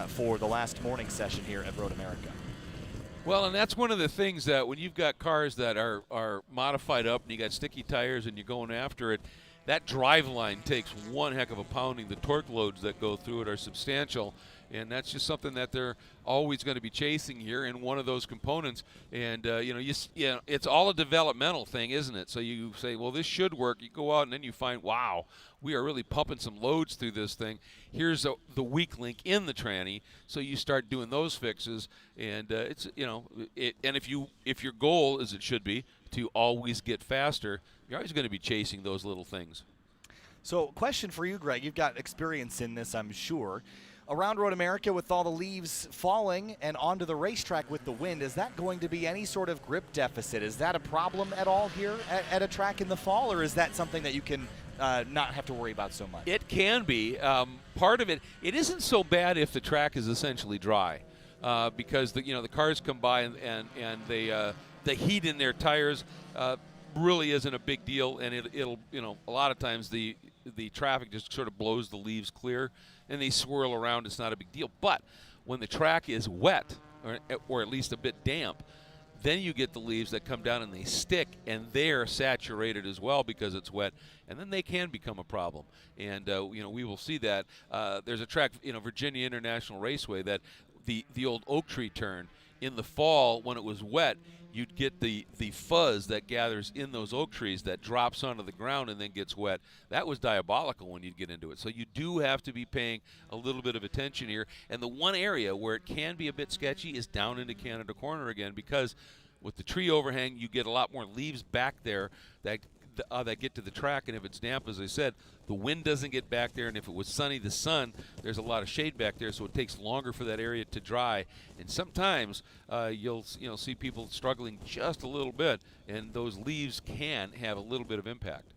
for the last morning session here at Road America. Well, and that's one of the things that when you've got cars that are modified up and you got sticky tires and you're going after it, that drive line takes one heck of a pounding. The torque loads that go through it are substantial, and that's just something that they're always going to be chasing here in one of those components. And it's all a developmental thing, isn't it? So you say, well, this should work. You go out and then you find, wow, we are really pumping some loads through this thing. Here's the weak link in the tranny. So you start doing those fixes, and and if your goal, as it should be, to always get faster, you're always going to be chasing those little things. So question for you, Greg. You've got experience in this, I'm sure. Around Road America with all the leaves falling and onto the racetrack with the wind, is that going to be any sort of grip deficit? Is that a problem at all here at a track in the fall, or is that something that you can not have to worry about so much? It can be. Part of it isn't so bad if the track is essentially dry, because the cars come by and the heat in their tires really isn't a big deal, and it'll a lot of times the traffic just sort of blows the leaves clear and they swirl around. It's not a big deal. But when the track is wet or at least a bit damp, then you get the leaves that come down and they stick, and they're saturated as well because it's wet, and then they can become a problem. And we will see that. There's a track, Virginia International Raceway, that the old oak tree turn in the fall when it was wet, you'd get the fuzz that gathers in those oak trees that drops onto the ground and then gets wet. That was diabolical when you'd get into it. So you do have to be paying a little bit of attention here. And the one area where it can be a bit sketchy is down into Canada Corner again, because with the tree overhang, you get a lot more leaves back there that get to the track, and if it's damp, as I said, the wind doesn't get back there, and if it was sunny, the sun, there's a lot of shade back there, so it takes longer for that area to dry. And sometimes you'll see people struggling just a little bit, and those leaves can have a little bit of impact.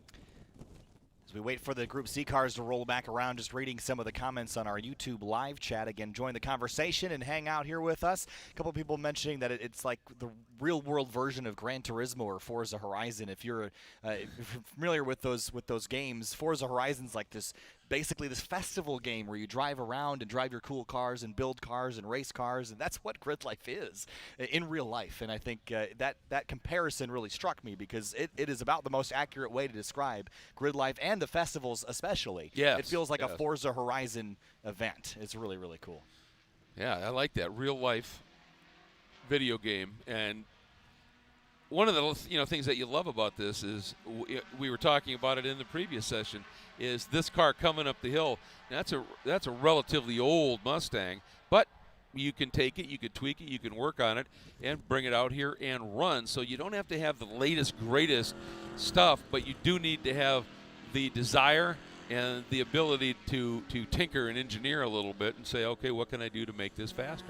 As we wait for the Group C cars to roll back around, just reading some of the comments on our YouTube live chat. Again, join the conversation and hang out here with us. A couple people mentioning that it's like the real-world version of Gran Turismo or Forza Horizon. If you're familiar with those games, Forza Horizon's like this, basically this festival game where you drive around and drive your cool cars and build cars and race cars, and that's what Grid Life is in real life. And I think that comparison really struck me because it is about the most accurate way to describe Grid Life and the festivals especially. Yes, it feels like yes. a Forza Horizon event. It's really, really cool. Yeah, I like that real life video game. And one of the things that you love about this is we were talking about it in the previous session, is this car coming up the hill. That's a relatively old Mustang, but you can take it, you can tweak it, you can work on it, and bring it out here and run. So you don't have to have the latest, greatest stuff, but you do need to have the desire and the ability to tinker and engineer a little bit and say, okay, what can I do to make this faster?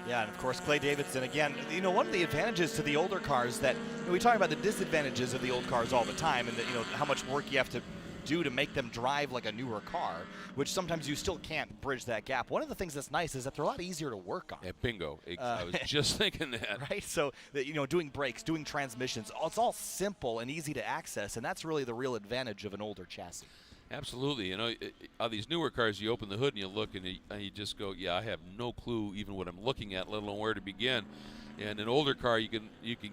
Yeah, and of course, Clay Davidson, again, one of the advantages to the older cars that, we talk about the disadvantages of the old cars all the time, and that, how much work you have to do to make them drive like a newer car, which sometimes you still can't bridge that gap. One of the things that's nice is that they're a lot easier to work on. Yeah, bingo. I was just thinking that. Right? So, doing brakes, doing transmissions, it's all simple and easy to access, and that's really the real advantage of an older chassis. Absolutely. On these newer cars, you open the hood and you look and you just go, yeah, I have no clue even what I'm looking at, let alone where to begin. And an older car, you can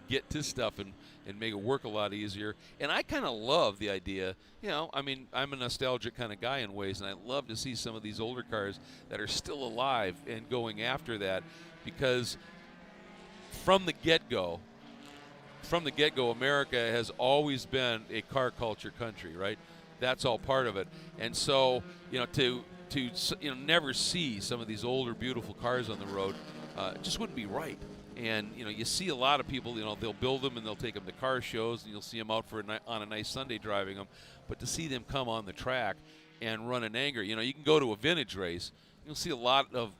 get to stuff and make it work a lot easier. And I kind of love the idea, I'm a nostalgic kind of guy in ways, and I love to see some of these older cars that are still alive and going after that, because from the get-go, America has always been a car culture country, right? That's all part of it. And so, to never see some of these older, beautiful cars on the road just wouldn't be right. And, you see a lot of people, they'll build them and they'll take them to car shows, and you'll see them out on a nice Sunday driving them. But to see them come on the track and run in anger, you can go to a vintage race, you'll see a lot of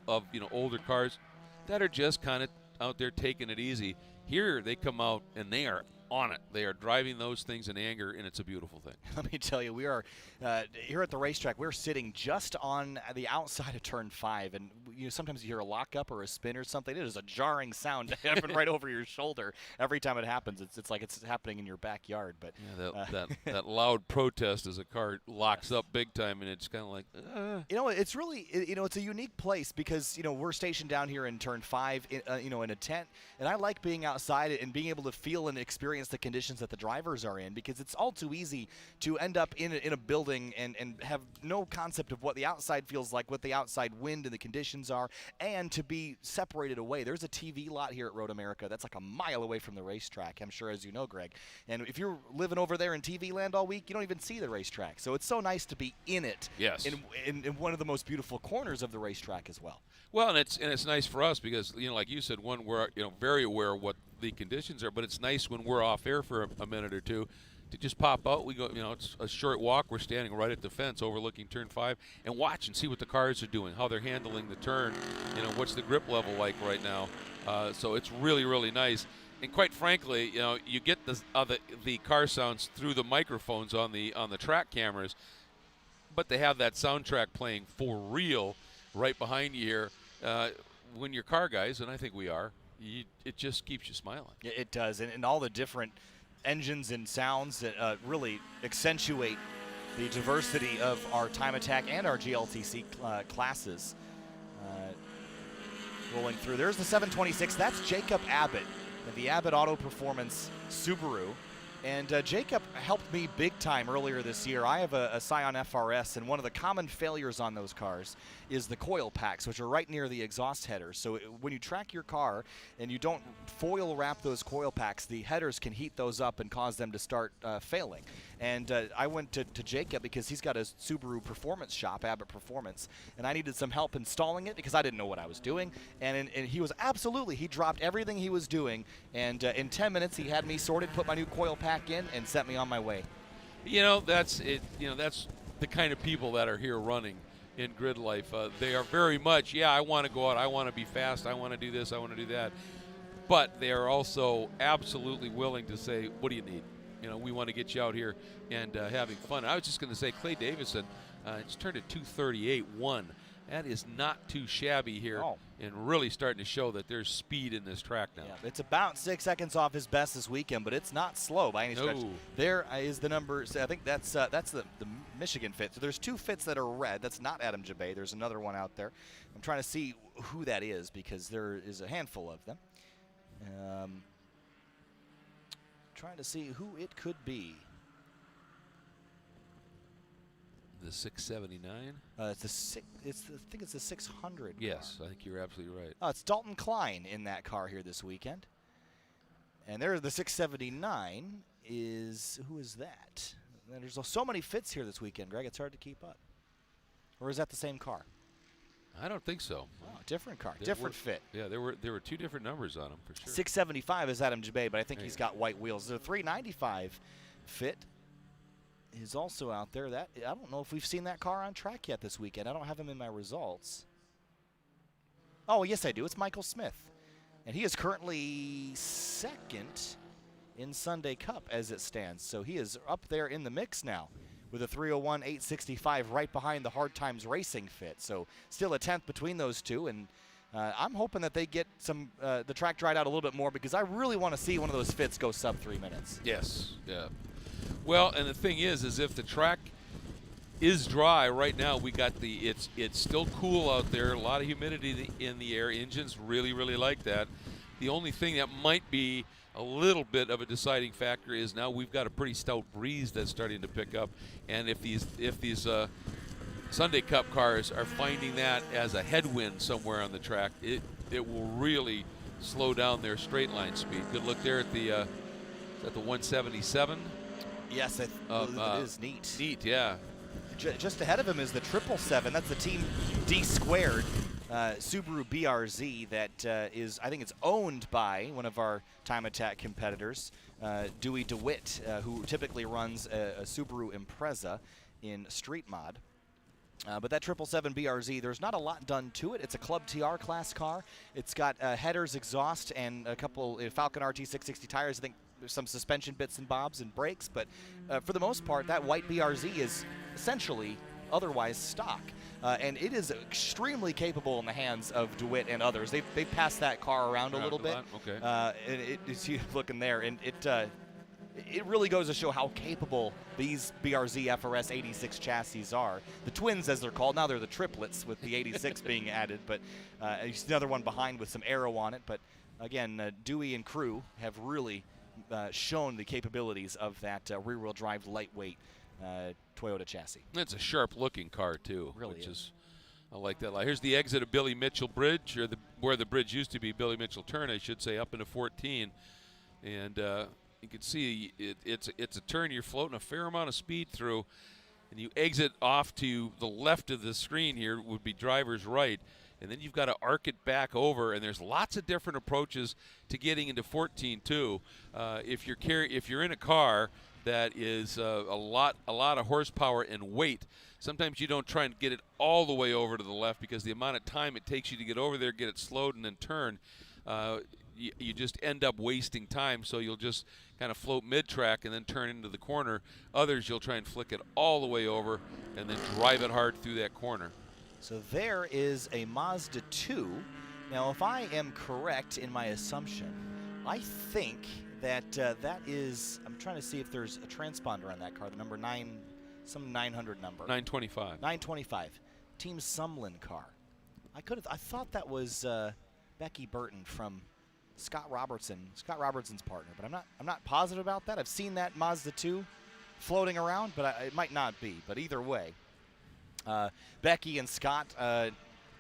older cars that are just kind of out there taking it easy. Here they come out and they are on it. They are driving those things in anger, and it's a beautiful thing. Let me tell you, we are here at the racetrack. We're sitting just on the outside of turn 5, and sometimes you hear a lockup or a spin or something. It is a jarring sound to happen right over your shoulder every time it happens. It's like it's happening in your backyard. But yeah, that loud protest as a car locks up big time, and it's kind of like. It's really it's a unique place because we're stationed down here in turn 5, in a tent, and I like being outside and being able to feel and experience the conditions that the drivers are in, because it's all too easy to end up in a building and have no concept of what the outside feels like, what the outside wind and the conditions are, and to be separated away. There's a TV lot here at Road America that's like a mile away from the racetrack, I'm sure, as you know, Greg. And if you're living over there in TV land all week, you don't even see the racetrack. So it's so nice to be in it. Yes. In one of the most beautiful corners of the racetrack as well. Well, and it's nice for us because like you said, we're very aware of what the conditions are, but it's nice when we're off air for a minute or two to just pop out. We go, it's a short walk. We're standing right at the fence overlooking turn 5 and watch and see what the cars are doing, how they're handling the turn, what's the grip level like right now. So it's really, really nice. And quite frankly, you get the car sounds through the microphones on the track cameras, but they have that soundtrack playing for real right behind you here. When you're car guys, and I think we are, it just keeps you smiling. It does, and all the different engines and sounds that really accentuate the diversity of our time attack and our GLTC classes. Rolling through, there's the 726. That's Jacob Abbott, the Abbott Auto Performance Subaru. And Jacob helped me big time earlier this year. I have a Scion FRS, and one of the common failures on those cars is the coil packs, which are right near the exhaust headers. So when you track your car and you don't foil wrap those coil packs, the headers can heat those up and cause them to start failing. And I went to Jacob because he's got a Subaru performance shop, Abbott Performance, and I needed some help installing it because I didn't know what I was doing. And he was he dropped everything he was doing, and in 10 minutes he had me sorted, put my new coil pack in, and sent me on my way. That's it. That's the kind of people that are here running in Grid Life. They are very much, I want to go out, I want to be fast, I want to do this, I want to do that. But they are also absolutely willing to say, what do you need? we want to get you out here and having fun. I was just going to say Clay Davison just turned a 2:38.1. That is not too shabby here, and really starting to show that there's speed in this track now. Yeah, it's about 6 seconds off his best this weekend, but it's not slow by any stretch. There is the number. So I think that's the Michigan fit. So there's 2 fits that are red. That's not Adam Jabay. There's another one out there. I'm trying to see who that is because there is a handful of them. Trying to see who it could be. The 679. I think it's the 600. Yes, I think you're absolutely right. It's Dalton Klein in that car here this weekend. And there's the 679. Who is that? And there's so many fits here this weekend, Greg. It's hard to keep up. Or is that the same car? I don't think so. Oh, different car, different fit. Yeah, there were 2 different numbers on them for sure. 675 is Adam Jabay, but I think he's got white wheels. The 395 fit is also out there. That I don't know if we've seen that car on track yet this weekend. I don't have him in my results. Oh, yes, I do. It's Michael Smith. And he is currently 2nd in Sunday Cup as it stands. So he is up there in the mix now with a 301.865 right behind the Hard Times Racing fit. So still a 10th between those two. And I'm hoping that they get the track dried out a little bit more because I really want to see one of those fits go sub 3 minutes. Yes, yeah. Well, and the thing is if the track is dry right now, we got it's still cool out there, a lot of humidity in the air. Engines really like that. The only thing that might be a little bit of a deciding factor is now we've got a pretty stout breeze that's starting to pick up, and if these Sunday Cup cars are finding that as a headwind somewhere on the track, it will really slow down their straight line speed. Good look there at the 177. Yes, it is neat. Neat, yeah. Just ahead of him is the 777. That's the Team D squared Subaru BRZ that is, I think it's owned by one of our Time Attack competitors, Dewey DeWitt, who typically runs a Subaru Impreza in Street Mod. But that 777 BRZ, there's not a lot done to it. It's a Club TR class car. It's got headers, exhaust, and a couple Falken RT660 tires. I think there's some suspension bits and bobs and brakes, but for the most part, that white BRZ is essentially otherwise stock. And it is extremely capable in the hands of DeWitt and others. They've passed that car around a little bit. Okay. And it's looking there, and it really goes to show how capable these BRZ FRS 86 chassis are. The twins, as they're called. Now they're the triplets with the 86 being added, but you see another one behind with some aero on it. But again, Dewey and crew have really shown the capabilities of that rear-wheel drive lightweight Toyota chassis. It's a sharp-looking car too, really which is I like that. Here's the exit of Billy Mitchell Bridge, or where the bridge used to be, Billy Mitchell Turn, I should say, up into 14, and you can see it's a turn you're floating a fair amount of speed through, and you exit off to the left of the screen here would be driver's right, and then you've got to arc it back over, and there's lots of different approaches to getting into 14 too. If you're in a car that is a lot of horsepower and weight, sometimes you don't try and get it all the way over to the left because the amount of time it takes you to get over there, get it slowed, and then turn. You just end up wasting time, so you'll just kind of float mid-track and then turn into the corner. Others, you'll try and flick it all the way over and then drive it hard through that corner. So there is a Mazda 2. Now, if I am correct in my assumption, I think that that is, I'm trying to see if there's a transponder on that car, the number 9, some 900 number. 925. 925. Team Sumlin car. I thought that was Becky Burton from Scott Robertson's partner, but I'm not positive about that. I've seen that Mazda 2 floating around, but it might not be. But either way, Becky and Scott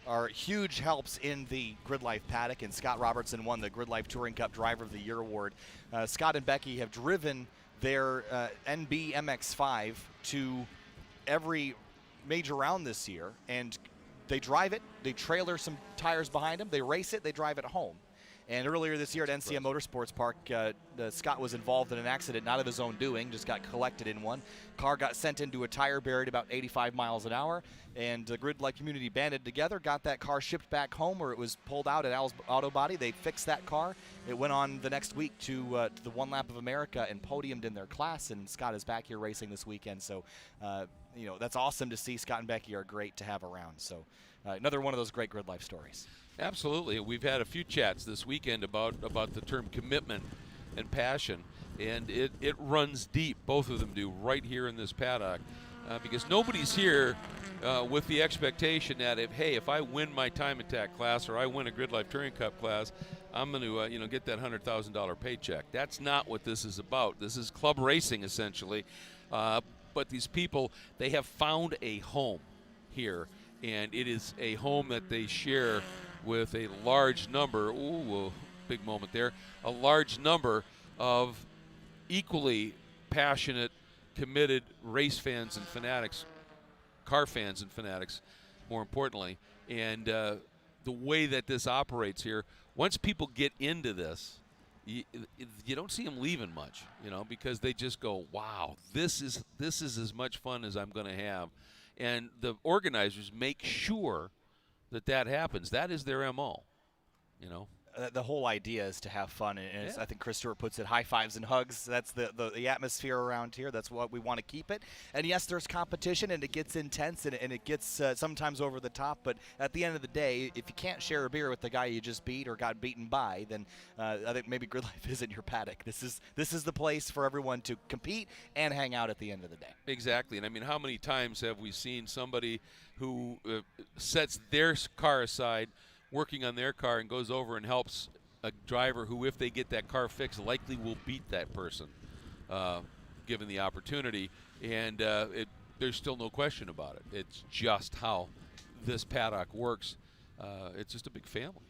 are huge helps in the GRIDLIFE paddock, and Scott Robertson won the GRIDLIFE Touring Cup Driver of the Year award. Scott and Becky have driven their NB MX-5 to every major round this year, and they drive it, they trailer some tires behind them, they race it, they drive it home. And earlier this year at NCM Motorsports Park, Scott was involved in an accident, not of his own doing, just got collected in one. Car got sent into a tire buried about 85 miles an hour, and the GRIDLIFE community banded together, got that car shipped back home where it was pulled out at Al's Auto Body. They fixed that car. It went on the next week to the One Lap of America and podiumed in their class, and Scott is back here racing this weekend. So, you know, that's awesome to see. Scott and Becky are great to have around. So, another one of those great GRIDLIFE stories. Absolutely. We've had a few chats this weekend about the term commitment and passion, and it runs deep. Both of them do right here in this paddock, because nobody's here with the expectation that if I win my time attack class or I win a GRIDLIFE Touring Cup class, I'm going to get that $100,000 paycheck. That's not what this is about. This is club racing essentially, but these people, they have found a home here, and it is a home that they share with a large number, big moment there, a large number of equally passionate, committed race fans and fanatics, car fans and fanatics, more importantly. And the way that this operates here, once people get into this, you don't see them leaving much, because they just go, wow, this is as much fun as I'm going to have. And the organizers make sure that happens. That is their MO, The whole idea is to have fun, and I think Chris Stewart puts it, high fives and hugs. That's the atmosphere around here. That's what we want to keep it. And yes, there's competition, and it gets intense, and it gets sometimes over the top. But at the end of the day, if you can't share a beer with the guy you just beat or got beaten by, then I think maybe GRIDLIFE isn't your paddock. This is the place for everyone to compete and hang out at the end of the day. Exactly. And I mean, how many times have we seen somebody who sets their car aside, working on their car, and goes over and helps a driver who, if they get that car fixed, likely will beat that person, given the opportunity. And there's still no question about it. It's just how this paddock works. It's just a big family.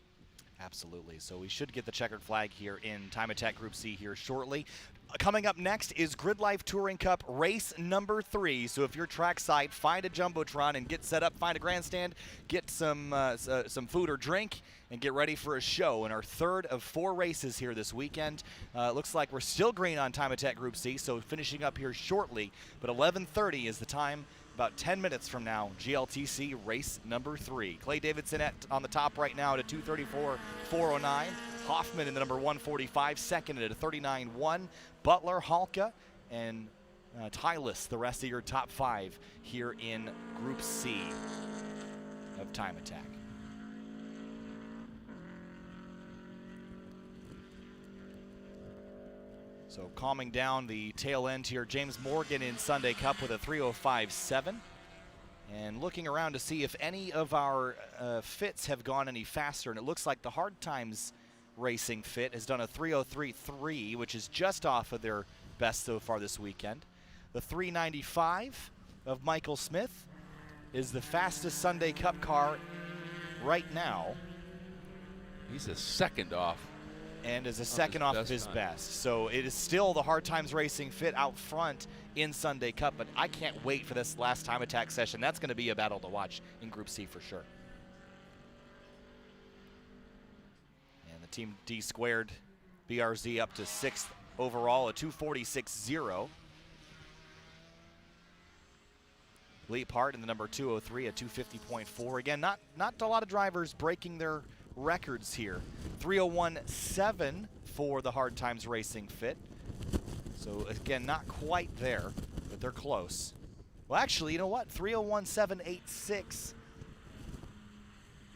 Absolutely. So we should get the checkered flag here in Time Attack Group C here shortly. Coming up next is GRIDLIFE Touring Cup race number 3. So if you're trackside, find a Jumbotron and get set up, find a grandstand, get some food or drink, and get ready for a show in our third of 4 races here this weekend. Looks like we're still green on Time Attack Group C, so finishing up here shortly. But 11:30 is the time. About 10 minutes from now, GLTC race number 3. Clay Davidson on the top right now at a 2:34.409. Hoffman in the number 145, second at a 39.1. Butler, Halka, and Tylus, the rest of your top 5 here in Group C of Time Attack. So calming down the tail end here, James Morgan in Sunday Cup with a 3:05.7. And looking around to see if any of our fits have gone any faster. And it looks like the Hard Times Racing fit has done a 3:03.3, which is just off of their best so far this weekend. The 3:95 of Michael Smith is the fastest Sunday Cup car right now. He's a second off. And is a second off of his best. So it is still the Hard Times Racing fit out front in Sunday Cup, but I can't wait for this last Time Attack session. That's going to be a battle to watch in Group C for sure. And the Team D squared BRZ up to 6th overall, a 2:46.0. Lee Part in the number 203, a 250.4. Again, not a lot of drivers breaking their records here. 3:01.7 for the Hard Times Racing fit. So again, not quite there, but they're close. Well, actually, you know what? 3:01.786.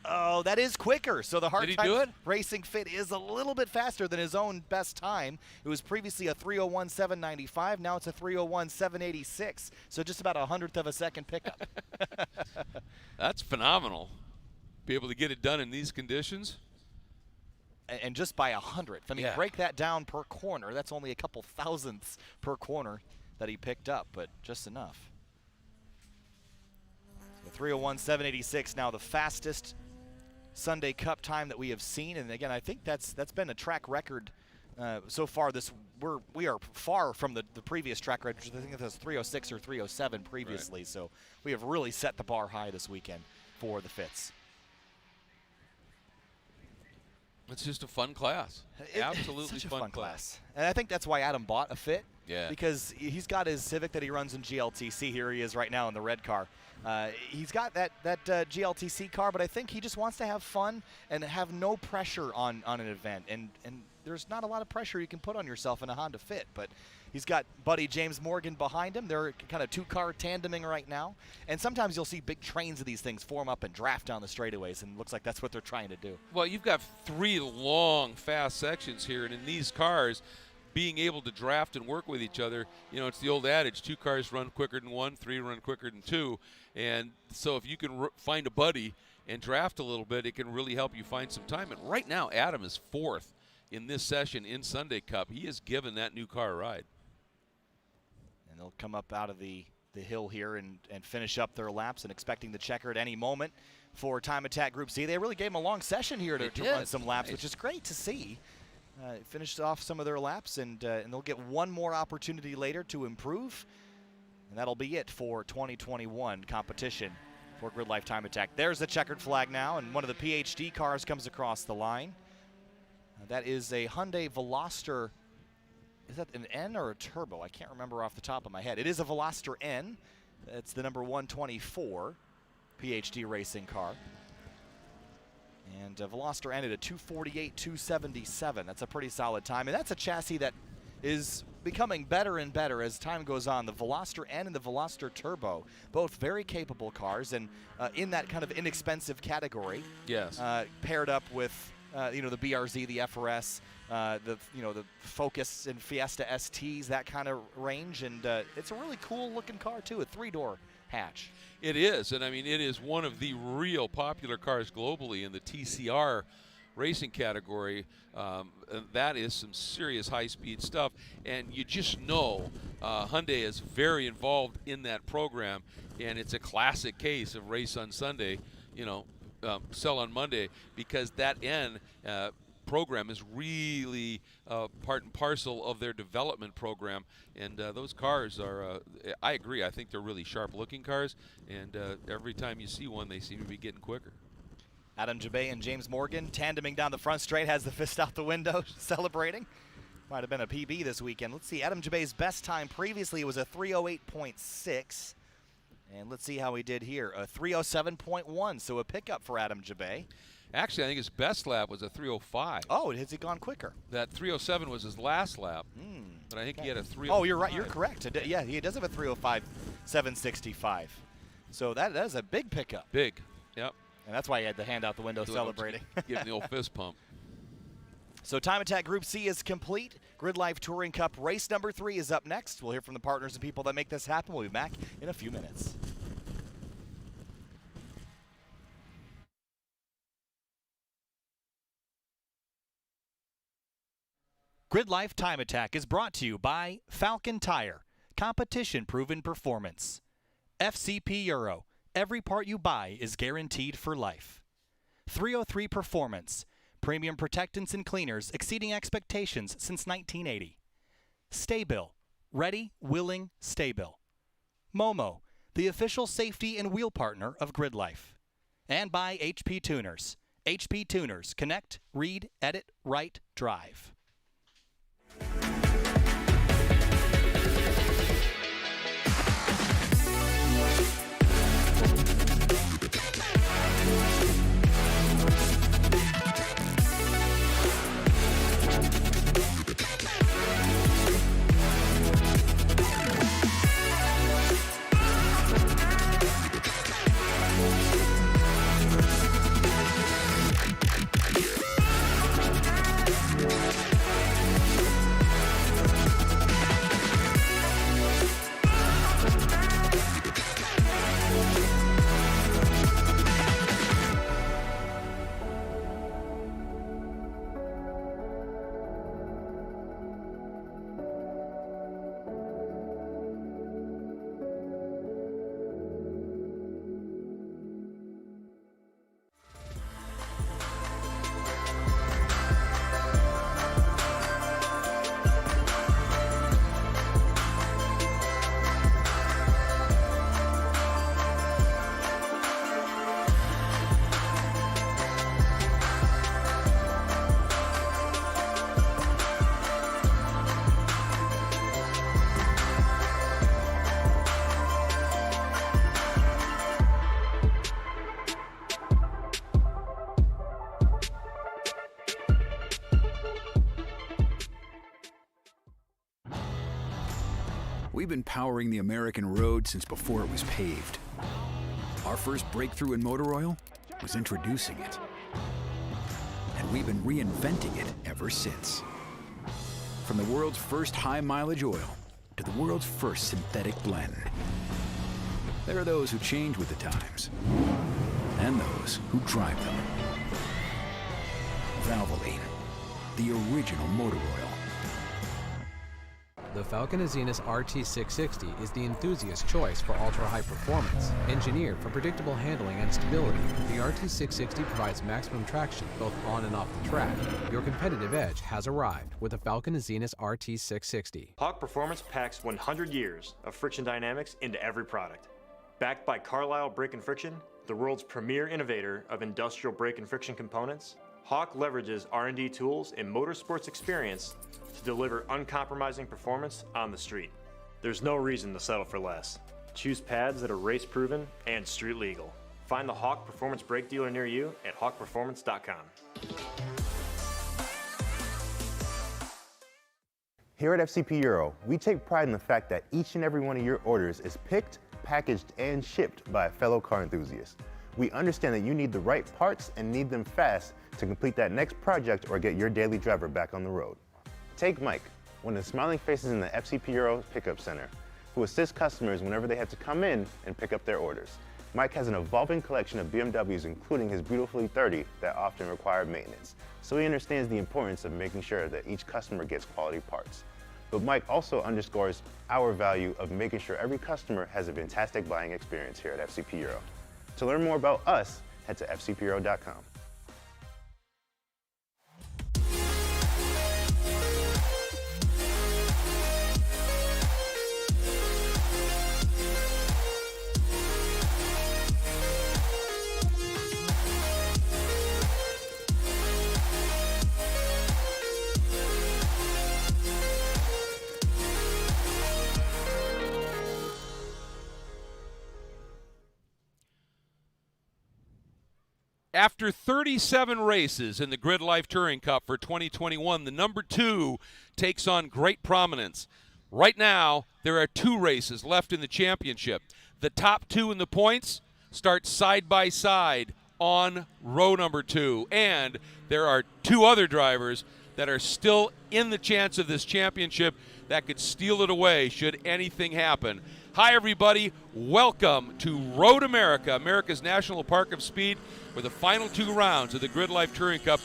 Oh, that is quicker. So the Hard Times Racing fit is a little bit faster than his own best time. It was previously a 3:01.795. Now it's a 3:01.786. So just about 100th of a second pickup. That's phenomenal. Be able to get it done in these conditions. And just by 100th. I mean, break that down per corner. That's only a couple thousandths per corner that he picked up, but just enough. The 3:01.786 now the fastest Sunday Cup time that we have seen. And again, I think that's been a track record so far. We are far from the previous track record. I think it was 3:06 or 3:07 previously. Right. So we have really set the bar high this weekend for the fits. It's just a fun class. Absolutely Such a fun class. And I think that's why Adam bought a Fit. Yeah. Because he's got his Civic that he runs in GLTC. Here he is right now in the red car. He's got that GLTC car, but I think he just wants to have fun and have no pressure on an event. And there's not a lot of pressure you can put on yourself in a Honda Fit. But he's got buddy James Morgan behind him. They're kind of two-car tandeming right now. And sometimes you'll see big trains of these things form up and draft down the straightaways, and it looks like that's what they're trying to do. Well, you've got 3 long, fast sections here, and in these cars, being able to draft and work with each other, you know, it's the old adage, 2 cars run quicker than 1, 3 run quicker than 2. And so if you can find a buddy and draft a little bit, it can really help you find some time. And right now, Adam is 4th in this session in Sunday Cup. He has given that new car a ride. And they'll come up out of the hill here and finish up their laps, and expecting the checker at any moment for Time Attack Group C. They really gave them a long session here to run some laps, which is great to see. Finished off some of their laps, and they'll get one more opportunity later to improve. And that'll be it for 2021 competition for GridLife Time Attack. There's the checkered flag now, and one of the PhD cars comes across the line. That is a Hyundai Veloster. Is that an N or a turbo? I can't remember off the top of my head. It is a Veloster N. It's the number 124 PhD racing car. And Veloster ended at 2:48.277. That's a pretty solid time. And that's a chassis that is becoming better and better as time goes on. The Veloster N and the Veloster Turbo, both very capable cars, and in that kind of inexpensive category. Yes. Paired up with the BRZ, the FRS, the Focus and Fiesta STs, that kind of range. And it's a really cool looking car too, a 3-door hatch. It is, and I mean, it is one of the real popular cars globally in the TCR racing category. That is some serious high-speed stuff, and you just know Hyundai is very involved in that program, and it's a classic case of race on Sunday, sell on Monday, because that N program is really part and parcel of their development program, and those cars are, I agree, I think they're really sharp-looking cars, and every time you see one, they seem to be getting quicker. Adam Jabay and James Morgan tandeming down the front straight, has the fist out the window, celebrating. Might have been a PB this weekend. Let's see, Adam Jabay's best time previously was a 3:08.6. And let's see how he did here, a 3:07.1, so a pickup for Adam Jabay. Actually, I think his best lap was a 3:05. Oh, has he gone quicker? That 3:07 was his last lap, but I think he had a 3:05. Oh, you're right. You're correct. Yeah, he does have a 3:05.765. So that is a big pickup. Big, yep. And that's why he had the hand out the window celebrating. Giving the old fist pump. So Time Attack Group C is complete. GridLife Touring Cup race number 3 is up next. We'll hear from the partners and people that make this happen. We'll be back in a few minutes. GridLife Time Attack is brought to you by Falken Tire, competition-proven performance. FCP Euro, every part you buy is guaranteed for life. 303 Performance, premium protectants and cleaners exceeding expectations since 1980. STA-BIL, ready, willing, STA-BIL. MOMO, the official safety and wheel partner of GridLife. And by HP Tuners. HP Tuners, connect, read, edit, write, drive. We've been powering the American road since before it was paved. Our first breakthrough in motor oil was introducing it. And we've been reinventing it ever since. From the world's first high-mileage oil to the world's first synthetic blend. There are those who change with the times, and those who drive them. Valvoline, the original motor oil. The Falken Azenas RT660 is the enthusiast choice for ultra-high performance. Engineered for predictable handling and stability, the RT660 provides maximum traction both on and off the track. Your competitive edge has arrived with the Falken Azenas RT660. Hawk Performance packs 100 years of friction dynamics into every product. Backed by Carlisle Brake and Friction, the world's premier innovator of industrial brake and friction components, Hawk leverages R&D tools and motorsports experience to deliver uncompromising performance on the street. There's no reason to settle for less. Choose pads that are race-proven and street-legal. Find the Hawk Performance brake dealer near you at hawkperformance.com. Here at FCP Euro, we take pride in the fact that each and every one of your orders is picked, packaged, and shipped by a fellow car enthusiast. We understand that you need the right parts and need them fast to complete that next project or get your daily driver back on the road. Take Mike, one of the smiling faces in the FCP Euro Pickup Center, who assists customers whenever they have to come in and pick up their orders. Mike has an evolving collection of BMWs, including his beautiful E30 that often require maintenance, so he understands the importance of making sure that each customer gets quality parts. But Mike also underscores our value of making sure every customer has a fantastic buying experience here at FCP Euro. To learn more about us, head to fcpeuro.com. After 37 races in the GRIDLIFE Touring Cup for 2021, the number 2 takes on great prominence. Right now, there are 2 races left in the championship. The top 2 in the points start side by side on row number 2. And there are 2 other drivers that are still in the chance of this championship that could steal it away should anything happen. Hi, everybody. Welcome to Road America, America's National Park of Speed, where the final 2 rounds of the GRIDLIFE Touring Cup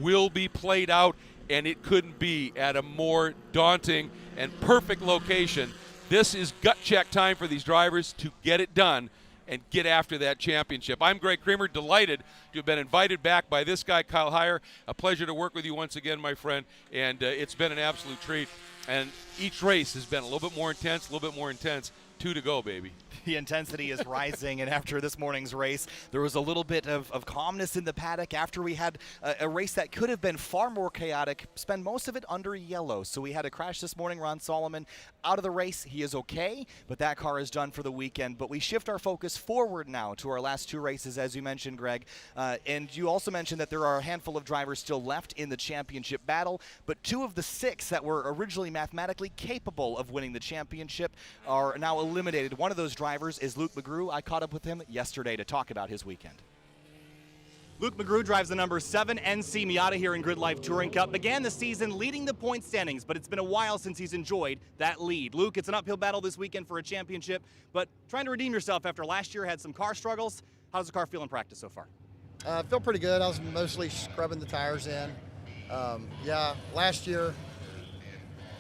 will be played out, and it couldn't be at a more daunting and perfect location. This is gut check time for these drivers to get it done and get after that championship. I'm Greg Creamer, delighted to have been invited back by this guy, Kyle Heyer. A pleasure to work with you once again, my friend, and it's been an absolute treat. And each race has been a little bit more intense, a little bit more intense. 2 to go, baby. The intensity is rising, and after this morning's race, there was a little bit of calmness in the paddock after we had a race that could have been far more chaotic, spend most of it under yellow. So we had a crash this morning. Ron Solomon out of the race. He is okay, but that car is done for the weekend. But we shift our focus forward now to our last 2 races, as you mentioned, Greg. And you also mentioned that there are a handful of drivers still left in the championship battle, but 2 of the 6 that were originally mathematically capable of winning the championship are now eliminated. One of those drivers is Luke McGrew. I caught up with him yesterday to talk about his weekend. Luke McGrew drives the number 7 NC Miata here in GRIDLIFE Touring Cup. Began the season leading the point standings, but it's been a while since he's enjoyed that lead. Luke, it's an uphill battle this weekend for a championship, but trying to redeem yourself after last year had some car struggles. How does the car feel in practice so far? I feel pretty good. I was mostly scrubbing the tires in. Yeah, last year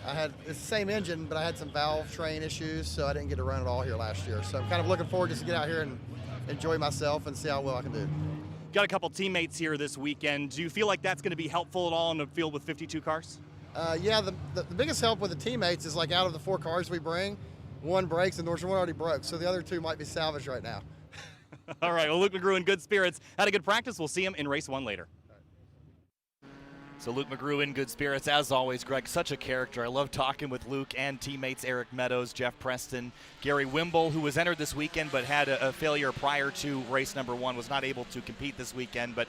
I had it's the same engine, but I had some valve train issues, so I didn't get to run it all here last year. So I'm kind of looking forward just to get out here and enjoy myself and see how well I can do. Got a couple teammates here this weekend. Do you feel like that's going to be helpful at all in the field with 52 cars? Yeah, the biggest help with the teammates is like out of the 4 cars we bring, 1 breaks and one already broke, so the other 2 might be salvaged right now. All right, well, Luke McGrew in good spirits. Had a good practice. We'll see him in race 1 later. So Luke McGrew in good spirits as always. Greg, such a character. I love talking with Luke and teammates Eric Meadows, Jeff Preston, Gary Wimble, who was entered this weekend but had a failure prior to race number 1, was not able to compete this weekend. But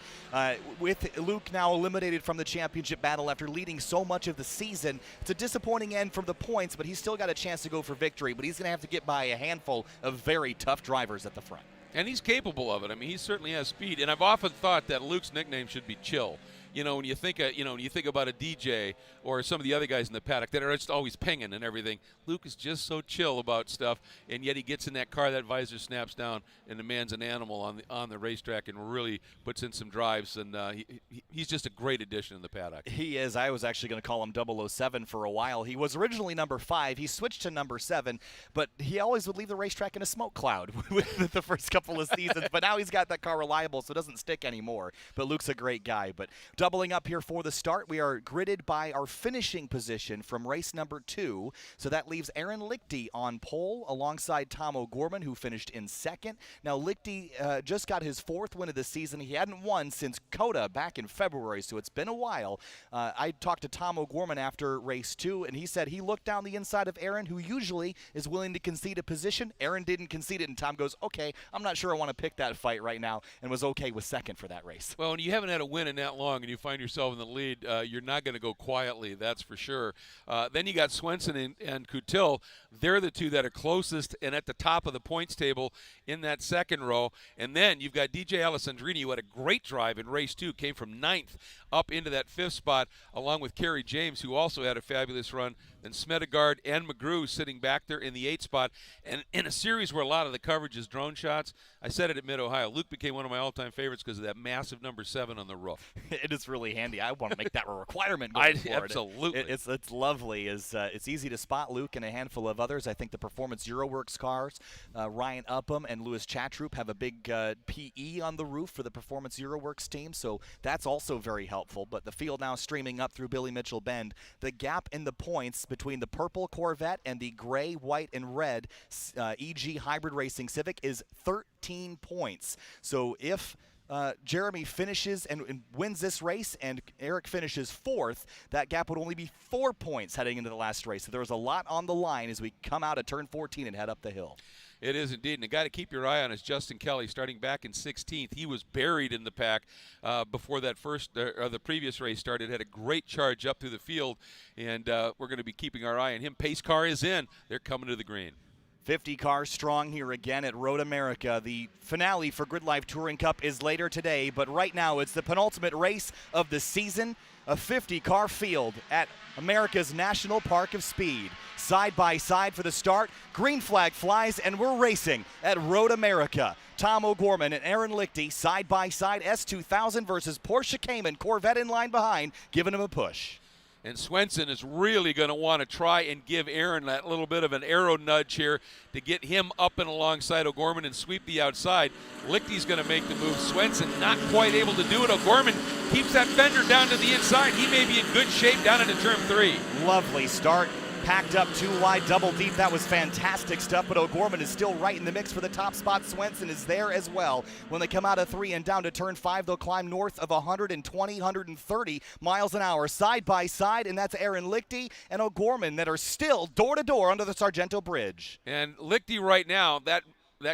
with Luke now eliminated from the championship battle after leading so much of the season, it's a disappointing end from the points, but he's still got a chance to go for victory. But he's going to have to get by a handful of very tough drivers at the front. And he's capable of it. I mean, he certainly has speed. And I've often thought that Luke's nickname should be Chill. You know, when you think about a DJ or some of the other guys in the paddock that are just always pinging and everything, Luke is just so chill about stuff, and yet he gets in that car, that visor snaps down, and the man's an animal on the racetrack and really puts in some drives, and he's just a great addition in the paddock. He is. I was actually going to call him 007 for a while. He was originally number 5. He switched to number 7, but he always would leave the racetrack in a smoke cloud with the first couple of seasons. But now he's got that car reliable, so it doesn't stick anymore. But Luke's a great guy. But doubling up here for the start, we are gridded by our finishing position from race number 2. So that leaves Aaron Lichty on pole alongside Tom O'Gorman, who finished in 2nd. Now, Lichty just got his 4th win of the season. He hadn't won since COTA back in February, so it's been a while. I talked to Tom O'Gorman after race 2, and he said he looked down the inside of Aaron, who usually is willing to concede a position. Aaron didn't concede it, and Tom goes, okay, I'm not sure I want to pick that fight right now, and was okay with 2nd for that race. Well, when you haven't had a win in that long and you find yourself in the lead, you're not going to go quietly, that's for sure. Then you got Swenson and Coutil. They're the two that are closest and at the top of the points table in that 2nd row. And then you've got DJ Alessandrini, who had a great drive in race 2, came from 9th up into that 5th spot, along with Kerry James, who also had a fabulous run. Then Smedegard and McGrew sitting back there in the 8th spot. And in a series where a lot of the coverage is drone shots, I said it at Mid-Ohio, Luke became one of my all-time favorites because of that massive number 7 on the roof. It is really handy. I want to make that a requirement going forward. Absolutely. It's lovely. It's easy to spot Luke and a handful of others. I think the Performance Euroworks cars, Ryan Upham and Louis Chatroop have a big PE on the roof for the Performance Euroworks team, so that's also very helpful. But the field now streaming up through Billy Mitchell Bend. The gap in the points between the purple Corvette and the gray, white, and red EG Hybrid Racing Civic is 13 points. So if Jeremy finishes and wins this race and Eric finishes 4th, that gap would only be 4 points heading into the last race. So there's a lot on the line as we come out of turn 14 and head up the hill. It is indeed. And the guy to keep your eye on is Justin Kelly, starting back in 16th. He was buried in the pack before that the previous race started. Had a great charge up through the field, and we're going to be keeping our eye on him. Pace car is in. They're coming to the green. 50 cars strong here again at Road America. The finale for GridLife Touring Cup is later today, but right now it's the penultimate race of the season. A 50-car field at America's National Park of Speed. Side by side for the start, green flag flies, and we're racing at Road America. Tom O'Gorman and Aaron Lichty side by side, S2000 versus Porsche Cayman, Corvette in line behind, giving him a push. And Swenson is really going to want to try and give Aaron that little bit of an aero nudge here to get him up and alongside O'Gorman and sweep the outside. Lichty's going to make the move. Swenson not quite able to do it. O'Gorman keeps that fender down to the inside. He may be in good shape down into turn 3. Lovely start. Packed up 2 wide, double deep. That was fantastic stuff, but O'Gorman is still right in the mix for the top spot. Swenson is there as well. When they come out of 3 and down to turn 5, they'll climb north of 120, 130 miles an hour side by side, and that's Aaron Lichty and O'Gorman that are still door-to-door under the Sargento Bridge. And Lichty right now, that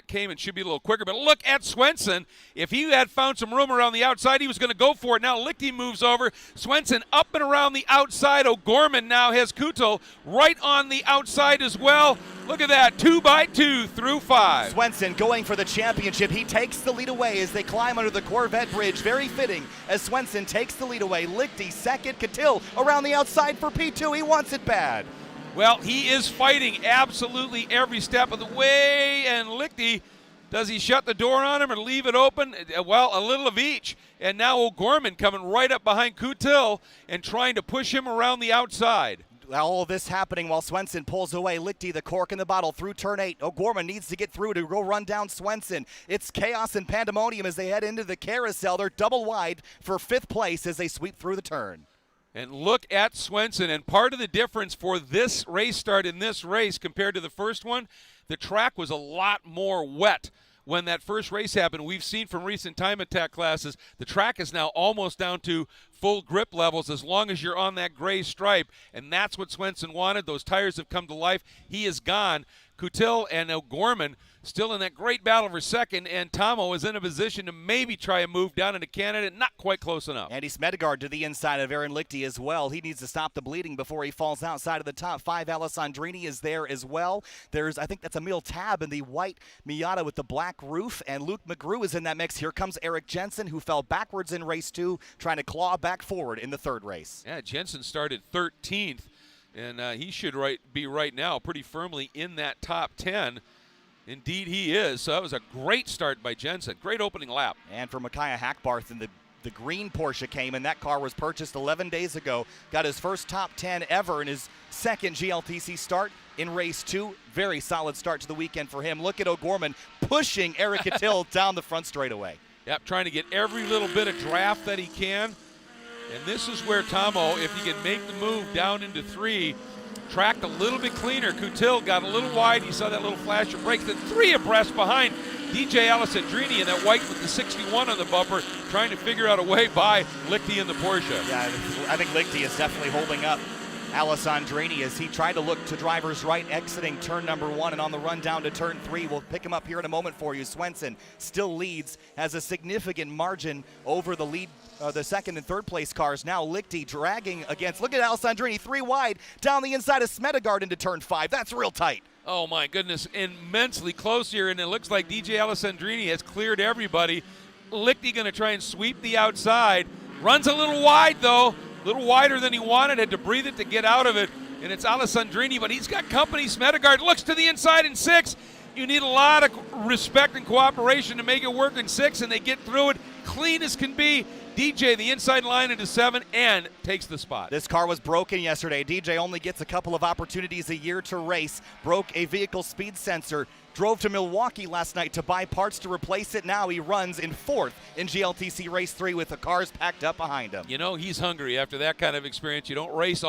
came and should be a little quicker. But look at Swenson. If he had found some room around the outside, he was going to go for it. Now Lichty moves over. Swenson up and around the outside. O'Gorman now has Coutil right on the outside as well. Look at that, 2 by 2 through 5. Swenson going for the championship. He takes the lead away as they climb under the Corvette bridge. Very fitting as Swenson takes the lead away. Lichty second. Coutil around the outside for P2. He wants it bad. Well, he is fighting absolutely every step of the way, and Lichty, does he shut the door on him or leave it open? Well, a little of each. And now O'Gorman coming right up behind Coutil and trying to push him around the outside. All of this happening while Swenson pulls away. Lichty, the cork in the bottle, through turn 8. O'Gorman needs to get through to go run down Swenson. It's chaos and pandemonium as they head into the carousel. They're double wide for 5th place as they sweep through the turn. And look at Swenson, and part of the difference for this race start in this race compared to the first one, the track was a lot more wet when that first race happened. We've seen from recent time attack classes, the track is now almost down to full grip levels as long as you're on that gray stripe, and that's what Swenson wanted. Those tires have come to life. He is gone. Coutil and O'Gorman still in that great battle for second, and Tomo is in a position to maybe try a move down into Canada. Not quite close enough. Andy Smedegaard to the inside of Aaron Lichty as well. He needs to stop the bleeding before he falls outside of the top 5. Alessandrini is there as well. There's, I think that's Emil Tab in the white Miata with the black roof, and Luke McGrew is in that mix. Here comes Eric Jensen, who fell backwards in race 2, trying to claw back forward in the third race. Yeah, Jensen started 13th, and he should be right now pretty firmly in that top 10. Indeed he is. So that was a great start by Jensen. Great opening lap. And for Micaiah Hackbarth in the green Porsche came, and that car was purchased 11 days ago. Got his first top 10 ever in his second GLTC start in race 2. Very solid start to the weekend for him. Look at O'Gorman pushing Eric Coutil down the front straightaway. Yep, trying to get every little bit of draft that he can. And this is where Tomo, if he can make the move down into 3, tracked a little bit cleaner. Coutil got a little wide. You saw that little flash of brakes. Then 3 abreast behind DJ Alessandrini in that white with the 61 on the bumper, trying to figure out a way by Lichty in the Porsche. Yeah, I think Lichty is definitely holding up Alessandrini as he tried to look to driver's right, exiting turn number 1, and on the run down to turn 3. We'll pick him up here in a moment for you. Swenson still leads, has a significant margin over the lead, the second and third place cars. Now Lichty dragging against, look at Alessandrini, 3 wide, down the inside of Smedegaard into turn 5. That's real tight. Oh my goodness, immensely close here, and it looks like DJ Alessandrini has cleared everybody. Lichty going to try and sweep the outside. Runs a little wide though. A little wider than he wanted, had to breathe it to get out of it, and it's Alessandrini, but he's got company. Smedegaard looks to the inside in 6. You need a lot of respect and cooperation to make it work in 6, and they get through it clean as can be. DJ, the inside line into 7, and takes the spot. This car was broken yesterday. DJ only gets a couple of opportunities a year to race. Broke a vehicle speed sensor. Drove to Milwaukee last night to buy parts to replace it. Now he runs in 4th in GLTC Race 3 with the cars packed up behind him. You know, he's hungry after that kind of experience. You don't race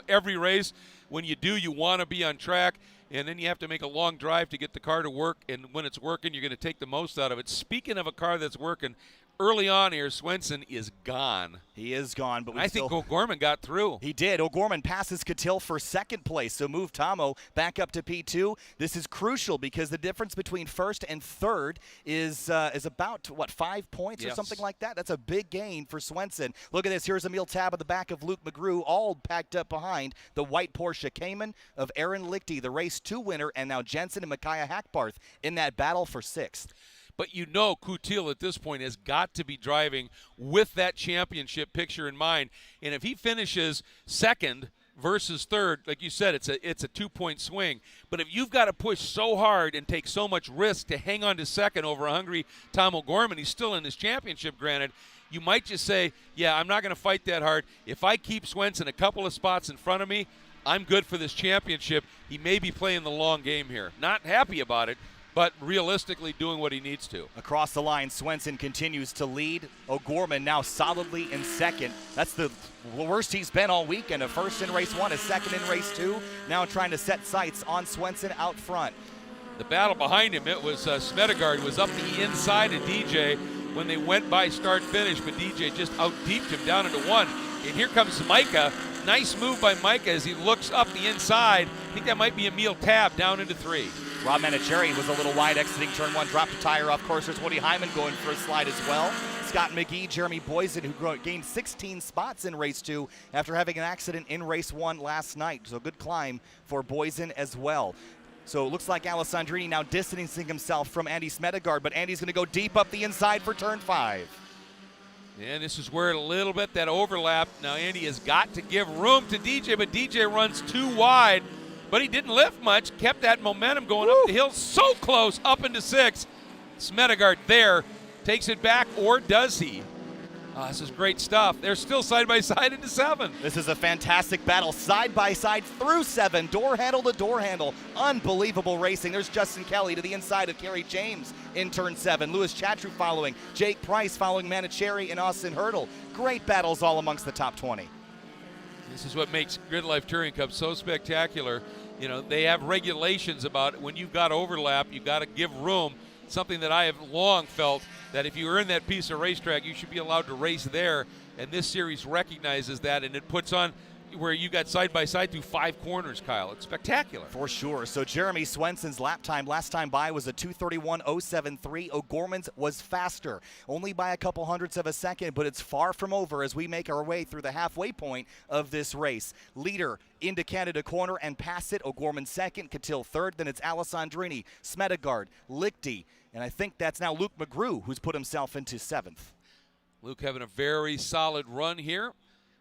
every race. When you do, you want to be on track, and then you have to make a long drive to get the car to work, and when it's working, you're going to take the most out of it. Speaking of a car that's working, early on here, Swenson is gone. He is gone, but I think O'Gorman got through. He did. O'Gorman passes Coutil for second place, so move Tomo back up to P2. This is crucial because the difference between first and third is about, 5 points or something like that? That's a big gain for Swenson. Look at this. Here's Emil Tab at the back of Luke McGrew, all packed up behind the white Porsche Cayman of Aaron Lichty, the race 2 winner, and now Jensen and Micaiah Hackbarth in that battle for 6th. But you know Coutil at this point has got to be driving with that championship picture in mind. And if he finishes second versus third, like you said, it's a 2-point swing. But if you've got to push so hard and take so much risk to hang on to second over a hungry Tom O'Gorman, he's still in his championship, granted, you might just say, yeah, I'm not going to fight that hard. If I keep Swenson a couple of spots in front of me, I'm good for this championship. He may be playing the long game here. Not happy about it, but realistically doing what he needs to. Across the line, Swenson continues to lead. O'Gorman now solidly in second. That's the worst he's been all weekend. A first in race 1, a second in race 2. Now trying to set sights on Swenson out front. The battle behind him, it was Smedegaard was up the inside of DJ when they went by start-finish, but DJ just out-deeped him down into 1. And here comes Micah. Nice move by Micah as he looks up the inside. I think that might be Emil Tab down into 3. Rob Manicherry was a little wide exiting turn 1, dropped a tire off course. There's Woody Hyman going for a slide as well. Scott McGee, Jeremy Boysen, who gained 16 spots in race 2 after having an accident in race 1 last night. So good climb for Boysen as well. So it looks like Alessandrini now distancing himself from Andy Smedegaard, but Andy's going to go deep up the inside for turn 5. And this is where a little bit that overlap. Now Andy has got to give room to DJ, but DJ runs too wide. But he didn't lift much, kept that momentum going up the hill, so close, up into 6. Smedegaard there, takes it back, or does he? This is great stuff. They're still side by side into 7. This is a fantastic battle, side by side through 7, door handle to door handle. Unbelievable racing. There's Justin Kelly to the inside of Kerry James in turn 7. Louis Chatru following, Jake Price following Manicherry and Austin Hurdle. Great battles all amongst the top 20. This is what makes GridLife Touring Cup so spectacular. You know, they have regulations about it. When you've got overlap, you've got to give room. something that I have long felt, that if you earn that piece of racetrack, you should be allowed to race there. And this series recognizes that, and it puts on where you got side-by-side through 5 corners, Kyle. It's spectacular. For sure. So Jeremy Swenson's lap time last time by was a 2:31.073. O'Gorman's was faster, only by a couple hundredths of a second, but it's far from over as we make our way through the halfway point of this race. Leader into Canada corner and pass it. O'Gorman second, Catil third. Then it's Alessandrini, Smedegard, Lichty, and I think that's now Luke McGrew who's put himself into 7th. Luke having a very solid run here.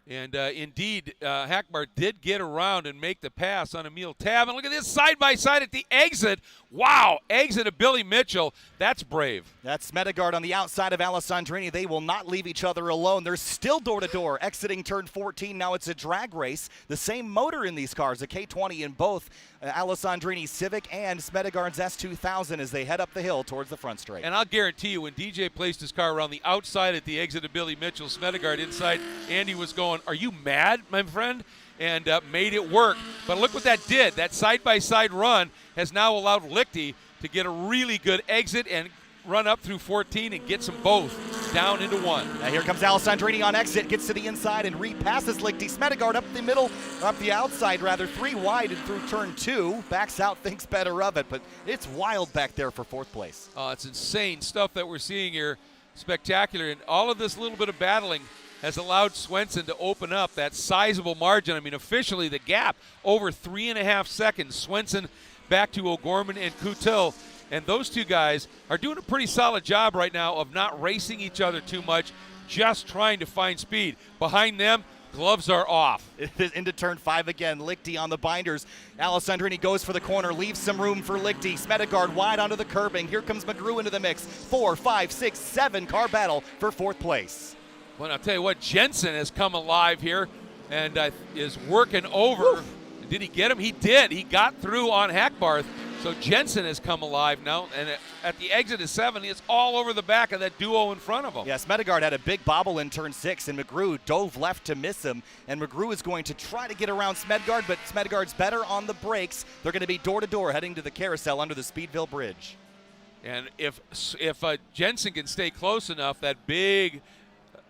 And indeed, Hackmart did get around and make the pass on Emil Tab. And look at this side-by-side at the exit. Wow, exit of Billy Mitchell. That's brave. That's Smedegard on the outside of Alessandrini. They will not leave each other alone. They're still door-to-door, exiting turn 14. Now it's a drag race. The same motor in these cars, a K20 in both Alessandrini's Civic and Smedegard's S2000 as they head up the hill towards the front straight. And I'll guarantee you, when DJ placed his car around the outside at the exit of Billy Mitchell, Smedegard inside, Andy was going, "Are you mad, my friend?" And made it work. But look what that did. That side-by-side run has now allowed Lichty to get a really good exit and run up through 14 and gets them both down into 1. Now here comes Alessandrini on exit, gets to the inside and repasses Lichty. Smedegard up the middle, up the outside rather, 3 wide and through turn 2. Backs out, thinks better of it, but it's wild back there for 4th place. Oh, it's insane stuff that we're seeing here. Spectacular. And all of this little bit of battling has allowed Swenson to open up that sizable margin. I mean, officially the gap over 3.5 seconds. Swenson back to O'Gorman and Coutil. And those two guys are doing a pretty solid job right now of not racing each other too much, just trying to find speed. Behind them, gloves are off. Into turn 5 again. Lichty on the binders. Alessandrini goes for the corner, leaves some room for Lichty. Smedegard wide onto the curbing. Here comes McGrew into the mix. 4, 5, 6, 7 car battle for 4th place. Well, I'll tell you what, Jensen has come alive here and is working over. Woo. Did he get him? He did. He got through on Hackbarth. So Jensen has come alive now, and at the exit of 7, it's all over the back of that duo in front of him. Yeah, Smedegard had a big bobble in turn 6, and McGrew dove left to miss him, and McGrew is going to try to get around Smedegard, but Smedegard's better on the brakes. They're going to be door-to-door heading to the carousel under the Speedville Bridge. And if Jensen can stay close enough, that big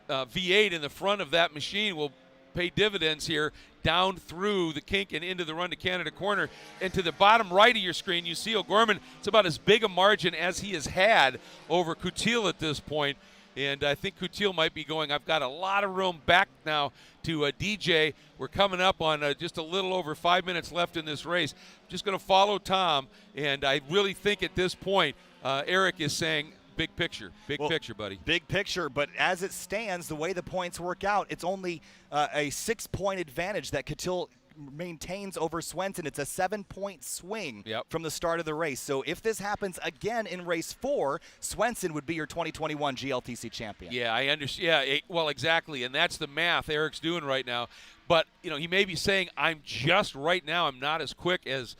V8 in the front of that machine will pay dividends here down through the kink and into the run to Canada corner. And to the bottom right of your screen, you see O'Gorman. It's about as big a margin as he has had over Coutil at this point. And I think Coutil might be going, I've got a lot of room back now to DJ. We're coming up on just a little over 5 minutes left in this race. I'm just going to follow Tom. And I really think at this point, Eric is saying, big picture. Big picture, buddy. Big picture, but as it stands, the way the points work out, it's only a 6-point advantage that Coutil maintains over Swenson. It's a 7-point swing from the start of the race. So if this happens again in race 4, Swenson would be your 2021 GLTC champion. Yeah, I understand. Yeah, well, exactly, and that's the math Eric's doing right now. But you know, he may be saying, I'm just right now, I'm not as quick as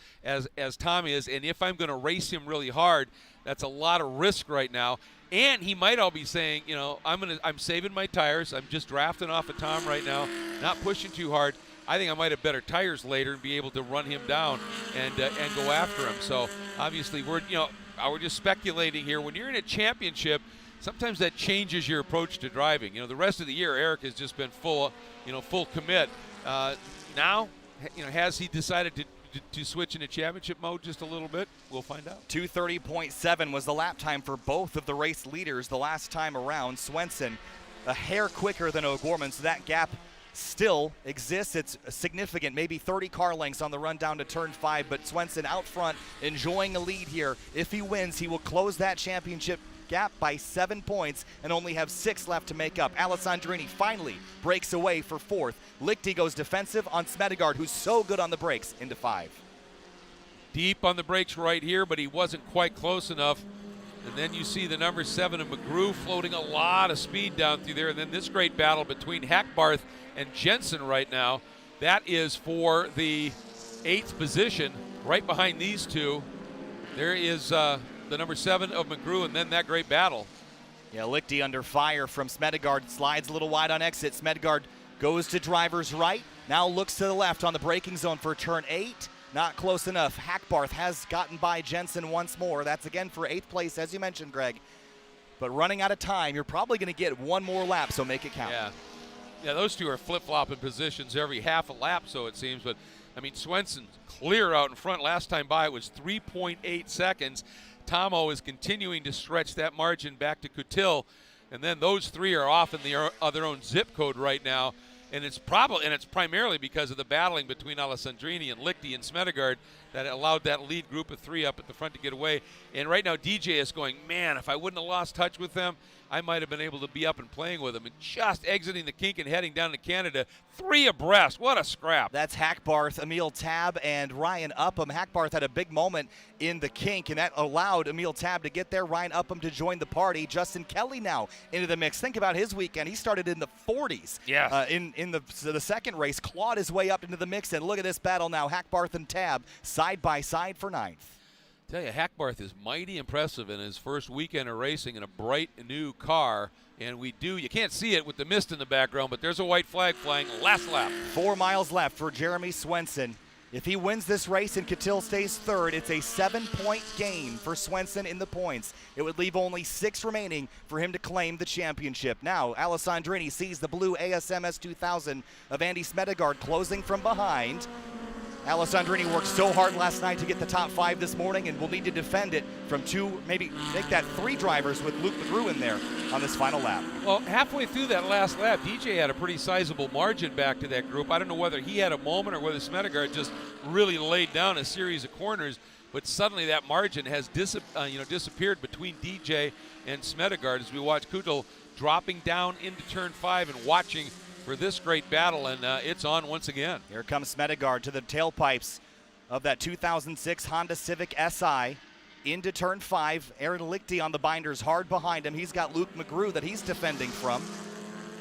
Tom is, and if I'm going to race him really hard, that's a lot of risk right now. And he might all be saying, you know, I'm saving my tires. I'm just drafting off of Tom right now, not pushing too hard. I think I might have better tires later and be able to run him down and go after him. So obviously we're just speculating here. When you're in a championship, sometimes that changes your approach to driving. You know, the rest of the year Eric has just been full commit. Now, you know, has he decided to switch into championship mode just a little bit? We'll find out. 2:30.7 was the lap time for both of the race leaders the last time around. Swenson a hair quicker than O'Gorman, so that gap still exists. It's significant, maybe 30 car lengths on the run down to turn 5, but Swenson out front enjoying a lead here. If he wins, he will close that championship gap by 7 points and only have 6 left to make up. Alessandrini finally breaks away for 4th. Lichty goes defensive on Smedegard, who's so good on the brakes, into 5. Deep on the brakes right here, but he wasn't quite close enough. And then you see the number 7 of McGrew floating a lot of speed down through there. And then this great battle between Hackbarth and Jensen right now. That is for the 8th position, right behind these two. There is the number 7 of McGrew, and then that great battle. Yeah, Lichty under fire from Smedegard, slides a little wide on exit. Smedegard goes to driver's right, now looks to the left on the braking zone for turn 8. not close enough. Hackbarth has gotten by Jensen once more. That's again for 8th place, as you mentioned, Greg. But running out of time, you're probably going to get one more lap, so make it count. Yeah, those two are flip-flopping positions every half a lap, so it seems. But, I mean, Swenson clear out in front. Last time by, it was 3.8 seconds. Tomo is continuing to stretch that margin back to Coutil. And then those three are off in their own zip code right now. And it's primarily because of the battling between Alessandrini and Lichty and Smedegaard that allowed that lead group of three up at the front to get away. And right now DJ is going, man, if I wouldn't have lost touch with them, I might have been able to be up and playing with them. And just exiting the kink and heading down to Canada, 3 abreast. What a scrap. That's Hackbarth, Emil Tab, and Ryan Upham. Hackbarth had a big moment in the kink, and that allowed Emil Tab to get there. Ryan Upham to join the party. Justin Kelly now into the mix. Think about his weekend. He started in the 40s. Yes. In the second race, clawed his way up into the mix, and look at this battle now. Hackbarth and Tab side by side for 9th. Tell you, Hackbarth is mighty impressive in his first weekend of racing in a bright new car. And you can't see it with the mist in the background, but there's a white flag flying last lap. 4 miles left for Jeremy Swenson. If he wins this race and Coutil stays 3rd, it's a 7-point gain for Swenson in the points. It would leave only 6 remaining for him to claim the championship. Now, Alessandrini sees the blue ASMS 2000 of Andy Smedegaard closing from behind. Alessandrini worked so hard last night to get the top 5 this morning and will need to defend it from 2, maybe make that 3 drivers with Luke McGrew in there on this final lap. Well, halfway through that last lap, DJ had a pretty sizable margin back to that group. I don't know whether he had a moment or whether Smedegaard just really laid down a series of corners, but suddenly that margin has disappeared between DJ and Smedegaard as we watch Coutil dropping down into turn 5 and watching for this great battle, and it's on once again. Here comes Smedegaard to the tailpipes of that 2006 Honda Civic SI into turn 5. Aaron Lichty on the binders hard behind him. He's got Luke McGrew that he's defending from.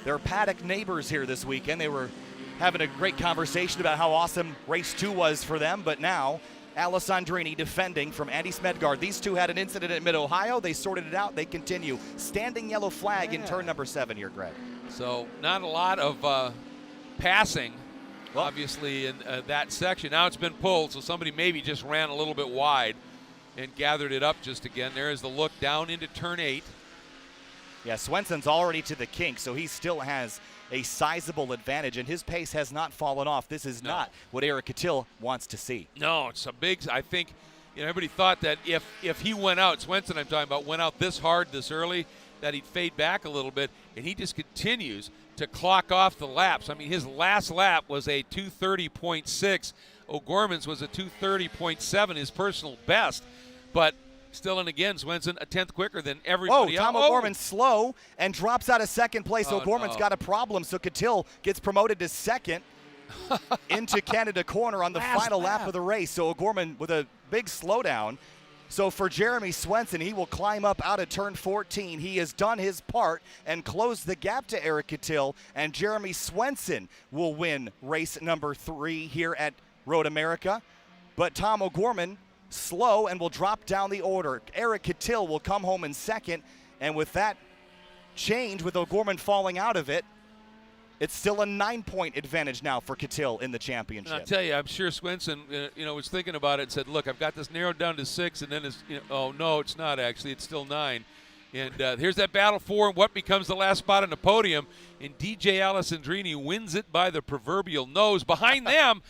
They're paddock neighbors here this weekend. They were having a great conversation about how awesome race 2 was for them, but now Alessandrini defending from Andy Smedegaard. These two had an incident at Mid-Ohio. They sorted it out. They continue. Standing yellow flag in turn number 7 here, Greg. So not a lot of passing, obviously, in that section. Now it's been pulled, so somebody maybe just ran a little bit wide and gathered it up just again. There is the look down into turn 8. Yeah, Swenson's already to the kink, so he still has a sizable advantage, and his pace has not fallen off. This is not what Eric Coutil wants to see. No, it's a big, I think, everybody thought that if he went out, Swenson I'm talking about, went out this hard this early, that he'd fade back a little bit, and he just continues to clock off the laps. I mean, his last lap was a 2:30.6. O'Gorman's was a 2:30.7, his personal best. But still, and again, Swenson a 10th quicker than everybody else. Tom O'Gorman's slow and drops out of second place. O'Gorman's got a problem, so Coutil gets promoted to second into Canada corner on the final lap of the race. So O'Gorman with a big slowdown. So for Jeremy Swenson, he will climb up out of turn 14. He has done his part and closed the gap to Eric Coutil, and Jeremy Swenson will win race number 3 here at Road America. But Tom O'Gorman, slow and will drop down the order. Eric Coutil will come home in second, and with that change, with O'Gorman falling out of it, it's still a 9-point advantage now for Coutil in the championship. And I'll tell you, I'm sure Swenson, was thinking about it and said, look, I've got this narrowed down to 6, and then it's, oh, no, it's not actually. It's still 9. And here's that battle for what becomes the last spot on the podium, and DJ Alessandrini wins it by the proverbial nose. Behind them,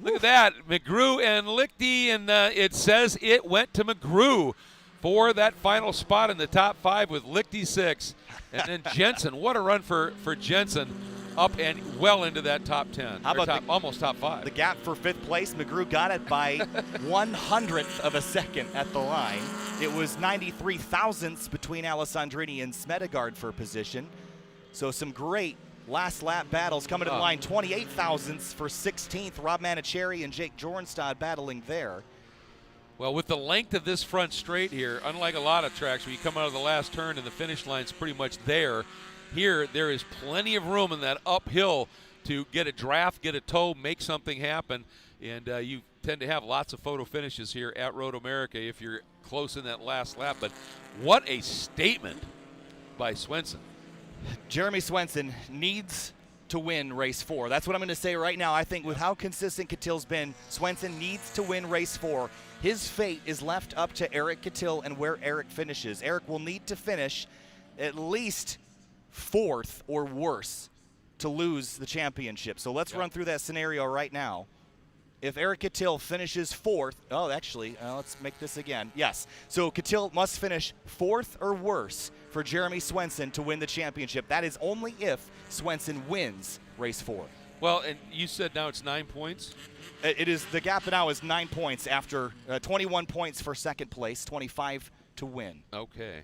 look at that, McGrew and Lichty, and it says it went to McGrew for that final spot in the top 5 with Lichty 6. And then Jensen, what a run for Jensen. Up and well into that top 10. How about almost top 5? The gap for 5th place, McGrew got it by 100th of a second at the line. It was 93 thousandths between Alessandrini and Smedegaard for position. So some great last lap battles coming to the line. 28 thousandths for 16th. Rob Manicherry and Jake Jornstad battling there. Well, with the length of this front straight here, unlike a lot of tracks where you come out of the last turn and the finish line's pretty much there, here there is plenty of room in that uphill to get a draft, get a tow, make something happen, and you tend to have lots of photo finishes here at Road America if you're close in that last lap. But what a statement by Swenson. Jeremy Swenson needs to win race 4. That's what I'm going to say right now. I think with how consistent Cattill's been, Swenson needs to win race 4. His fate is left up to Eric Cattill and where Eric finishes. Eric will need to finish at least 4th or worse to lose the championship. So let's run through that scenario right now. If Eric Cattill finishes 4th, let's make this again. Yes, so Cattill must finish 4th or worse for Jeremy Swenson to win the championship. That is only if Swenson wins race 4. Well, and you said now it's 9 points? It is, the gap now is 9 points after 21 points for second place, 25 to win. Okay.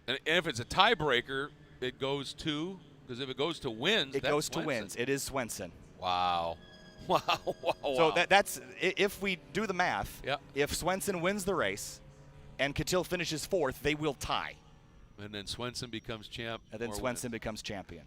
And if it's a tiebreaker, it goes to, because if it goes to wins, it goes to wins. It is Swenson. Wow. Wow. So that's, if we do the math, if Swenson wins the race and Cattill finishes 4th, they will tie. And then Swenson becomes champ. And then Swenson becomes champion.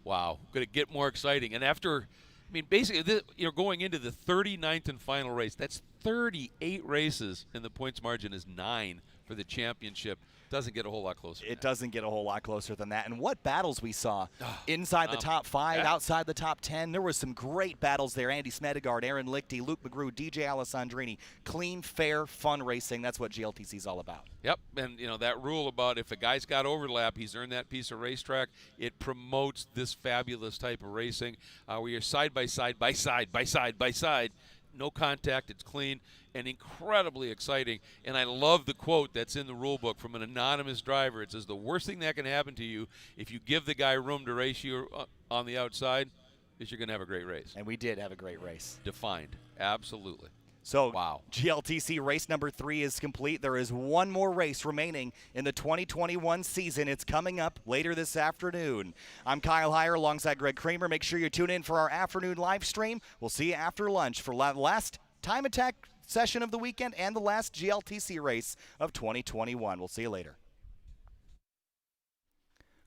Wow. Going to get more exciting. And after, I mean, basically, you're going into the 39th and final race. That's 38 races, and the points margin is 9 for the championship. Doesn't get a whole lot closer. It doesn't get a whole lot closer than that. And what battles we saw inside the top 5, outside the top 10. There were some great battles there. Andy Smedegard, Aaron Lichty, Luke McGrew, DJ Alessandrini. Clean, fair, fun racing. That's what GLTC is all about. Yep, and that rule about if a guy's got overlap, he's earned that piece of racetrack. It promotes this fabulous type of racing where you're side by side, by side, by side, by side. No contact, it's clean and incredibly exciting. And I love the quote that's in the rule book from an anonymous driver. It says, the worst thing that can happen to you if you give the guy room to race you on the outside is you're going to have a great race. And we did have a great race. Defined, absolutely. So wow. GLTC race number 3 is complete. There is one more race remaining in the 2021 season. It's coming up later this afternoon. I'm Kyle Heyer alongside Greg Kramer. Make sure you tune in for our afternoon live stream. We'll see you after lunch for the last time attack session of the weekend and the last GLTC race of 2021. We'll see you later.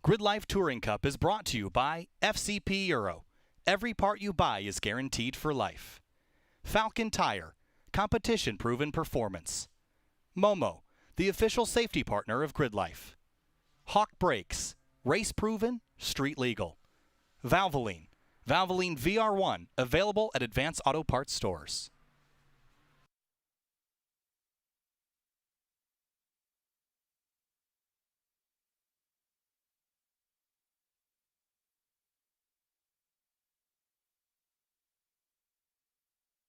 GridLife Touring Cup is brought to you by FCP Euro. Every part you buy is guaranteed for life. Falken Tire. Competition-proven performance. MOMO, the official safety partner of GridLife. Hawk Brakes, race-proven, street-legal. Valvoline, Valvoline VR1, available at Advanced Auto Parts stores.